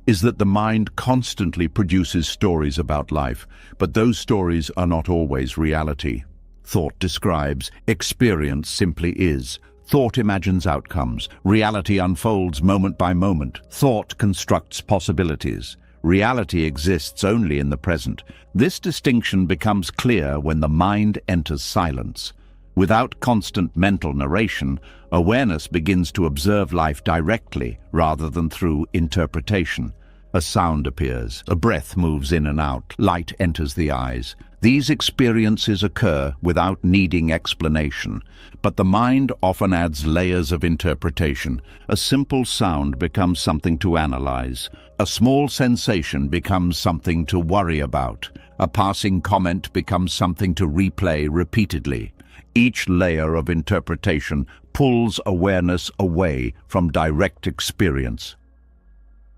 is that the mind constantly produces stories about life, but those stories are not always reality. Thought describes, experience simply is. Thought imagines outcomes. Reality unfolds moment by moment. Thought constructs possibilities. Reality exists only in the present. This distinction becomes clear when the mind enters silence. Without constant mental narration, awareness begins to observe life directly rather than through interpretation. A sound appears, a breath moves in and out, light enters the eyes. These experiences occur without needing explanation, but the mind often adds layers of interpretation. A simple sound becomes something to analyze. A small sensation becomes something to worry about. A passing comment becomes something to replay repeatedly. Each layer of interpretation pulls awareness away from direct experience.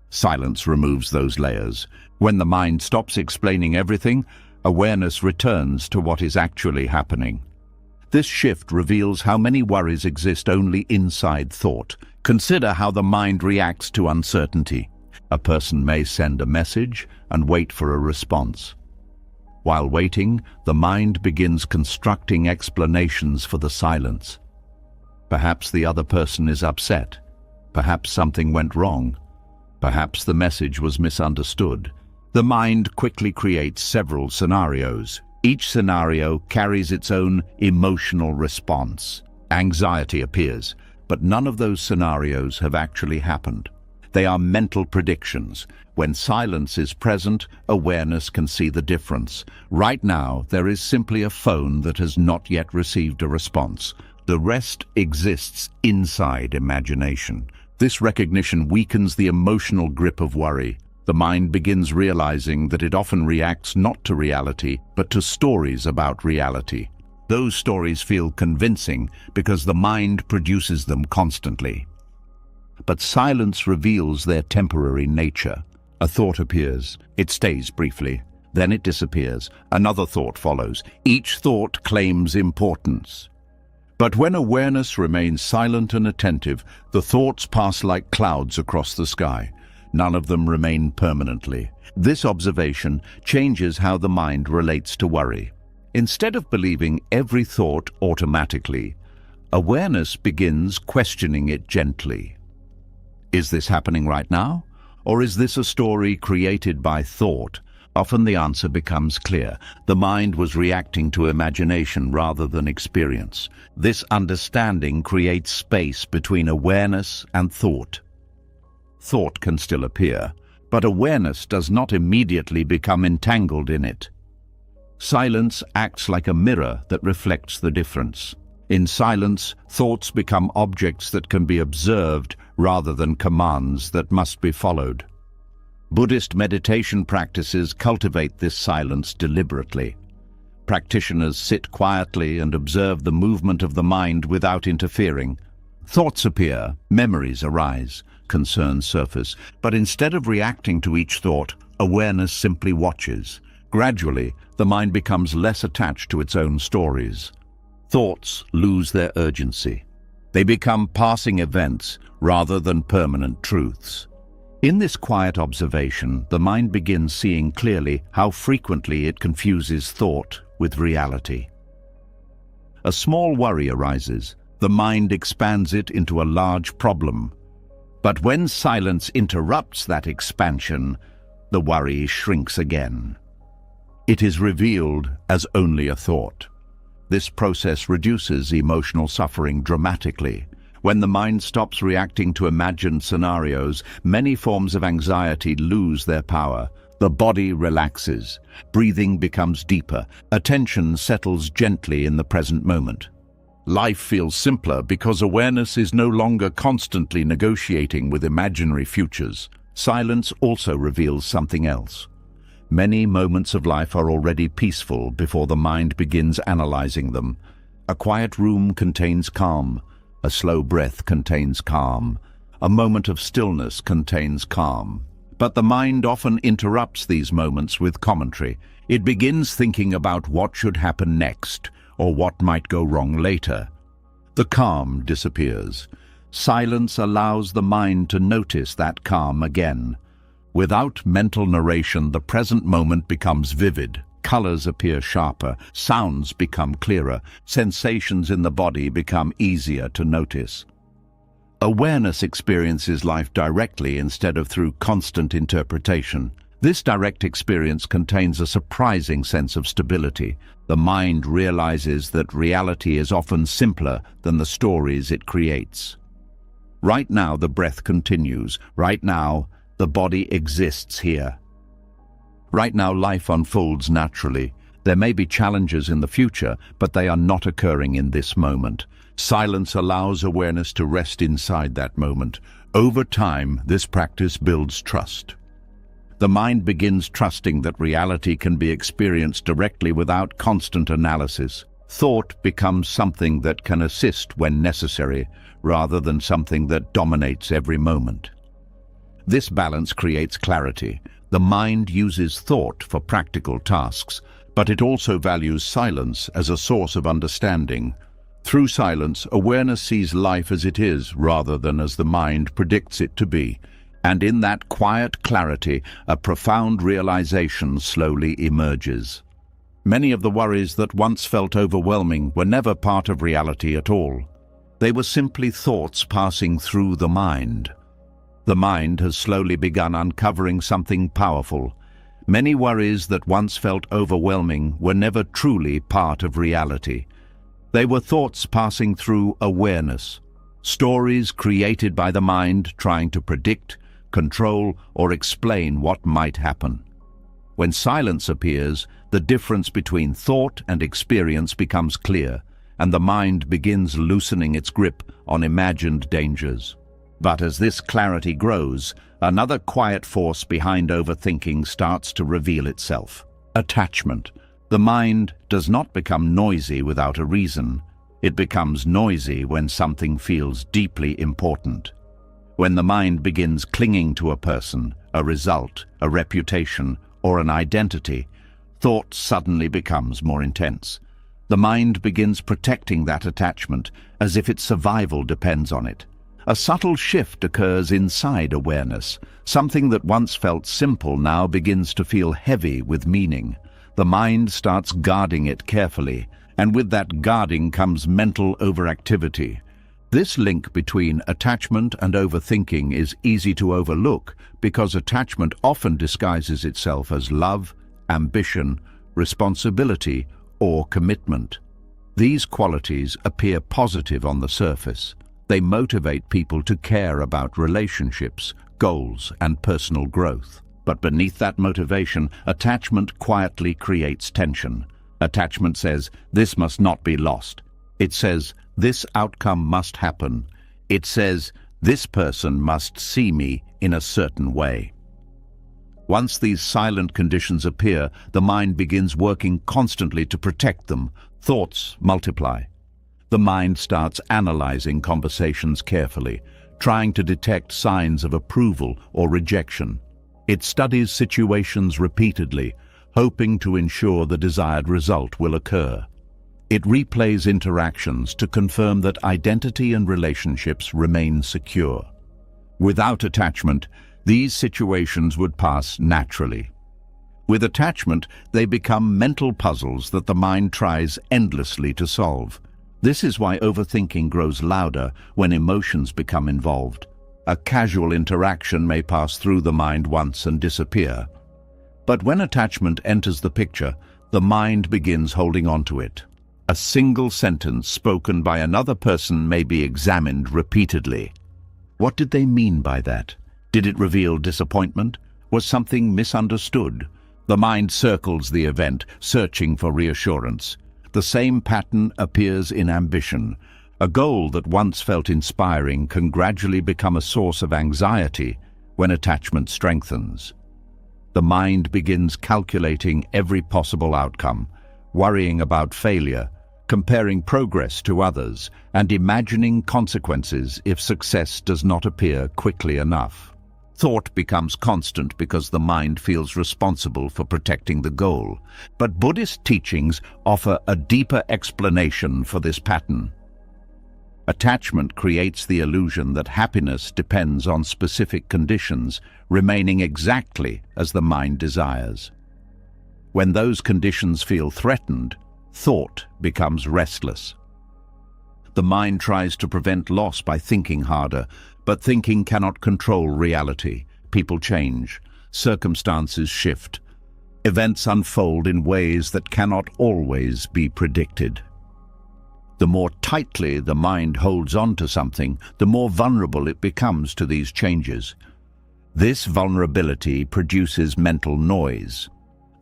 Silence removes those layers. When the mind stops explaining everything, awareness returns to what is actually happening. This shift reveals how many worries exist only inside thought. Consider how the mind reacts to uncertainty. A person may send a message and wait for a response. While waiting, the mind begins constructing explanations for the silence. Perhaps the other person is upset. Perhaps something went wrong. Perhaps the message was misunderstood. The mind quickly creates several scenarios. Each scenario carries its own emotional response. Anxiety appears, but none of those scenarios have actually happened. They are mental predictions. When silence is present, awareness can see the difference. Right now, there is simply a phone that has not yet received a response. The rest exists inside imagination. This recognition weakens the emotional grip of worry. The mind begins realizing that it often reacts not to reality, but to stories about reality. Those stories feel convincing because the mind produces them constantly. But silence reveals their temporary nature. A thought appears. It stays briefly. Then it disappears. Another thought follows. Each thought claims importance. But when awareness remains silent and attentive, the thoughts pass like clouds across the sky. None of them remain permanently. This observation changes how the mind relates to worry. Instead of believing every thought automatically, awareness begins questioning it gently. Is this happening right now? Or is this a story created by thought? Often the answer becomes clear. The mind was reacting to imagination rather than experience. This understanding creates space between awareness and thought. Thought can still appear, but awareness does not immediately become entangled in it. Silence acts like a mirror that reflects the difference. In silence, thoughts become objects that can be observed rather than commands that must be followed. Buddhist meditation practices cultivate this silence deliberately. Practitioners sit quietly and observe the movement of the mind without interfering. Thoughts appear, memories arise, concerns surface, but instead of reacting to each thought, awareness simply watches. Gradually, the mind becomes less attached to its own stories. Thoughts lose their urgency. They become passing events rather than permanent truths. In this quiet observation, the mind begins seeing clearly how frequently it confuses thought with reality. A small worry arises. The mind expands it into a large problem. But when silence interrupts that expansion, the worry shrinks again. It is revealed as only a thought. This process reduces emotional suffering dramatically. When the mind stops reacting to imagined scenarios, many forms of anxiety lose their power. The body relaxes. Breathing becomes deeper. Attention settles gently in the present moment. Life feels simpler because awareness is no longer constantly negotiating with imaginary futures. Silence also reveals something else. Many moments of life are already peaceful before the mind begins analyzing them. A quiet room contains calm. A slow breath contains calm. A moment of stillness contains calm. But the mind often interrupts these moments with commentary. It begins thinking about what should happen next, or what might go wrong later. The calm disappears. Silence allows the mind to notice that calm again. Without mental narration, the present moment becomes vivid. Colors appear sharper, sounds become clearer, sensations in the body become easier to notice. Awareness experiences life directly instead of through constant interpretation. This direct experience contains a surprising sense of stability. The mind realizes that reality is often simpler than the stories it creates. Right now, the breath continues. Right now, the body exists here. Right now, life unfolds naturally. There may be challenges in the future, but they are not occurring in this moment. Silence allows awareness to rest inside that moment. Over time, this practice builds trust. The mind begins trusting that reality can be experienced directly without constant analysis. Thought becomes something that can assist when necessary, rather than something that dominates every moment. This balance creates clarity. The mind uses thought for practical tasks, but it also values silence as a source of understanding. Through silence, awareness sees life as it is rather than as the mind predicts it to be. And in that quiet clarity, a profound realization slowly emerges. Many of the worries that once felt overwhelming were never part of reality at all. They were simply thoughts passing through the mind. The mind has slowly begun uncovering something powerful. Many worries that once felt overwhelming were never truly part of reality. They were thoughts passing through awareness, stories created by the mind trying to predict, control, or explain what might happen. When silence appears, the difference between thought and experience becomes clear, and the mind begins loosening its grip on imagined dangers. But as this clarity grows, another quiet force behind overthinking starts to reveal itself: attachment. The mind does not become noisy without a reason. It becomes noisy when something feels deeply important. When the mind begins clinging to a person, a result, a reputation, or an identity, thought suddenly becomes more intense. The mind begins protecting that attachment as if its survival depends on it. A subtle shift occurs inside awareness. Something that once felt simple now begins to feel heavy with meaning. The mind starts guarding it carefully, and with that guarding comes mental overactivity. This link between attachment and overthinking is easy to overlook because attachment often disguises itself as love, ambition, responsibility, or commitment. These qualities appear positive on the surface. They motivate people to care about relationships, goals, and personal growth. But beneath that motivation, attachment quietly creates tension. Attachment says, "This must not be lost." It says, "This outcome must happen." It says, "This person must see me in a certain way." Once these silent conditions appear, the mind begins working constantly to protect them. Thoughts multiply. The mind starts analyzing conversations carefully, trying to detect signs of approval or rejection. It studies situations repeatedly, hoping to ensure the desired result will occur. It replays interactions to confirm that identity and relationships remain secure. Without attachment, these situations would pass naturally. With attachment, they become mental puzzles that the mind tries endlessly to solve. This is why overthinking grows louder when emotions become involved. A casual interaction may pass through the mind once and disappear. But when attachment enters the picture, the mind begins holding on to it. A single sentence spoken by another person may be examined repeatedly. What did they mean by that? Did it reveal disappointment? Was something misunderstood? The mind circles the event, searching for reassurance. The same pattern appears in ambition. A goal that once felt inspiring can gradually become a source of anxiety when attachment strengthens. The mind begins calculating every possible outcome, worrying about failure, comparing progress to others, and imagining consequences if success does not appear quickly enough. Thought becomes constant because the mind feels responsible for protecting the goal. But Buddhist teachings offer a deeper explanation for this pattern. Attachment creates the illusion that happiness depends on specific conditions, remaining exactly as the mind desires. When those conditions feel threatened, thought becomes restless. The mind tries to prevent loss by thinking harder, but thinking cannot control reality. People change, circumstances shift, events unfold in ways that cannot always be predicted. The more tightly the mind holds on to something, the more vulnerable it becomes to these changes. This vulnerability produces mental noise.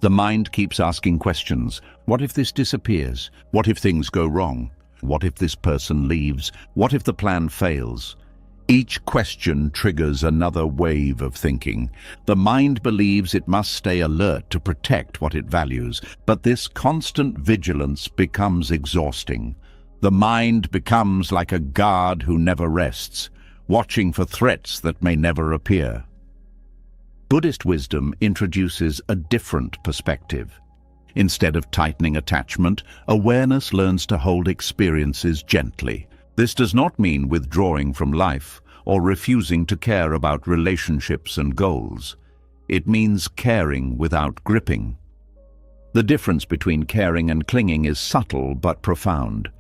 The mind keeps asking questions. What if this disappears? What if things go wrong? What if this person leaves? What if the plan fails? Each question triggers another wave of thinking. The mind believes it must stay alert to protect what it values, but this constant vigilance becomes exhausting. The mind becomes like a guard who never rests, watching for threats that may never appear. Buddhist wisdom introduces a different perspective. Instead of tightening attachment, awareness learns to hold experiences gently. This does not mean withdrawing from life or refusing to care about relationships and goals. It means caring without gripping. The difference between caring and clinging is subtle but profound.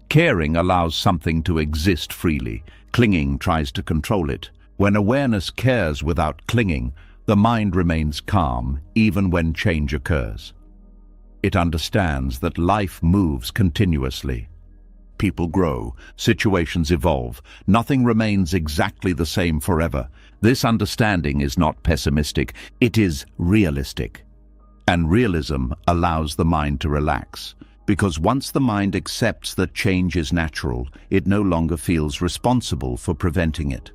Caring allows something to exist freely. Clinging tries to control it. When awareness cares without clinging, the mind remains calm even when change occurs. It understands that life moves continuously. People grow, situations evolve, nothing remains exactly the same forever. This understanding is not pessimistic, it is realistic. And realism allows the mind to relax. Because once the mind accepts that change is natural, it no longer feels responsible for preventing it.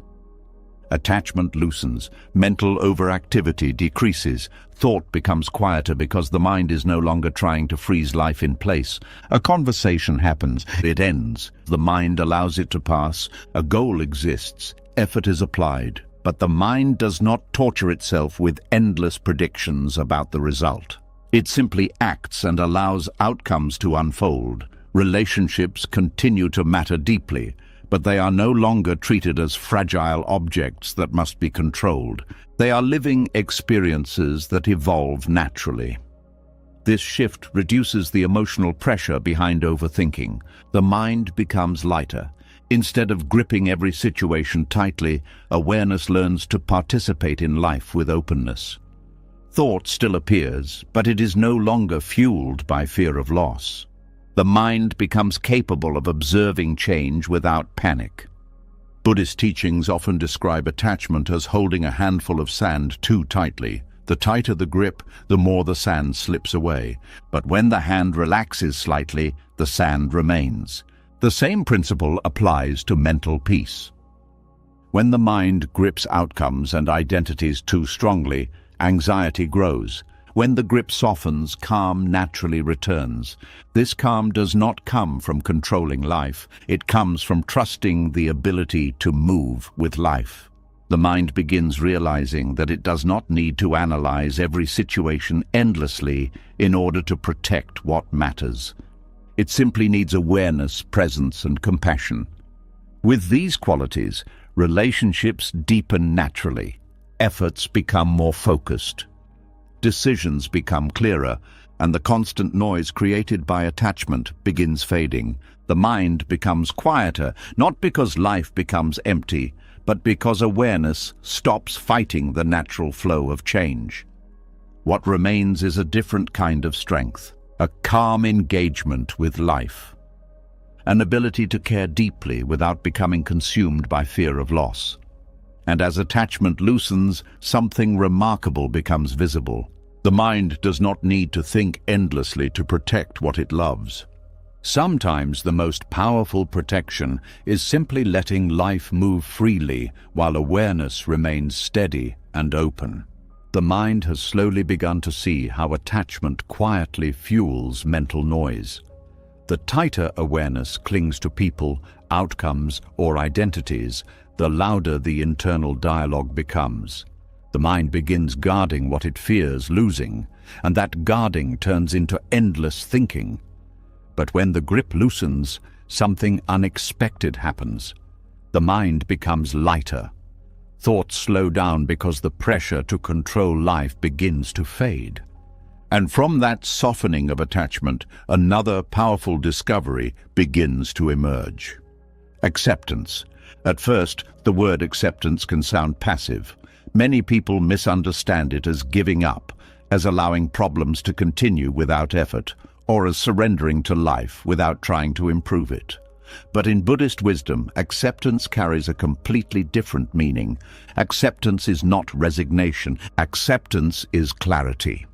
Attachment loosens, mental overactivity decreases, thought becomes quieter because the mind is no longer trying to freeze life in place. A conversation happens, it ends, the mind allows it to pass, a goal exists, effort is applied, but the mind does not torture itself with endless predictions about the result. It simply acts and allows outcomes to unfold. Relationships continue to matter deeply, but they are no longer treated as fragile objects that must be controlled. They are living experiences that evolve naturally. This shift reduces the emotional pressure behind overthinking. The mind becomes lighter. Instead of gripping every situation tightly, awareness learns to participate in life with openness. Thought still appears, but it is no longer fueled by fear of loss. The mind becomes capable of observing change without panic. Buddhist teachings often describe attachment as holding a handful of sand too tightly. The tighter the grip, the more the sand slips away. But when the hand relaxes slightly, the sand remains. The same principle applies to mental peace. When the mind grips outcomes and identities too strongly, anxiety grows. When the grip softens, calm naturally returns. This calm does not come from controlling life. It comes from trusting the ability to move with life. The mind begins realizing that it does not need to analyze every situation endlessly in order to protect what matters. It simply needs awareness, presence, and compassion. With these qualities, relationships deepen naturally. Efforts become more focused. Decisions become clearer, and the constant noise created by attachment begins fading. The mind becomes quieter, not because life becomes empty, but because awareness stops fighting the natural flow of change. What remains is a different kind of strength, a calm engagement with life, an ability to care deeply without becoming consumed by fear of loss. And as attachment loosens, something remarkable becomes visible. The mind does not need to think endlessly to protect what it loves. Sometimes the most powerful protection is simply letting life move freely while awareness remains steady and open. The mind has slowly begun to see how attachment quietly fuels mental noise. The tighter awareness clings to people, outcomes, or identities, the louder the internal dialogue becomes. The mind begins guarding what it fears losing, and that guarding turns into endless thinking. But when the grip loosens, something unexpected happens. The mind becomes lighter. Thoughts slow down because the pressure to control life begins to fade. And from that softening of attachment, another powerful discovery begins to emerge. Acceptance. At first, the word acceptance can sound passive. Many people misunderstand it as giving up, as allowing problems to continue without effort, or as surrendering to life without trying to improve it. But in Buddhist wisdom, acceptance carries a completely different meaning. Acceptance is not resignation. Acceptance is clarity.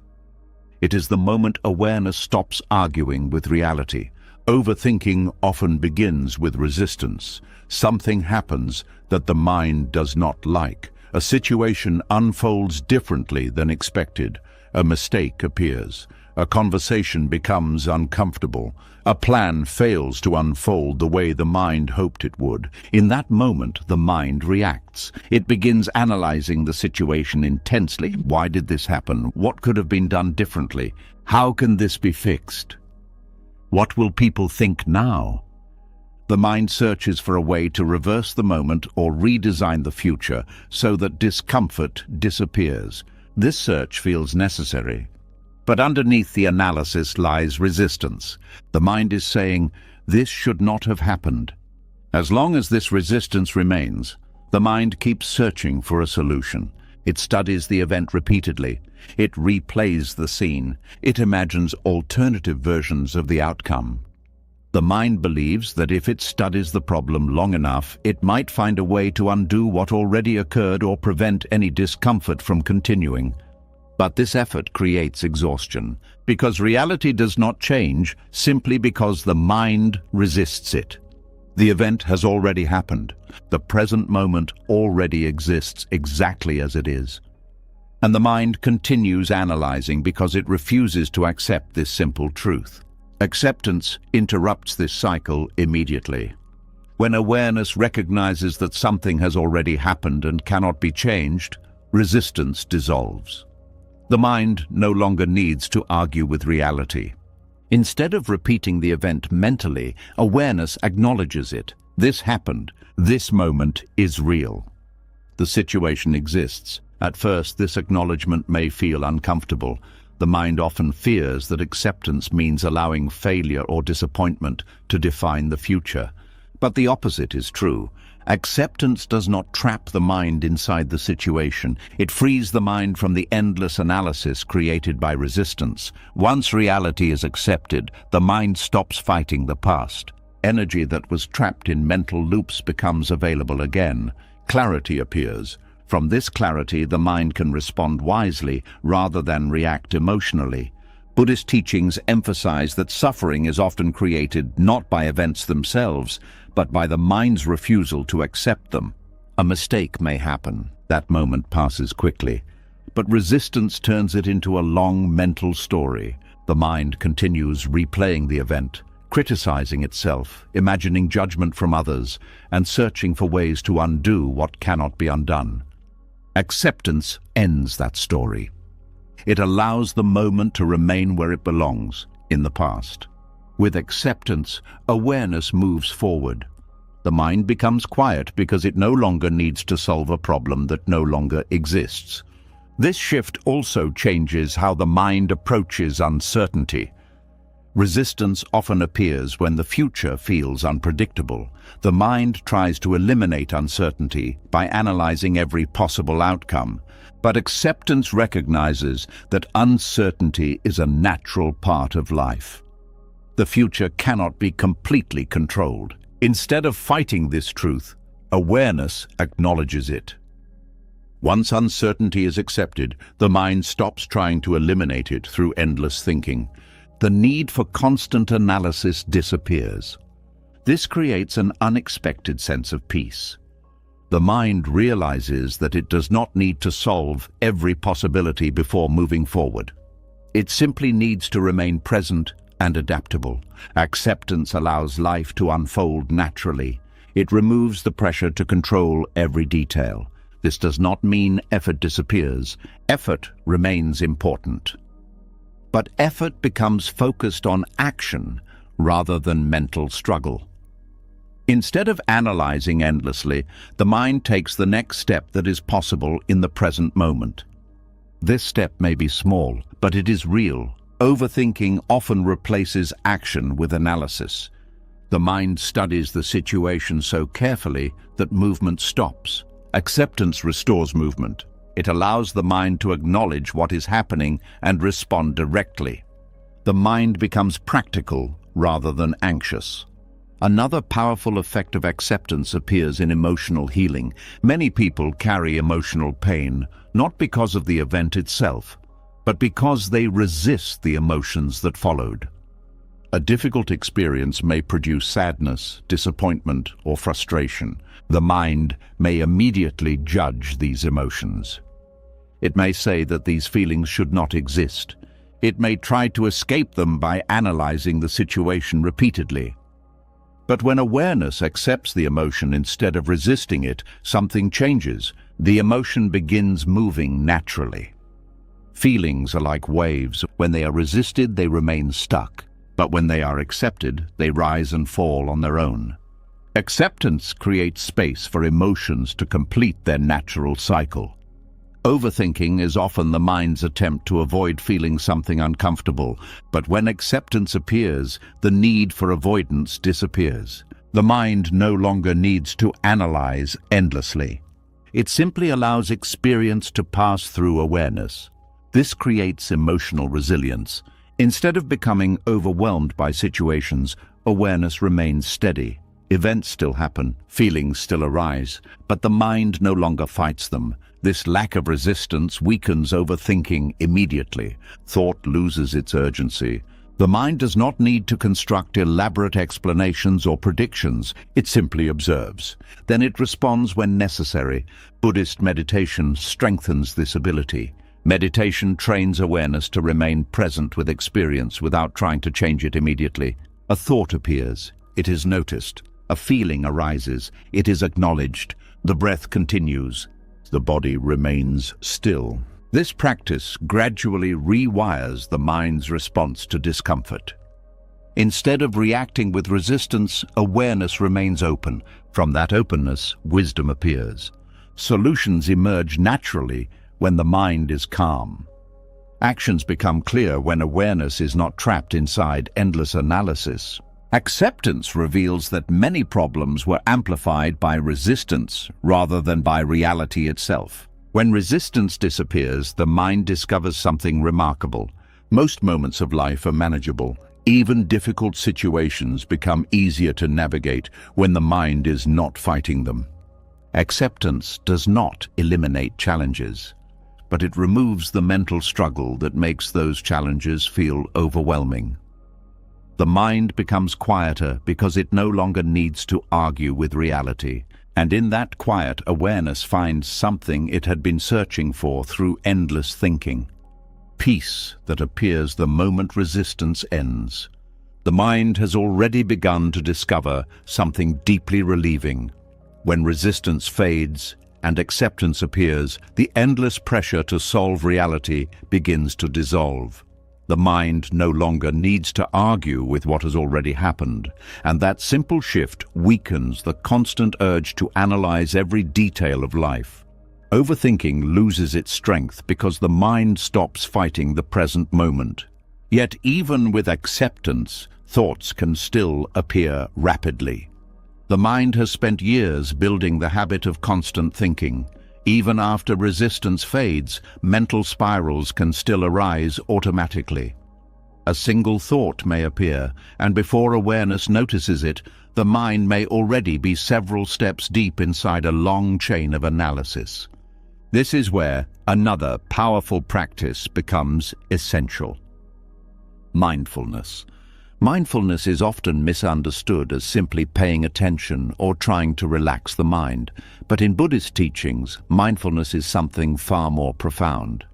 It is the moment awareness stops arguing with reality. Overthinking often begins with resistance. Something happens that the mind does not like. A situation unfolds differently than expected. A mistake appears. A conversation becomes uncomfortable. A plan fails to unfold the way the mind hoped it would. In that moment, the mind reacts. It begins analyzing the situation intensely. Why did this happen? What could have been done differently? How can this be fixed? What will people think now? The mind searches for a way to reverse the moment or redesign the future so that discomfort disappears. This search feels necessary. But underneath the analysis lies resistance. The mind is saying, this should not have happened. As long as this resistance remains, the mind keeps searching for a solution. It studies the event repeatedly. It replays the scene. It imagines alternative versions of the outcome. The mind believes that if it studies the problem long enough, it might find a way to undo what already occurred or prevent any discomfort from continuing. But this effort creates exhaustion, because reality does not change simply because the mind resists it. The event has already happened. The present moment already exists exactly as it is. And the mind continues analyzing because it refuses to accept this simple truth. Acceptance interrupts this cycle immediately. When awareness recognizes that something has already happened and cannot be changed, resistance dissolves. The mind no longer needs to argue with reality. Instead of repeating the event mentally, awareness acknowledges it. This happened. This moment is real. The situation exists. At first, this acknowledgement may feel uncomfortable. The mind often fears that acceptance means allowing failure or disappointment to define the future. But the opposite is true. Acceptance does not trap the mind inside the situation. It frees the mind from the endless analysis created by resistance. Once reality is accepted, the mind stops fighting the past. Energy that was trapped in mental loops becomes available again. Clarity appears. From this clarity, the mind can respond wisely rather than react emotionally. Buddhist teachings emphasize that suffering is often created not by events themselves, but by the mind's refusal to accept them. A mistake may happen. That moment passes quickly. But resistance turns it into a long mental story. The mind continues replaying the event, criticizing itself, imagining judgment from others, and searching for ways to undo what cannot be undone. Acceptance ends that story. It allows the moment to remain where it belongs, in the past. With acceptance, awareness moves forward. The mind becomes quiet because it no longer needs to solve a problem that no longer exists. This shift also changes how the mind approaches uncertainty. Resistance often appears when the future feels unpredictable. The mind tries to eliminate uncertainty by analyzing every possible outcome. But acceptance recognizes that uncertainty is a natural part of life. The future cannot be completely controlled. Instead of fighting this truth, awareness acknowledges it. Once uncertainty is accepted, the mind stops trying to eliminate it through endless thinking. the need for constant analysis disappears. This creates an unexpected sense of peace. The mind realizes that it does not need to solve every possibility before moving forward. It simply needs to remain present and adaptable. Acceptance allows life to unfold naturally. It removes the pressure to control every detail. This does not mean effort disappears. Effort remains important. But effort becomes focused on action rather than mental struggle. Instead of analyzing endlessly, the mind takes the next step that is possible in the present moment. This step may be small, but it is real. Overthinking often replaces action with analysis. The mind studies the situation so carefully that movement stops. Acceptance restores movement. It allows the mind to acknowledge what is happening and respond directly. The mind becomes practical rather than anxious. Another powerful effect of acceptance appears in emotional healing. Many people carry emotional pain, not because of the event itself, but because they resist the emotions that followed. A difficult experience may produce sadness, disappointment, or frustration. The mind may immediately judge these emotions. It may say that these feelings should not exist. It may try to escape them by analyzing the situation repeatedly. But when awareness accepts the emotion instead of resisting it, something changes. The emotion begins moving naturally. Feelings are like waves. When they are resisted, they remain stuck. But when they are accepted, they rise and fall on their own. Acceptance creates space for emotions to complete their natural cycle. Overthinking is often the mind's attempt to avoid feeling something uncomfortable, but when acceptance appears, the need for avoidance disappears. The mind no longer needs to analyze endlessly. It simply allows experience to pass through awareness. This creates emotional resilience. Instead of becoming overwhelmed by situations, awareness remains steady. Events still happen, feelings still arise, but the mind no longer fights them. This lack of resistance weakens overthinking immediately. Thought loses its urgency. The mind does not need to construct elaborate explanations or predictions. It simply observes. Then it responds when necessary. Buddhist meditation strengthens this ability. Meditation trains awareness to remain present with experience without trying to change it immediately. A thought appears. It is noticed. A feeling arises. It is acknowledged. The breath continues. The body remains still. This practice gradually rewires the mind's response to discomfort. Instead of reacting with resistance, awareness remains open. From that openness, wisdom appears. Solutions emerge naturally when the mind is calm. Actions become clear when awareness is not trapped inside endless analysis. Acceptance reveals that many problems were amplified by resistance rather than by reality itself. When resistance disappears, the mind discovers something remarkable. Most moments of life are manageable. Even difficult situations become easier to navigate when the mind is not fighting them. Acceptance does not eliminate challenges, but it removes the mental struggle that makes those challenges feel overwhelming. The mind becomes quieter because it no longer needs to argue with reality, and in that quiet, awareness finds something it had been searching for through endless thinking. Peace that appears the moment resistance ends. The mind has already begun to discover something deeply relieving. When resistance fades and acceptance appears, the endless pressure to solve reality begins to dissolve. The mind no longer needs to argue with what has already happened, and that simple shift weakens the constant urge to analyze every detail of life. Overthinking loses its strength because the mind stops fighting the present moment. Yet even with acceptance, thoughts can still appear rapidly. The mind has spent years building the habit of constant thinking. Even after resistance fades, mental spirals can still arise automatically. A single thought may appear, and before awareness notices it, the mind may already be several steps deep inside a long chain of analysis. This is where another powerful practice becomes essential. Mindfulness. Mindfulness is often misunderstood as simply paying attention or trying to relax the mind, but in Buddhist teachings, mindfulness is something far more profound.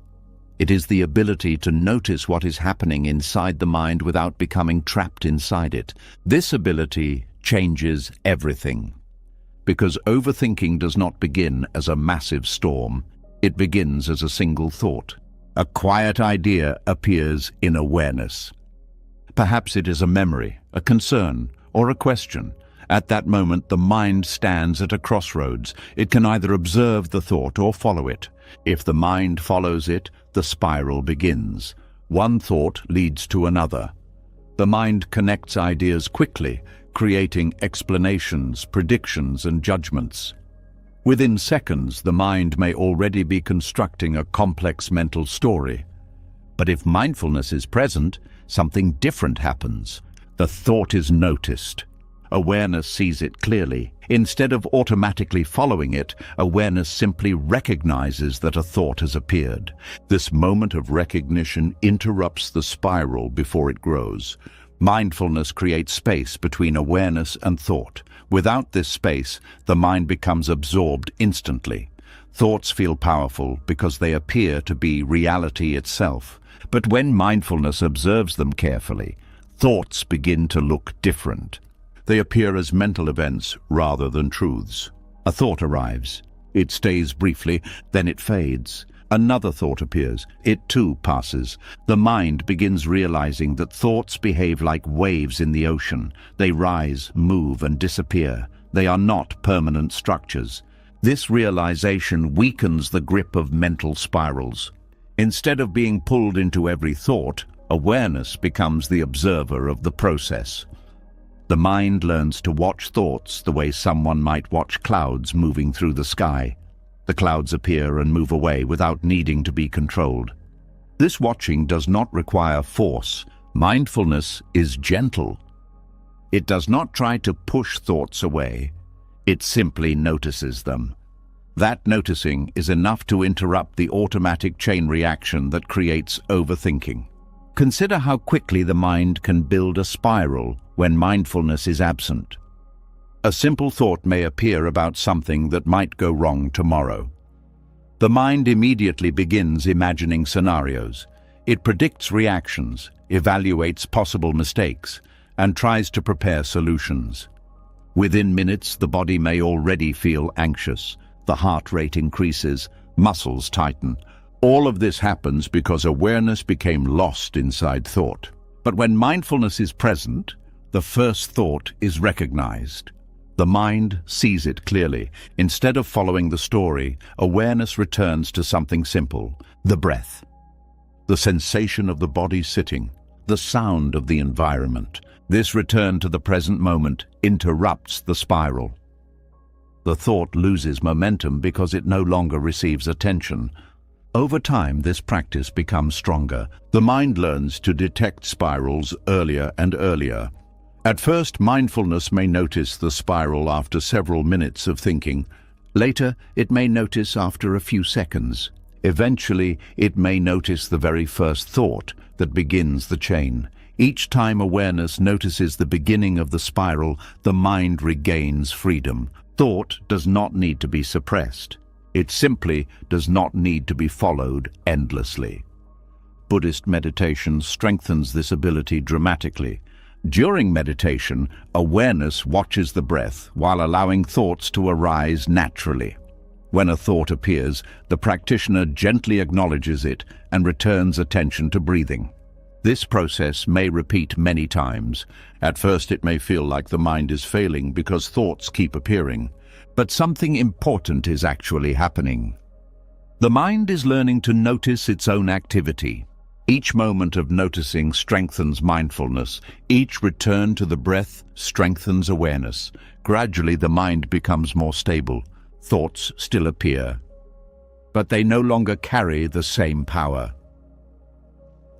It is the ability to notice what is happening inside the mind without becoming trapped inside it. This ability changes everything. Because overthinking does not begin as a massive storm, it begins as a single thought. A quiet idea appears in awareness. Perhaps it is a memory, a concern, or a question. At that moment, the mind stands at a crossroads. It can either observe the thought or follow it. If the mind follows it, the spiral begins. One thought leads to another. The mind connects ideas quickly, creating explanations, predictions, and judgments. Within seconds, the mind may already be constructing a complex mental story. But if mindfulness is present, something different happens. The thought is noticed. Awareness sees it clearly. Instead of automatically following it, awareness simply recognizes that a thought has appeared. This moment of recognition interrupts the spiral before it grows. Mindfulness creates space between awareness and thought. Without this space, the mind becomes absorbed instantly. Thoughts feel powerful because they appear to be reality itself. But when mindfulness observes them carefully, thoughts begin to look different. They appear as mental events rather than truths. A thought arrives. It stays briefly, then it fades. Another thought appears. It too passes. The mind begins realizing that thoughts behave like waves in the ocean. They rise, move, and disappear. They are not permanent structures. This realization weakens the grip of mental spirals. Instead of being pulled into every thought, awareness becomes the observer of the process. The mind learns to watch thoughts the way someone might watch clouds moving through the sky. The clouds appear and move away without needing to be controlled. This watching does not require force. Mindfulness is gentle. It does not try to push thoughts away. It simply notices them. That noticing is enough to interrupt the automatic chain reaction that creates overthinking. Consider how quickly the mind can build a spiral when mindfulness is absent. A simple thought may appear about something that might go wrong tomorrow. The mind immediately begins imagining scenarios. It predicts reactions, evaluates possible mistakes, and tries to prepare solutions. Within minutes, the body may already feel anxious. The heart rate increases, muscles tighten. All of this happens because awareness became lost inside thought. But when mindfulness is present, the first thought is recognized. The mind sees it clearly. Instead of following the story, awareness returns to something simple: the breath. The sensation of the body sitting, the sound of the environment. This return to the present moment interrupts the spiral. The thought loses momentum because it no longer receives attention. Over time, this practice becomes stronger. The mind learns to detect spirals earlier and earlier. At first, mindfulness may notice the spiral after several minutes of thinking. Later, it may notice after a few seconds. Eventually, it may notice the very first thought that begins the chain. Each time awareness notices the beginning of the spiral, the mind regains freedom. Thought does not need to be suppressed. It simply does not need to be followed endlessly. Buddhist meditation strengthens this ability dramatically. During meditation, awareness watches the breath while allowing thoughts to arise naturally. When a thought appears, the practitioner gently acknowledges it and returns attention to breathing. This process may repeat many times. At first, it may feel like the mind is failing because thoughts keep appearing. But something important is actually happening. The mind is learning to notice its own activity. Each moment of noticing strengthens mindfulness. Each return to the breath strengthens awareness. Gradually, the mind becomes more stable. Thoughts still appear, but they no longer carry the same power.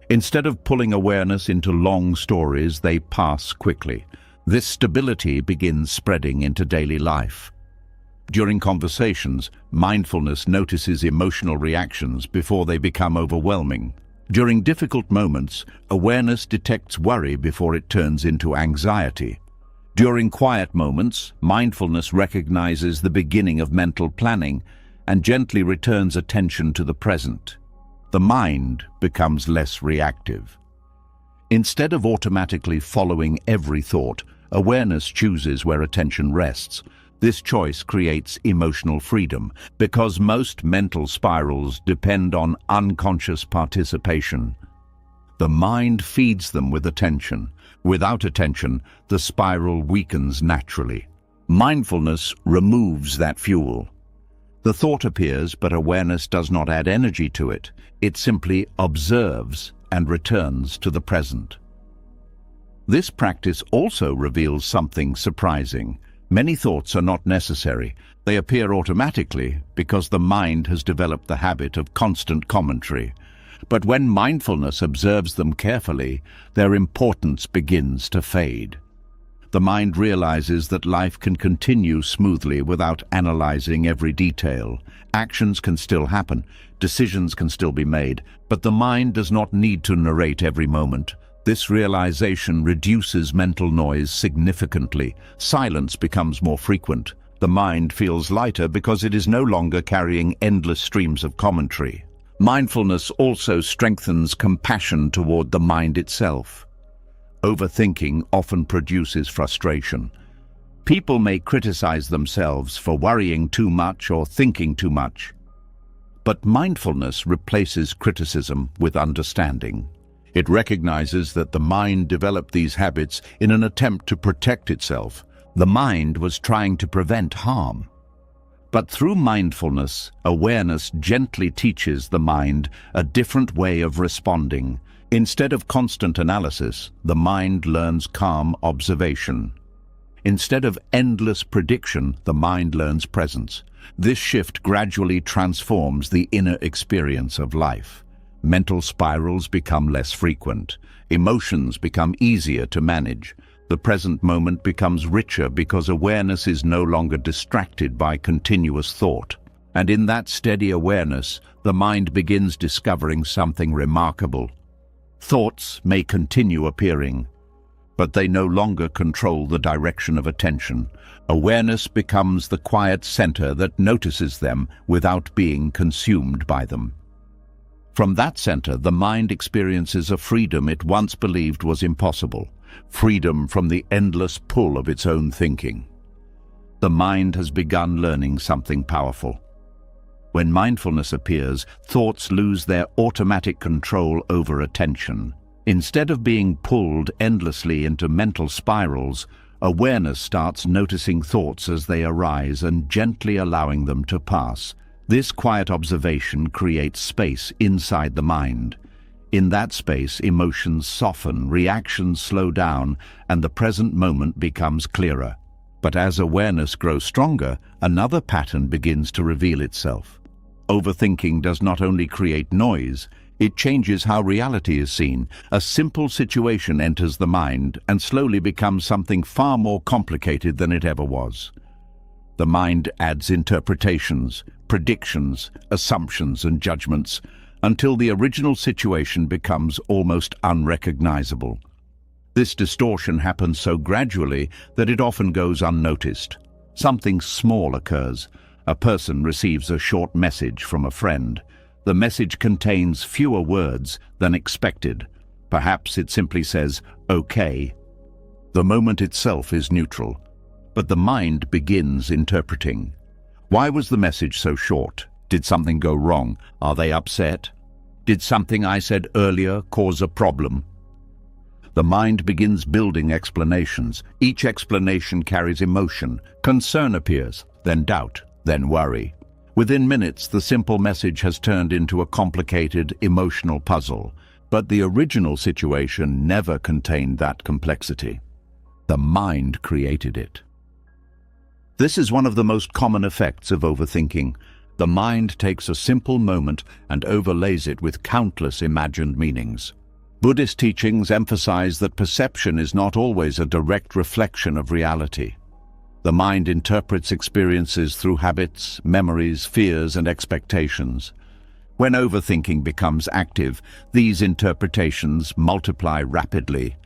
Instead of pulling awareness into long stories, they pass quickly. This stability begins spreading into daily life. During conversations, mindfulness notices emotional reactions before they become overwhelming. During difficult moments, awareness detects worry before it turns into anxiety. During quiet moments, mindfulness recognizes the beginning of mental planning and gently returns attention to the present. The mind becomes less reactive. Instead of automatically following every thought, awareness chooses where attention rests. This choice creates emotional freedom because most mental spirals depend on unconscious participation. The mind feeds them with attention. Without attention, the spiral weakens naturally. Mindfulness removes that fuel. The thought appears, but awareness does not add energy to it. It simply observes and returns to the present. This practice also reveals something surprising. Many thoughts are not necessary. They appear automatically because the mind has developed the habit of constant commentary. But when mindfulness observes them carefully, their importance begins to fade. The mind realizes that life can continue smoothly without analyzing every detail. Actions can still happen, decisions can still be made, but the mind does not need to narrate every moment. This realization reduces mental noise significantly. Silence becomes more frequent. The mind feels lighter because it is no longer carrying endless streams of commentary. Mindfulness also strengthens compassion toward the mind itself. Overthinking often produces frustration. People may criticize themselves for worrying too much or thinking too much. But mindfulness replaces criticism with understanding. It recognizes that the mind developed these habits in an attempt to protect itself. The mind was trying to prevent harm. But through mindfulness, awareness gently teaches the mind a different way of responding. Instead of constant analysis, the mind learns calm observation. Instead of endless prediction, the mind learns presence. This shift gradually transforms the inner experience of life. Mental spirals become less frequent. Emotions become easier to manage. The present moment becomes richer because awareness is no longer distracted by continuous thought. And in that steady awareness, the mind begins discovering something remarkable. Thoughts may continue appearing, but they no longer control the direction of attention. Awareness becomes the quiet center that notices them without being consumed by them. From that center, the mind experiences a freedom it once believed was impossible. Freedom from the endless pull of its own thinking. The mind has begun learning something powerful. When mindfulness appears, thoughts lose their automatic control over attention. Instead of being pulled endlessly into mental spirals, awareness starts noticing thoughts as they arise and gently allowing them to pass. This quiet observation creates space inside the mind. In that space, emotions soften, reactions slow down, and the present moment becomes clearer. But as awareness grows stronger, another pattern begins to reveal itself. Overthinking does not only create noise, it changes how reality is seen. A simple situation enters the mind and slowly becomes something far more complicated than it ever was. The mind adds interpretations, predictions, assumptions, and judgments, until the original situation becomes almost unrecognizable. This distortion happens so gradually that it often goes unnoticed. Something small occurs. A person receives a short message from a friend. The message contains fewer words than expected. Perhaps it simply says, "Okay." The moment itself is neutral, but the mind begins interpreting. Why was the message so short? Did something go wrong? Are they upset? Did something I said earlier cause a problem? The mind begins building explanations. Each explanation carries emotion. Concern appears, then doubt, then worry. Within minutes, the simple message has turned into a complicated emotional puzzle. But the original situation never contained that complexity. The mind created it. This is one of the most common effects of overthinking. The mind takes a simple moment and overlays it with countless imagined meanings. Buddhist teachings emphasize that perception is not always a direct reflection of reality. The mind interprets experiences through habits, memories, fears, and expectations. When overthinking becomes active, these interpretations multiply rapidly.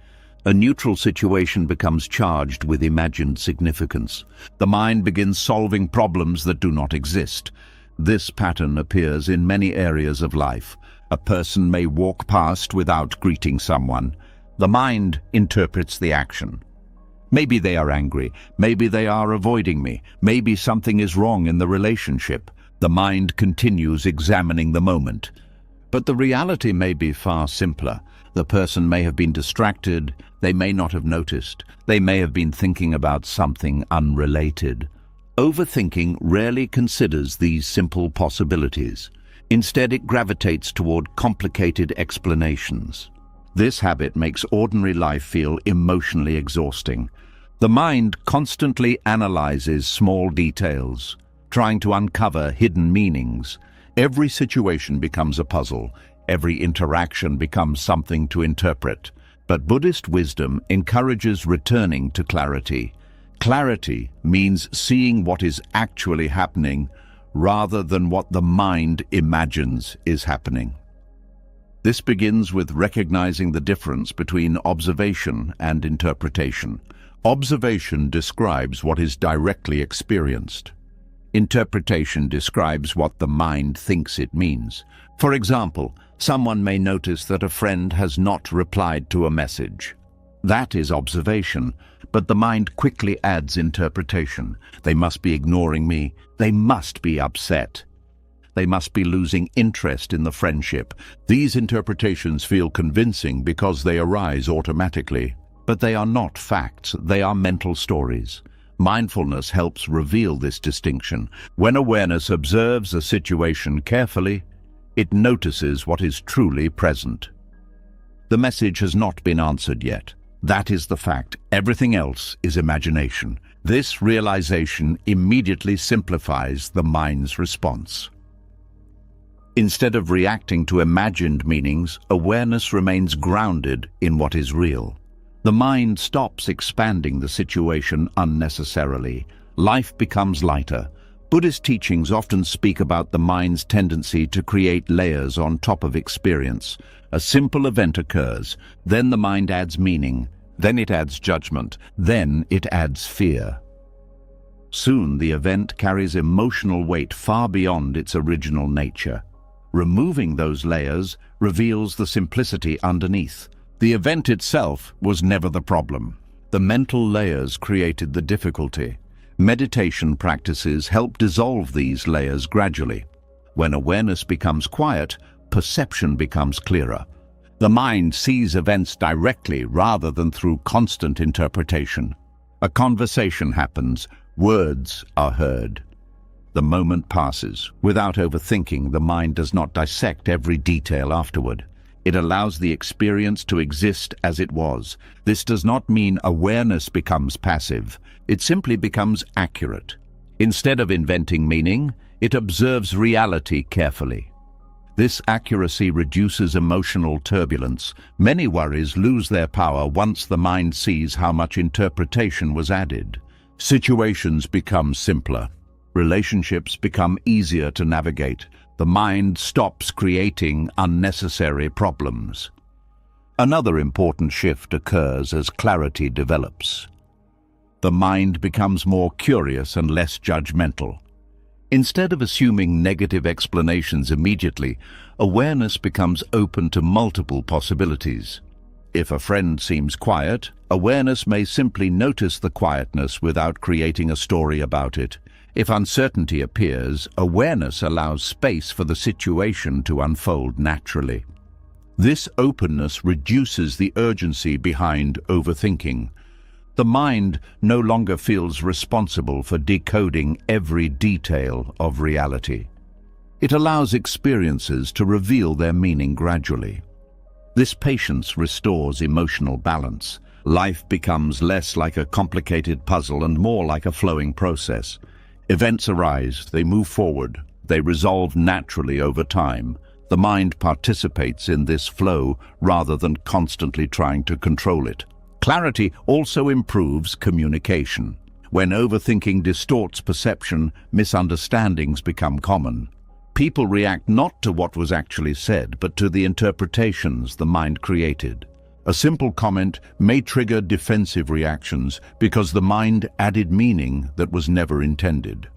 A neutral situation becomes charged with imagined significance. The mind begins solving problems that do not exist. This pattern appears in many areas of life. A person may walk past without greeting someone. The mind interprets the action. Maybe they are angry. Maybe they are avoiding me. Maybe something is wrong in the relationship. The mind continues examining the moment. But the reality may be far simpler. The person may have been distracted. They may not have noticed. They may have been thinking about something unrelated. Overthinking rarely considers these simple possibilities. Instead, it gravitates toward complicated explanations. This habit makes ordinary life feel emotionally exhausting. The mind constantly analyzes small details, trying to uncover hidden meanings. Every situation becomes a puzzle. Every interaction becomes something to interpret. But Buddhist wisdom encourages returning to clarity. Clarity means seeing what is actually happening rather than what the mind imagines is happening. This begins with recognizing the difference between observation and interpretation. Observation describes what is directly experienced. Interpretation describes what the mind thinks it means. For example, someone may notice that a friend has not replied to a message. That is observation, but the mind quickly adds interpretation. They must be ignoring me. They must be upset. They must be losing interest in the friendship. These interpretations feel convincing because they arise automatically. But they are not facts, they are mental stories. Mindfulness helps reveal this distinction. When awareness observes a situation carefully, it notices what is truly present. The message has not been answered yet. That is the fact. Everything else is imagination. This realization immediately simplifies the mind's response. Instead of reacting to imagined meanings, awareness remains grounded in what is real. The mind stops expanding the situation unnecessarily. Life becomes lighter. Buddhist teachings often speak about the mind's tendency to create layers on top of experience. A simple event occurs, then the mind adds meaning, then it adds judgment, then it adds fear. Soon the event carries emotional weight far beyond its original nature. Removing those layers reveals the simplicity underneath. The event itself was never the problem. The mental layers created the difficulty. Meditation practices help dissolve these layers gradually. When awareness becomes quiet, perception becomes clearer. The mind sees events directly rather than through constant interpretation. A conversation happens, words are heard. The moment passes. Without overthinking, the mind does not dissect every detail afterward. It allows the experience to exist as it was. This does not mean awareness becomes passive. It simply becomes accurate. Instead of inventing meaning, it observes reality carefully. This accuracy reduces emotional turbulence. Many worries lose their power once the mind sees how much interpretation was added. Situations become simpler. Relationships become easier to navigate. The mind stops creating unnecessary problems. Another important shift occurs as clarity develops. The mind becomes more curious and less judgmental. Instead of assuming negative explanations immediately, awareness becomes open to multiple possibilities. If a friend seems quiet, awareness may simply notice the quietness without creating a story about it. If uncertainty appears, awareness allows space for the situation to unfold naturally. This openness reduces the urgency behind overthinking. The mind no longer feels responsible for decoding every detail of reality. It allows experiences to reveal their meaning gradually. This patience restores emotional balance. Life becomes less like a complicated puzzle and more like a flowing process. Events arise, they move forward, they resolve naturally over time. The mind participates in this flow rather than constantly trying to control it. Clarity also improves communication. When overthinking distorts perception, misunderstandings become common. People react not to what was actually said, but to the interpretations the mind created. A simple comment may trigger defensive reactions because the mind added meaning that was never intended.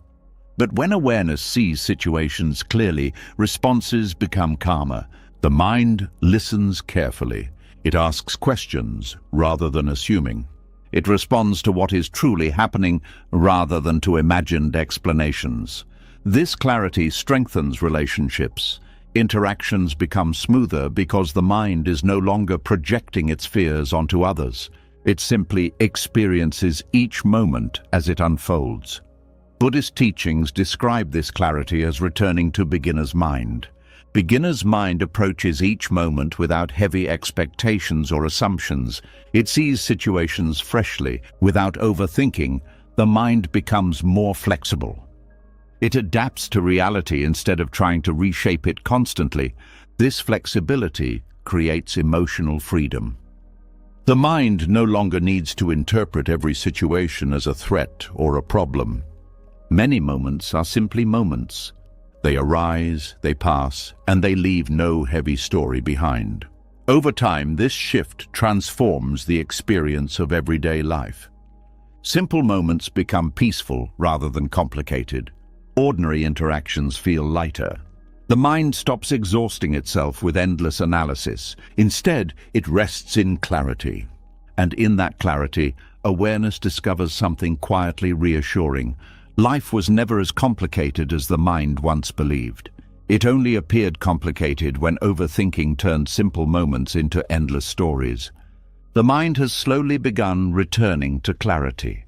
But when awareness sees situations clearly, responses become calmer. The mind listens carefully. It asks questions rather than assuming. It responds to what is truly happening rather than to imagined explanations. This clarity strengthens relationships. Interactions become smoother because the mind is no longer projecting its fears onto others. It simply experiences each moment as it unfolds. Buddhist teachings describe this clarity as returning to beginner's mind. Beginner's mind approaches each moment without heavy expectations or assumptions. It sees situations freshly, without overthinking. The mind becomes more flexible. It adapts to reality instead of trying to reshape it constantly. This flexibility creates emotional freedom. The mind no longer needs to interpret every situation as a threat or a problem. Many moments are simply moments. They arise, they pass, and they leave no heavy story behind. Over time, this shift transforms the experience of everyday life. Simple moments become peaceful rather than complicated. Ordinary interactions feel lighter. The mind stops exhausting itself with endless analysis. Instead, it rests in clarity. And in that clarity, awareness discovers something quietly reassuring. Life was never as complicated as the mind once believed. It only appeared complicated when overthinking turned simple moments into endless stories. The mind has slowly begun returning to clarity.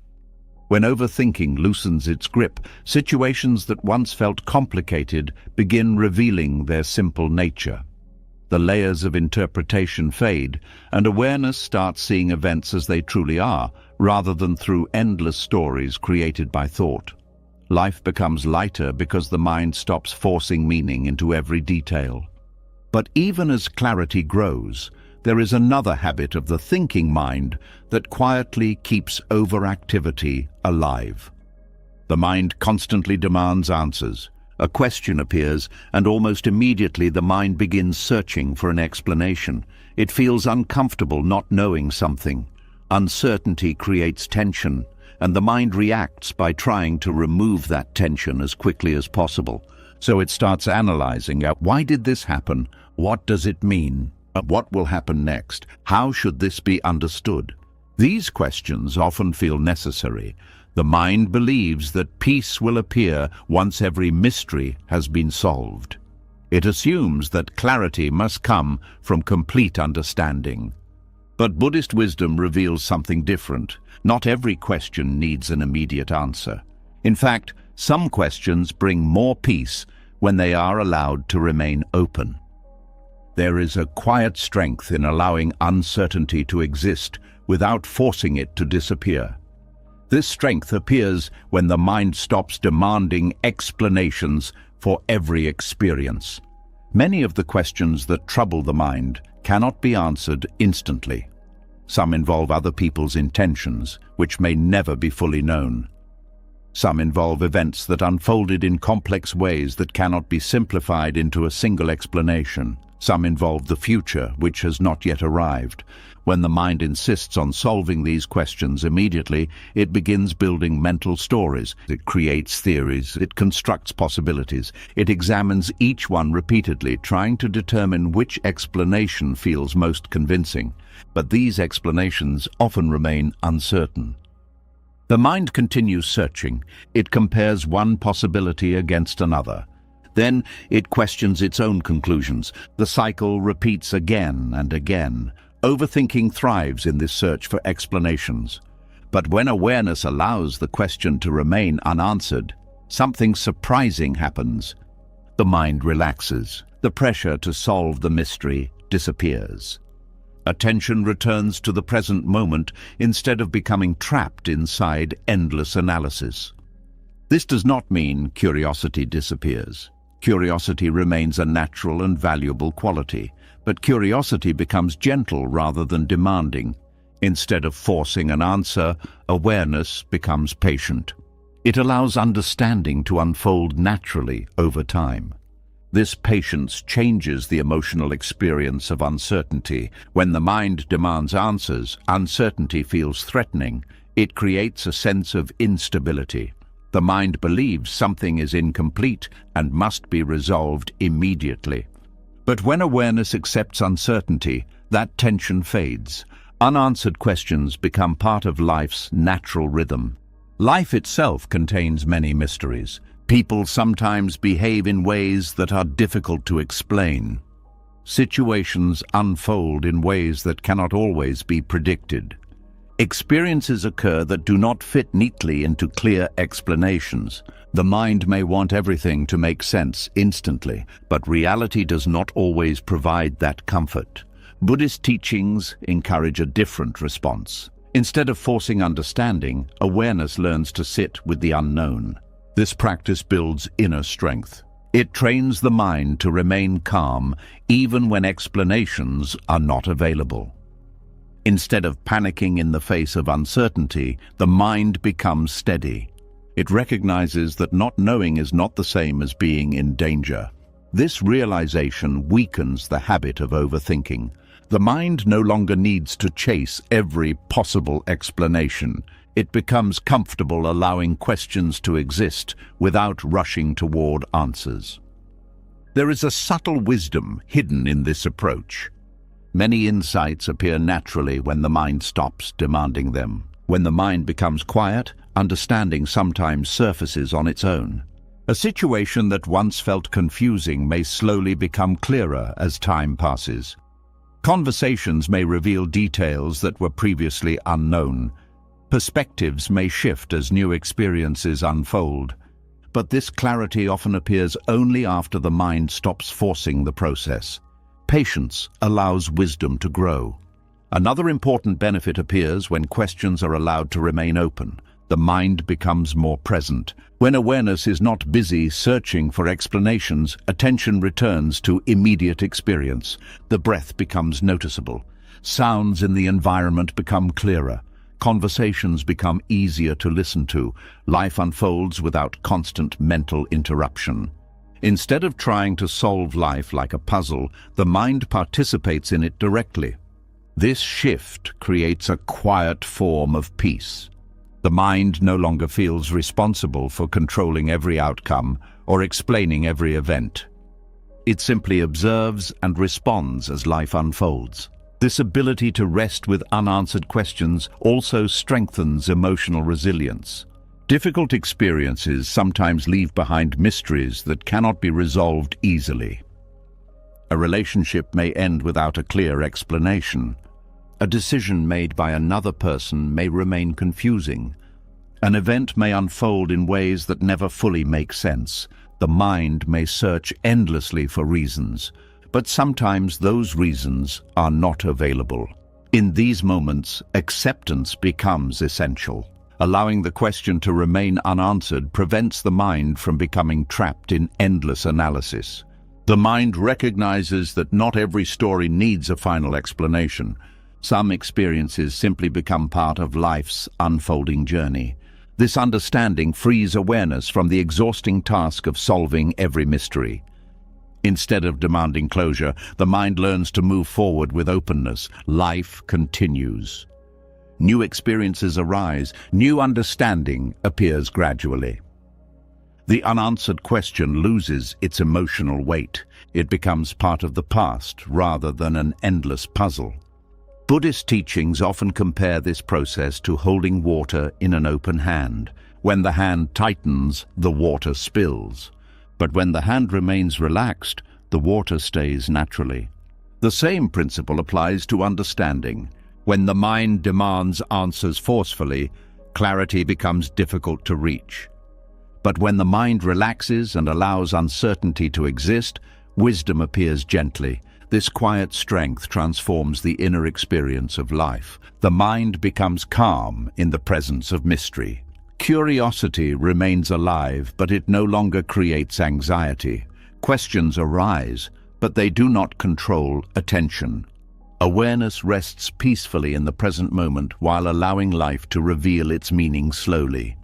When overthinking loosens its grip, situations that once felt complicated begin revealing their simple nature. The layers of interpretation fade, and awareness starts seeing events as they truly are, rather than through endless stories created by thought. Life becomes lighter because the mind stops forcing meaning into every detail. But even as clarity grows, there is another habit of the thinking mind that quietly keeps overactivity alive. The mind constantly demands answers. A question appears, and almost immediately the mind begins searching for an explanation. It feels uncomfortable not knowing something. Uncertainty creates tension, and the mind reacts by trying to remove that tension as quickly as possible. So it starts analyzing, why did this happen? What does it mean? What will happen next? How should this be understood? These questions often feel necessary. The mind believes that peace will appear once every mystery has been solved. It assumes that clarity must come from complete understanding. But Buddhist wisdom reveals something different. Not every question needs an immediate answer. In fact, some questions bring more peace when they are allowed to remain open. There is a quiet strength in allowing uncertainty to exist without forcing it to disappear. This strength appears when the mind stops demanding explanations for every experience. Many of the questions that trouble the mind cannot be answered instantly. Some involve other people's intentions, which may never be fully known. Some involve events that unfolded in complex ways that cannot be simplified into a single explanation. Some involve the future, which has not yet arrived. When the mind insists on solving these questions immediately, it begins building mental stories. It creates theories. It constructs possibilities. It examines each one repeatedly, trying to determine which explanation feels most convincing. But these explanations often remain uncertain. The mind continues searching. It compares one possibility against another. Then it questions its own conclusions. The cycle repeats again and again. Overthinking thrives in this search for explanations. But when awareness allows the question to remain unanswered, something surprising happens. The mind relaxes. The pressure to solve the mystery disappears. Attention returns to the present moment instead of becoming trapped inside endless analysis. This does not mean curiosity disappears. Curiosity remains a natural and valuable quality, but curiosity becomes gentle rather than demanding. Instead of forcing an answer, awareness becomes patient. It allows understanding to unfold naturally over time. This patience changes the emotional experience of uncertainty. When the mind demands answers, uncertainty feels threatening. It creates a sense of instability. The mind believes something is incomplete and must be resolved immediately. But when awareness accepts uncertainty, that tension fades. Unanswered questions become part of life's natural rhythm. Life itself contains many mysteries. People sometimes behave in ways that are difficult to explain. Situations unfold in ways that cannot always be predicted. Experiences occur that do not fit neatly into clear explanations. The mind may want everything to make sense instantly, but reality does not always provide that comfort. Buddhist teachings encourage a different response. Instead of forcing understanding, awareness learns to sit with the unknown. This practice builds inner strength. It trains the mind to remain calm even when explanations are not available. Instead of panicking in the face of uncertainty, the mind becomes steady. It recognizes that not knowing is not the same as being in danger. This realization weakens the habit of overthinking. The mind no longer needs to chase every possible explanation. It becomes comfortable allowing questions to exist without rushing toward answers. There is a subtle wisdom hidden in this approach. Many insights appear naturally when the mind stops demanding them. When the mind becomes quiet, understanding sometimes surfaces on its own. A situation that once felt confusing may slowly become clearer as time passes. Conversations may reveal details that were previously unknown. Perspectives may shift as new experiences unfold, but this clarity often appears only after the mind stops forcing the process. Patience allows wisdom to grow. Another important benefit appears when questions are allowed to remain open. The mind becomes more present. When awareness is not busy searching for explanations, attention returns to immediate experience. The breath becomes noticeable. Sounds in the environment become clearer. Conversations become easier to listen to. Life unfolds without constant mental interruption. Instead of trying to solve life like a puzzle, the mind participates in it directly. This shift creates a quiet form of peace. The mind no longer feels responsible for controlling every outcome or explaining every event. It simply observes and responds as life unfolds. This ability to rest with unanswered questions also strengthens emotional resilience. Difficult experiences sometimes leave behind mysteries that cannot be resolved easily. A relationship may end without a clear explanation. A decision made by another person may remain confusing. An event may unfold in ways that never fully make sense. The mind may search endlessly for reasons, but sometimes those reasons are not available. In these moments, acceptance becomes essential. Allowing the question to remain unanswered prevents the mind from becoming trapped in endless analysis. The mind recognizes that not every story needs a final explanation. Some experiences simply become part of life's unfolding journey. This understanding frees awareness from the exhausting task of solving every mystery. Instead of demanding closure, the mind learns to move forward with openness. Life continues. New experiences arise, new understanding appears gradually. The unanswered question loses its emotional weight. It becomes part of the past rather than an endless puzzle. Buddhist teachings often compare this process to holding water in an open hand. When the hand tightens, the water spills. But when the hand remains relaxed, the water stays naturally. The same principle applies to understanding. When the mind demands answers forcefully, clarity becomes difficult to reach. But when the mind relaxes and allows uncertainty to exist, wisdom appears gently. This quiet strength transforms the inner experience of life. The mind becomes calm in the presence of mystery. Curiosity remains alive, but it no longer creates anxiety. Questions arise, but they do not control attention. Awareness rests peacefully in the present moment while allowing life to reveal its meaning slowly.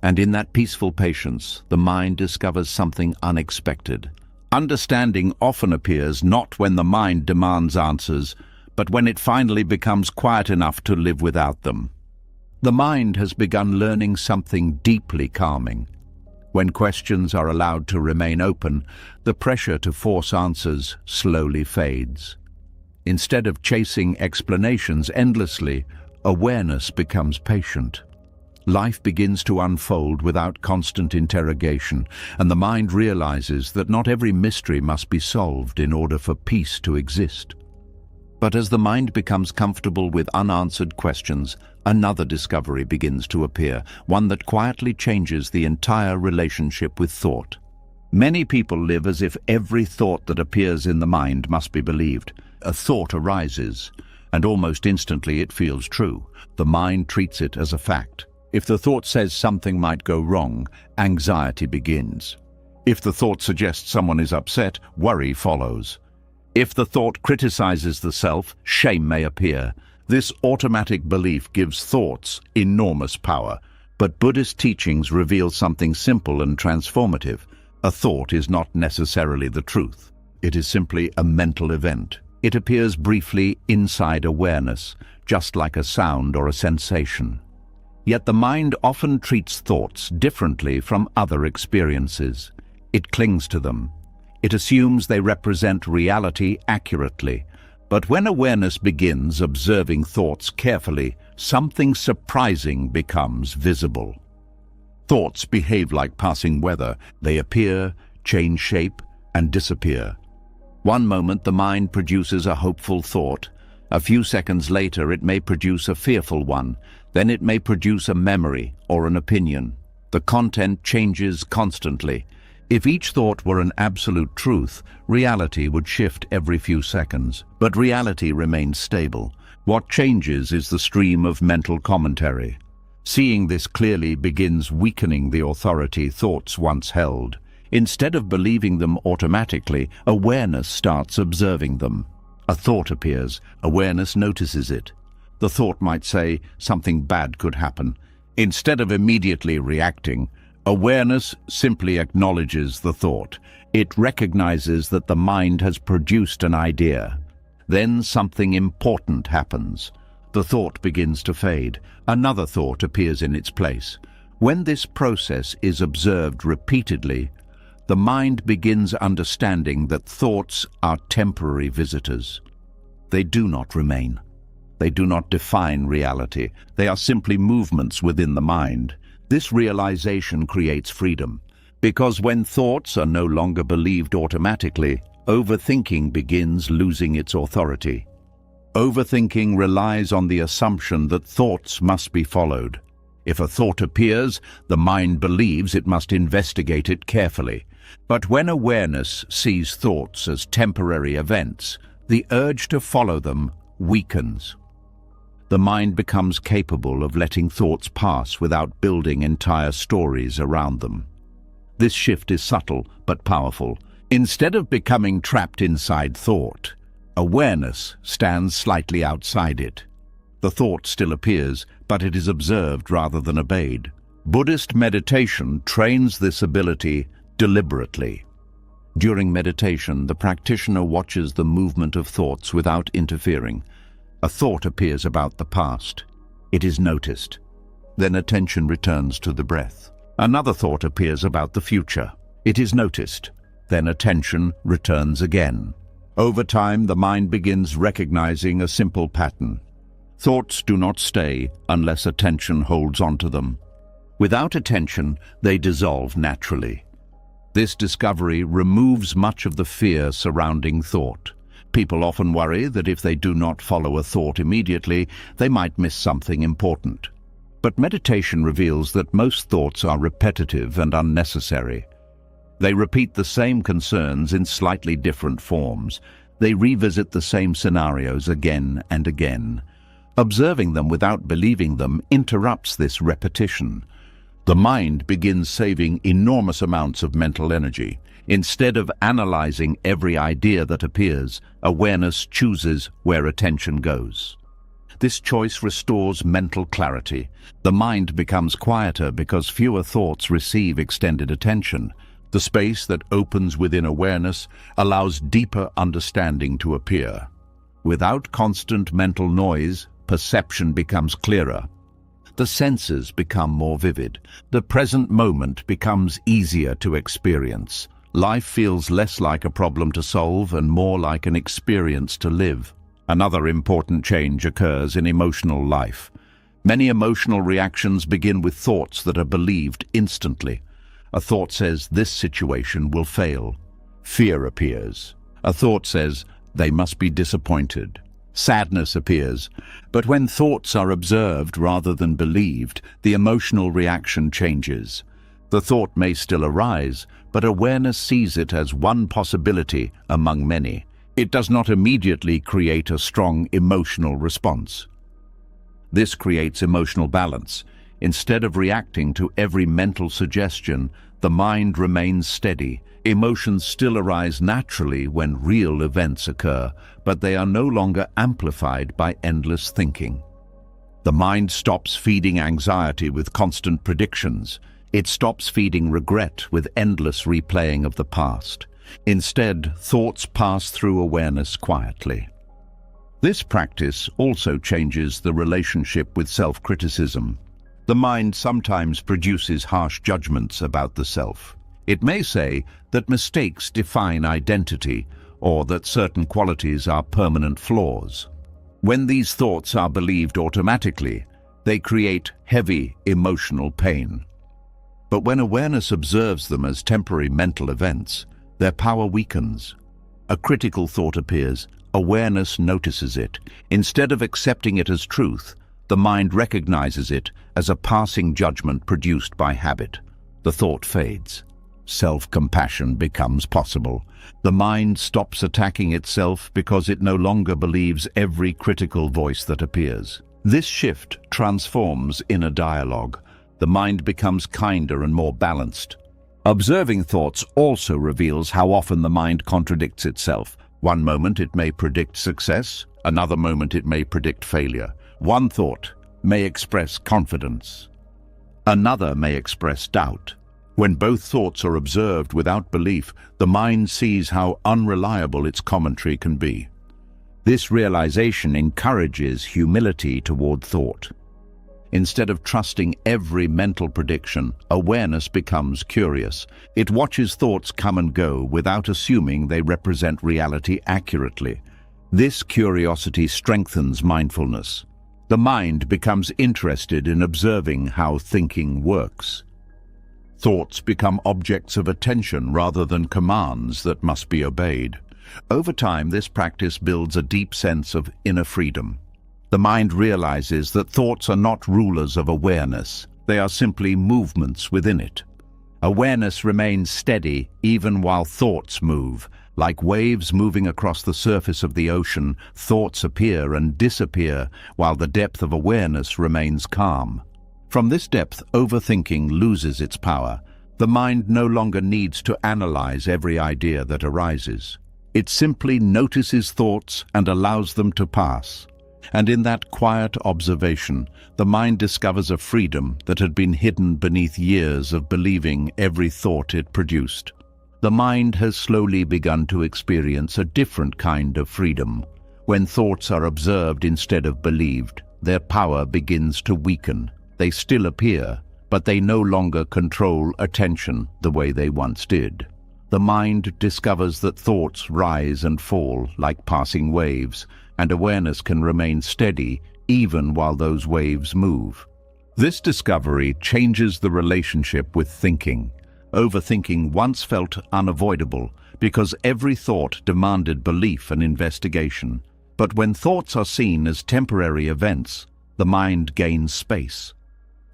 And in that peaceful patience, the mind discovers something unexpected. Understanding often appears not when the mind demands answers, but when it finally becomes quiet enough to live without them. The mind has begun learning something deeply calming. When questions are allowed to remain open, the pressure to force answers slowly fades. Instead of chasing explanations endlessly, awareness becomes patient. Life begins to unfold without constant interrogation, and the mind realizes that not every mystery must be solved in order for peace to exist. But as the mind becomes comfortable with unanswered questions, another discovery begins to appear, one that quietly changes the entire relationship with thought. Many people live as if every thought that appears in the mind must be believed. A thought arises, and almost instantly it feels true. The mind treats it as a fact. If the thought says something might go wrong, anxiety begins. If the thought suggests someone is upset, worry follows. If the thought criticizes the self, shame may appear. This automatic belief gives thoughts enormous power. But Buddhist teachings reveal something simple and transformative. A thought is not necessarily the truth. It is simply a mental event. It appears briefly inside awareness, just like a sound or a sensation. Yet the mind often treats thoughts differently from other experiences. It clings to them. It assumes they represent reality accurately. But when awareness begins observing thoughts carefully, something surprising becomes visible. Thoughts behave like passing weather. They appear, change shape, and disappear. One moment the mind produces a hopeful thought. A few seconds later it may produce a fearful one. Then it may produce a memory or an opinion. The content changes constantly. If each thought were an absolute truth, reality would shift every few seconds. But reality remains stable. What changes is the stream of mental commentary. Seeing this clearly begins weakening the authority thoughts once held. Instead of believing them automatically, awareness starts observing them. A thought appears, awareness notices it. The thought might say, something bad could happen. Instead of immediately reacting, awareness simply acknowledges the thought. It recognizes that the mind has produced an idea. Then something important happens. The thought begins to fade. Another thought appears in its place. When this process is observed repeatedly, the mind begins understanding that thoughts are temporary visitors. They do not remain. They do not define reality. They are simply movements within the mind. This realization creates freedom, because when thoughts are no longer believed automatically, overthinking begins losing its authority. Overthinking relies on the assumption that thoughts must be followed. If a thought appears, the mind believes it must investigate it carefully. But when awareness sees thoughts as temporary events, the urge to follow them weakens. The mind becomes capable of letting thoughts pass without building entire stories around them. This shift is subtle but powerful. Instead of becoming trapped inside thought, awareness stands slightly outside it. The thought still appears, but it is observed rather than obeyed. Buddhist meditation trains this ability deliberately. During meditation, the practitioner watches the movement of thoughts without interfering. A thought appears about the past. It is noticed. Then attention returns to the breath. Another thought appears about the future. It is noticed. Then attention returns again. Over time, the mind begins recognizing a simple pattern. Thoughts do not stay unless attention holds onto them. Without attention, they dissolve naturally. This discovery removes much of the fear surrounding thought. People often worry that if they do not follow a thought immediately, they might miss something important. But meditation reveals that most thoughts are repetitive and unnecessary. They repeat the same concerns in slightly different forms. They revisit the same scenarios again and again. Observing them without believing them interrupts this repetition. The mind begins saving enormous amounts of mental energy. Instead of analyzing every idea that appears, awareness chooses where attention goes. This choice restores mental clarity. The mind becomes quieter because fewer thoughts receive extended attention. The space that opens within awareness allows deeper understanding to appear. Without constant mental noise, perception becomes clearer. The senses become more vivid. The present moment becomes easier to experience. Life feels less like a problem to solve and more like an experience to live. Another important change occurs in emotional life. Many emotional reactions begin with thoughts that are believed instantly. A thought says, "This situation will fail." Fear appears. A thought says, "They must be disappointed." Sadness appears. But when thoughts are observed rather than believed, the emotional reaction changes. The thought may still arise, but awareness sees it as one possibility among many. It does not immediately create a strong emotional response. This creates emotional balance. Instead of reacting to every mental suggestion, the mind remains steady. Emotions still arise naturally when real events occur, but they are no longer amplified by endless thinking. The mind stops feeding anxiety with constant predictions. It stops feeding regret with endless replaying of the past. Instead, thoughts pass through awareness quietly. This practice also changes the relationship with self-criticism. The mind sometimes produces harsh judgments about the self. It may say that mistakes define identity or that certain qualities are permanent flaws. When these thoughts are believed automatically, they create heavy emotional pain. But when awareness observes them as temporary mental events, their power weakens. A critical thought appears. Awareness notices it. Instead of accepting it as truth, the mind recognizes it as a passing judgment produced by habit. The thought fades. Self-compassion becomes possible. The mind stops attacking itself because it no longer believes every critical voice that appears. This shift transforms inner dialogue. The mind becomes kinder and more balanced. Observing thoughts also reveals how often the mind contradicts itself. One moment it may predict success, another moment it may predict failure. One thought may express confidence, another may express doubt. When both thoughts are observed without belief, the mind sees how unreliable its commentary can be. This realization encourages humility toward thought. Instead of trusting every mental prediction, awareness becomes curious. It watches thoughts come and go without assuming they represent reality accurately. This curiosity strengthens mindfulness. The mind becomes interested in observing how thinking works. Thoughts become objects of attention rather than commands that must be obeyed. Over time, this practice builds a deep sense of inner freedom. The mind realizes that thoughts are not rulers of awareness. They are simply movements within it. Awareness remains steady even while thoughts move. Like waves moving across the surface of the ocean, thoughts appear and disappear while the depth of awareness remains calm. From this depth, overthinking loses its power. The mind no longer needs to analyze every idea that arises. It simply notices thoughts and allows them to pass. And in that quiet observation, the mind discovers a freedom that had been hidden beneath years of believing every thought it produced. The mind has slowly begun to experience a different kind of freedom. When thoughts are observed instead of believed, their power begins to weaken. They still appear, but they no longer control attention the way they once did. The mind discovers that thoughts rise and fall like passing waves, and awareness can remain steady even while those waves move. This discovery changes the relationship with thinking. Overthinking once felt unavoidable because every thought demanded belief and investigation. But when thoughts are seen as temporary events, the mind gains space.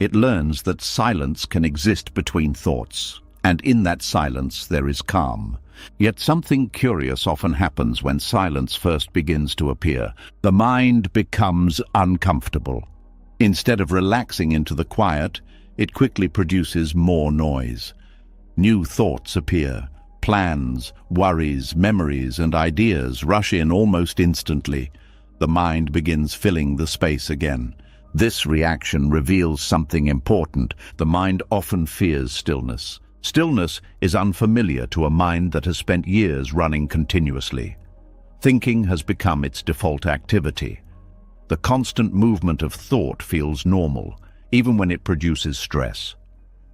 It learns that silence can exist between thoughts, and in that silence there is calm. Yet something curious often happens when silence first begins to appear. The mind becomes uncomfortable. Instead of relaxing into the quiet, it quickly produces more noise. New thoughts appear. Plans, worries, memories, and ideas rush in almost instantly. The mind begins filling the space again. This reaction reveals something important. The mind often fears stillness. Stillness is unfamiliar to a mind that has spent years running continuously. Thinking has become its default activity. The constant movement of thought feels normal, even when it produces stress.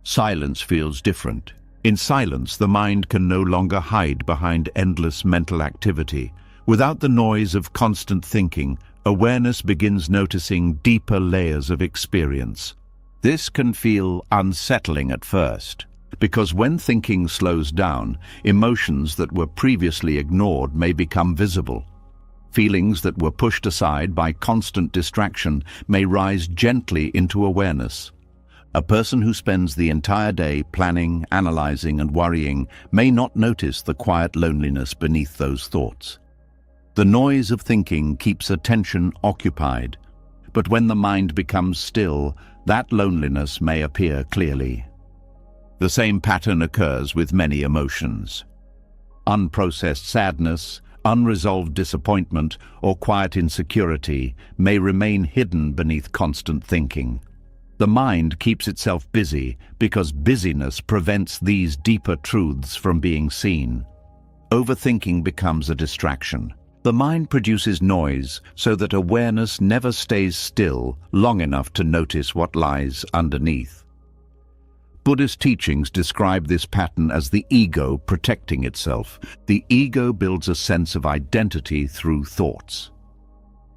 Silence feels different. In silence, the mind can no longer hide behind endless mental activity. Without the noise of constant thinking, awareness begins noticing deeper layers of experience. This can feel unsettling at first, because when thinking slows down, emotions that were previously ignored may become visible. Feelings that were pushed aside by constant distraction may rise gently into awareness. A person who spends the entire day planning, analyzing, and worrying may not notice the quiet loneliness beneath those thoughts. The noise of thinking keeps attention occupied, but when the mind becomes still, that loneliness may appear clearly. The same pattern occurs with many emotions. Unprocessed sadness, unresolved disappointment, or quiet insecurity may remain hidden beneath constant thinking. The mind keeps itself busy because busyness prevents these deeper truths from being seen. Overthinking becomes a distraction. The mind produces noise so that awareness never stays still long enough to notice what lies underneath. Buddhist teachings describe this pattern as the ego protecting itself. The ego builds a sense of identity through thoughts.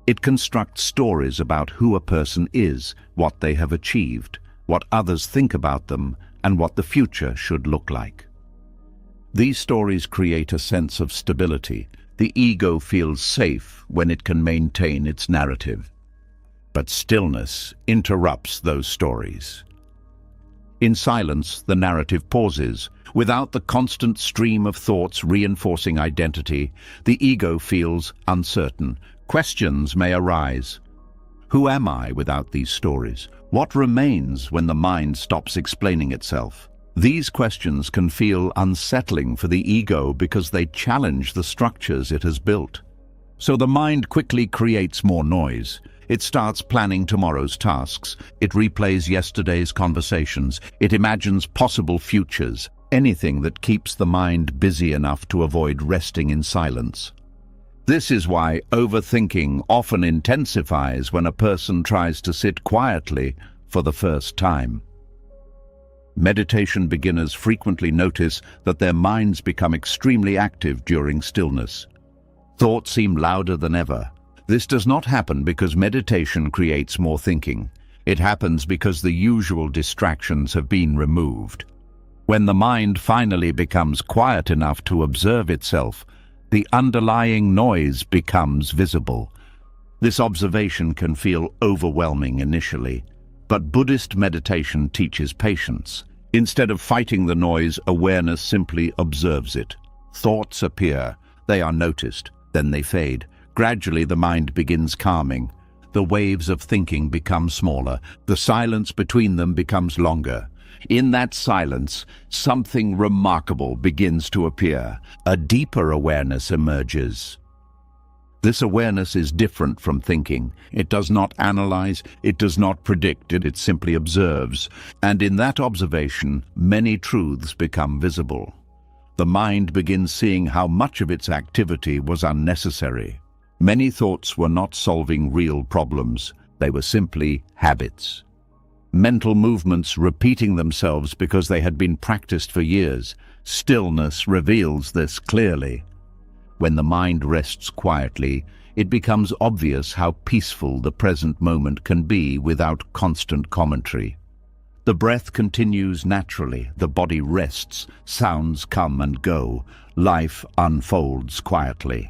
It constructs stories about who a person is, what they have achieved, what others think about them, and what the future should look like. These stories create a sense of stability. The ego feels safe when it can maintain its narrative. But stillness interrupts those stories. In silence, the narrative pauses. Without the constant stream of thoughts reinforcing identity, the ego feels uncertain. Questions may arise. Who am I without these stories? What remains when the mind stops explaining itself? These questions can feel unsettling for the ego because they challenge the structures it has built. So the mind quickly creates more noise. It starts planning tomorrow's tasks. It replays yesterday's conversations. It imagines possible futures, anything that keeps the mind busy enough to avoid resting in silence. This is why overthinking often intensifies when a person tries to sit quietly for the first time. Meditation beginners frequently notice that their minds become extremely active during stillness. Thoughts seem louder than ever. This does not happen because meditation creates more thinking. It happens because the usual distractions have been removed. When the mind finally becomes quiet enough to observe itself, the underlying noise becomes visible. This observation can feel overwhelming initially, but Buddhist meditation teaches patience. Instead of fighting the noise, awareness simply observes it. Thoughts appear, they are noticed, then they fade. Gradually, the mind begins calming. The waves of thinking become smaller. The silence between them becomes longer. In that silence, something remarkable begins to appear. A deeper awareness emerges. This awareness is different from thinking. It does not analyze, it does not predict, it simply observes. And in that observation, many truths become visible. The mind begins seeing how much of its activity was unnecessary. Many thoughts were not solving real problems. They were simply habits. Mental movements repeating themselves because they had been practiced for years. Stillness reveals this clearly. When the mind rests quietly, it becomes obvious how peaceful the present moment can be without constant commentary. The breath continues naturally, the body rests, sounds come and go, life unfolds quietly.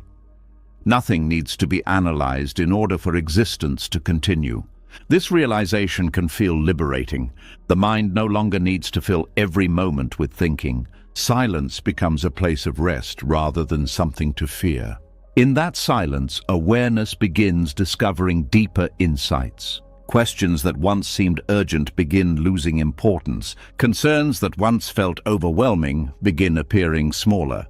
Nothing needs to be analyzed in order for existence to continue. This realization can feel liberating. The mind no longer needs to fill every moment with thinking. Silence becomes a place of rest rather than something to fear. In that silence, awareness begins discovering deeper insights. Questions that once seemed urgent begin losing importance. Concerns that once felt overwhelming begin appearing smaller.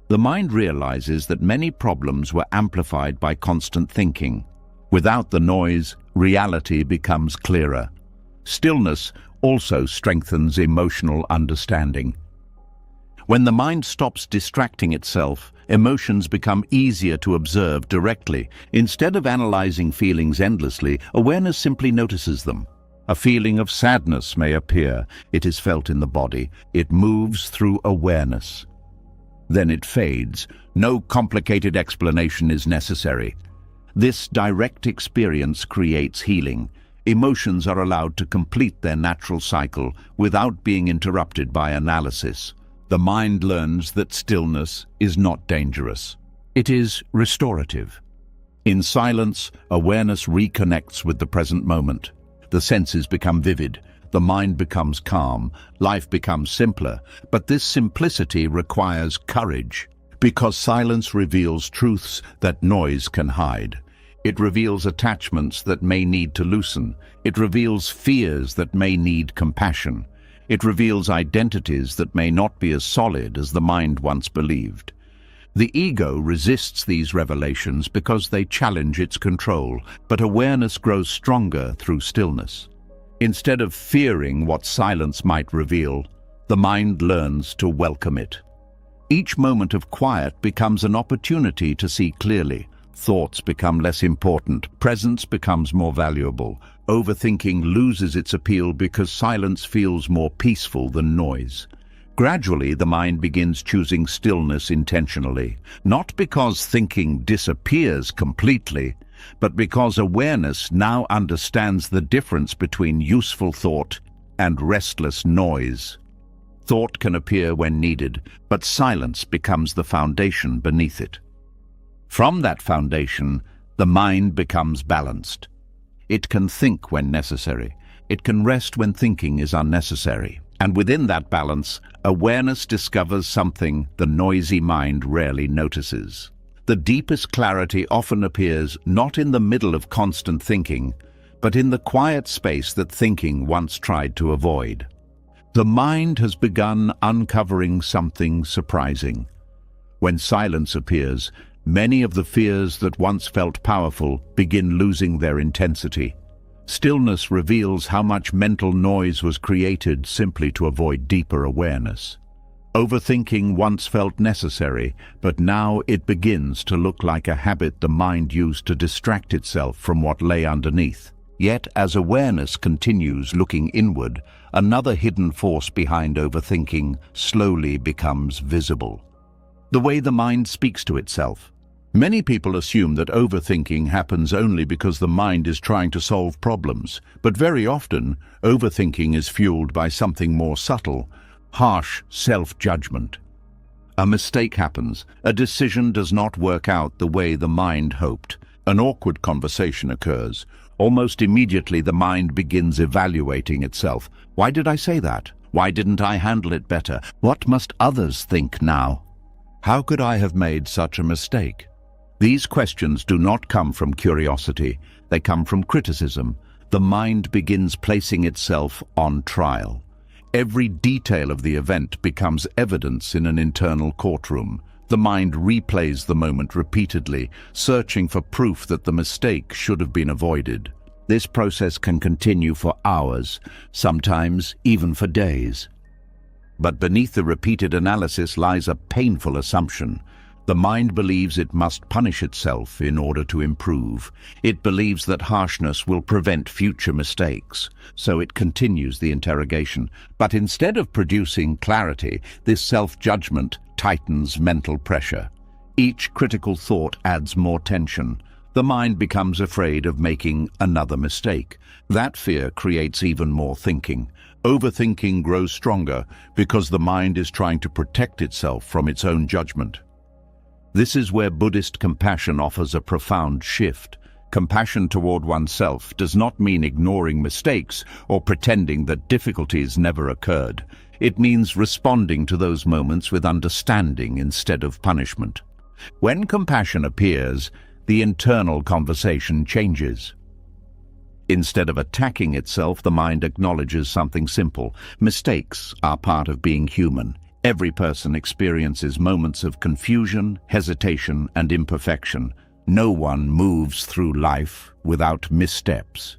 The mind realizes that many problems were amplified by constant thinking. Without the noise, reality becomes clearer. Stillness also strengthens emotional understanding. When the mind stops distracting itself, emotions become easier to observe directly. Instead of analyzing feelings endlessly, awareness simply notices them. A feeling of sadness may appear. It is felt in the body. It moves through awareness. Then it fades. No complicated explanation is necessary. This direct experience creates healing. Emotions are allowed to complete their natural cycle without being interrupted by analysis. The mind learns that stillness is not dangerous. It is restorative. In silence, awareness reconnects with the present moment. The senses become vivid. The mind becomes calm. Life becomes simpler. But this simplicity requires courage, because silence reveals truths that noise can hide. It reveals attachments that may need to loosen. It reveals fears that may need compassion. It reveals identities that may not be as solid as the mind once believed. The ego resists these revelations because they challenge its control, but awareness grows stronger through stillness. Instead of fearing what silence might reveal, the mind learns to welcome it. Each moment of quiet becomes an opportunity to see clearly. Thoughts become less important. Presence becomes more valuable. Overthinking loses its appeal because silence feels more peaceful than noise. Gradually, the mind begins choosing stillness intentionally, not because thinking disappears completely, but because awareness now understands the difference between useful thought and restless noise. Thought can appear when needed, but silence becomes the foundation beneath it. From that foundation, the mind becomes balanced. It can think when necessary. It can rest when thinking is unnecessary. And within that balance, awareness discovers something the noisy mind rarely notices. The deepest clarity often appears not in the middle of constant thinking, but in the quiet space that thinking once tried to avoid. The mind has begun uncovering something surprising. When silence appears, many of the fears that once felt powerful begin losing their intensity. Stillness reveals how much mental noise was created simply to avoid deeper awareness. Overthinking once felt necessary, but now it begins to look like a habit the mind used to distract itself from what lay underneath. Yet, as awareness continues looking inward, another hidden force behind overthinking slowly becomes visible. The way the mind speaks to itself. Many people assume that overthinking happens only because the mind is trying to solve problems, but very often, overthinking is fueled by something more subtle, harsh self-judgment. A mistake happens, a decision does not work out the way the mind hoped, an awkward conversation occurs. Almost immediately the mind begins evaluating itself. Why did I say that? Why didn't I handle it better? What must others think now? How could I have made such a mistake? These questions do not come from curiosity, they come from criticism. The mind begins placing itself on trial. Every detail of the event becomes evidence in an internal courtroom. The mind replays the moment repeatedly, searching for proof that the mistake should have been avoided. This process can continue for hours, sometimes even for days. But beneath the repeated analysis lies a painful assumption. The mind believes it must punish itself in order to improve. It believes that harshness will prevent future mistakes, so it continues the interrogation. But instead of producing clarity, this self-judgment tightens mental pressure. Each critical thought adds more tension. The mind becomes afraid of making another mistake. That fear creates even more thinking. Overthinking grows stronger because the mind is trying to protect itself from its own judgment. This is where Buddhist compassion offers a profound shift. Compassion toward oneself does not mean ignoring mistakes or pretending that difficulties never occurred. It means responding to those moments with understanding instead of punishment. When compassion appears, the internal conversation changes. Instead of attacking itself, the mind acknowledges something simple. Mistakes are part of being human. Every person experiences moments of confusion, hesitation, and imperfection. No one moves through life without missteps.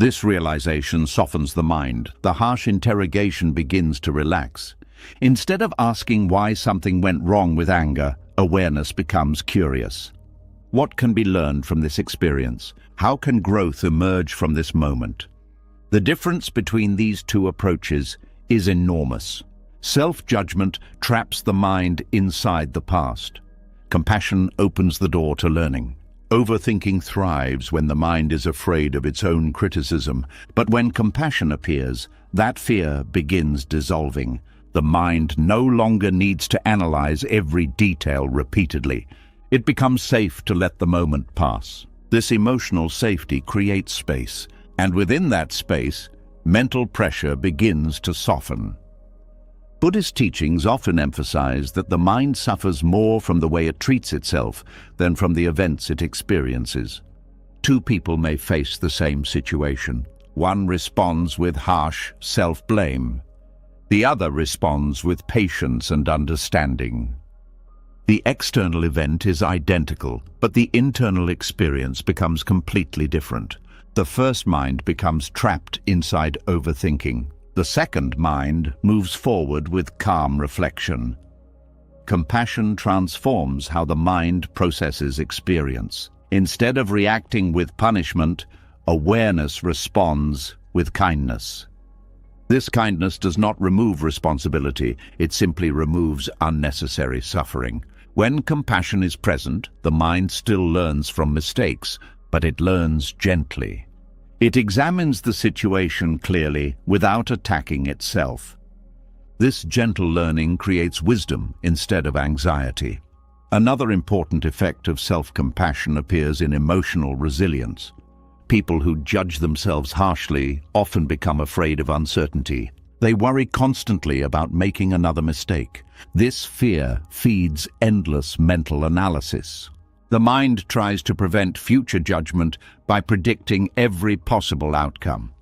This realization softens the mind. The harsh interrogation begins to relax. Instead of asking why something went wrong with anger, awareness becomes curious. What can be learned from this experience? How can growth emerge from this moment? The difference between these two approaches is enormous. Self-judgment traps the mind inside the past. Compassion opens the door to learning. Overthinking thrives when the mind is afraid of its own criticism, but when compassion appears, that fear begins dissolving. The mind no longer needs to analyze every detail repeatedly. It becomes safe to let the moment pass. This emotional safety creates space, and within that space, mental pressure begins to soften. Buddhist teachings often emphasize that the mind suffers more from the way it treats itself than from the events it experiences. Two people may face the same situation. One responds with harsh self-blame. The other responds with patience and understanding. The external event is identical, but the internal experience becomes completely different. The first mind becomes trapped inside overthinking. The second mind moves forward with calm reflection. Compassion transforms how the mind processes experience. Instead of reacting with punishment, awareness responds with kindness. This kindness does not remove responsibility, it simply removes unnecessary suffering. When compassion is present, the mind still learns from mistakes, but it learns gently. It examines the situation clearly without attacking itself. This gentle learning creates wisdom instead of anxiety. Another important effect of self-compassion appears in emotional resilience. People who judge themselves harshly often become afraid of uncertainty. They worry constantly about making another mistake. This fear feeds endless mental analysis. The mind tries to prevent future judgment by predicting every possible outcome.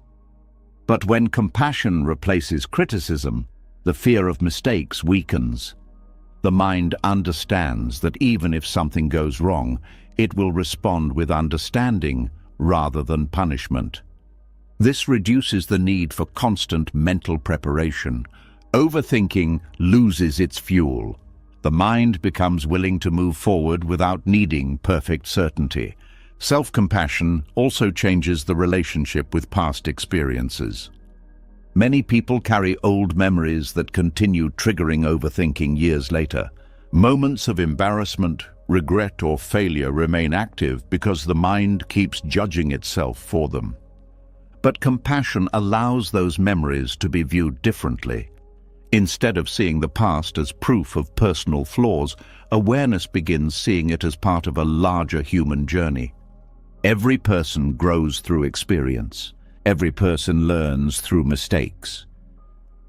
But when compassion replaces criticism, the fear of mistakes weakens. The mind understands that even if something goes wrong, it will respond with understanding rather than punishment. This reduces the need for constant mental preparation. Overthinking loses its fuel. The mind becomes willing to move forward without needing perfect certainty. Self-compassion also changes the relationship with past experiences. Many people carry old memories that continue triggering overthinking years later. Moments of embarrassment, regret, or failure remain active because the mind keeps judging itself for them. But compassion allows those memories to be viewed differently. Instead of seeing the past as proof of personal flaws, awareness begins seeing it as part of a larger human journey. Every person grows through experience. Every person learns through mistakes.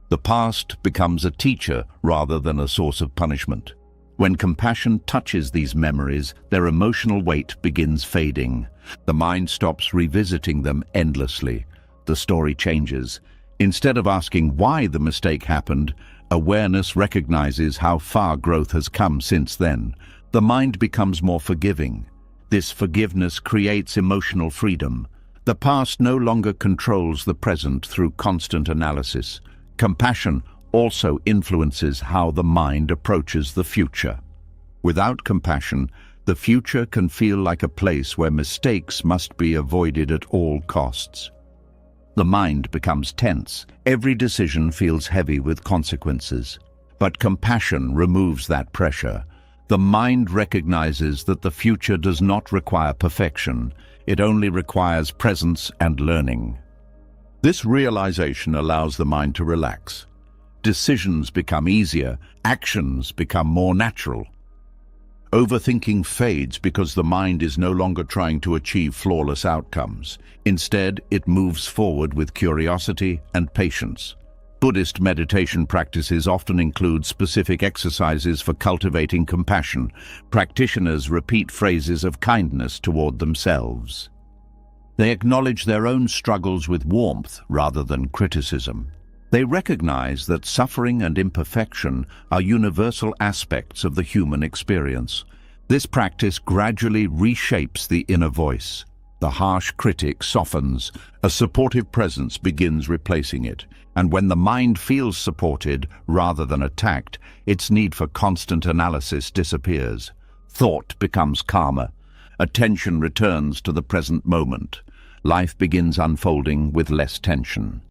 The past becomes a teacher rather than a source of punishment. When compassion touches these memories, their emotional weight begins fading. The mind stops revisiting them endlessly. The story changes. Instead of asking why the mistake happened, awareness recognizes how far growth has come since then. The mind becomes more forgiving. This forgiveness creates emotional freedom. The past no longer controls the present through constant analysis. Compassion also influences how the mind approaches the future. Without compassion, the future can feel like a place where mistakes must be avoided at all costs. The mind becomes tense. Every decision feels heavy with consequences. But compassion removes that pressure. The mind recognizes that the future does not require perfection. It only requires presence and learning. This realization allows the mind to relax. Decisions become easier, actions become more natural. Overthinking fades because the mind is no longer trying to achieve flawless outcomes. Instead, it moves forward with curiosity and patience. Buddhist meditation practices often include specific exercises for cultivating compassion. Practitioners repeat phrases of kindness toward themselves. They acknowledge their own struggles with warmth rather than criticism. They recognize that suffering and imperfection are universal aspects of the human experience. This practice gradually reshapes the inner voice. The harsh critic softens. A supportive presence begins replacing it. And when the mind feels supported rather than attacked, its need for constant analysis disappears. Thought becomes calmer. Attention returns to the present moment. Life begins unfolding with less tension.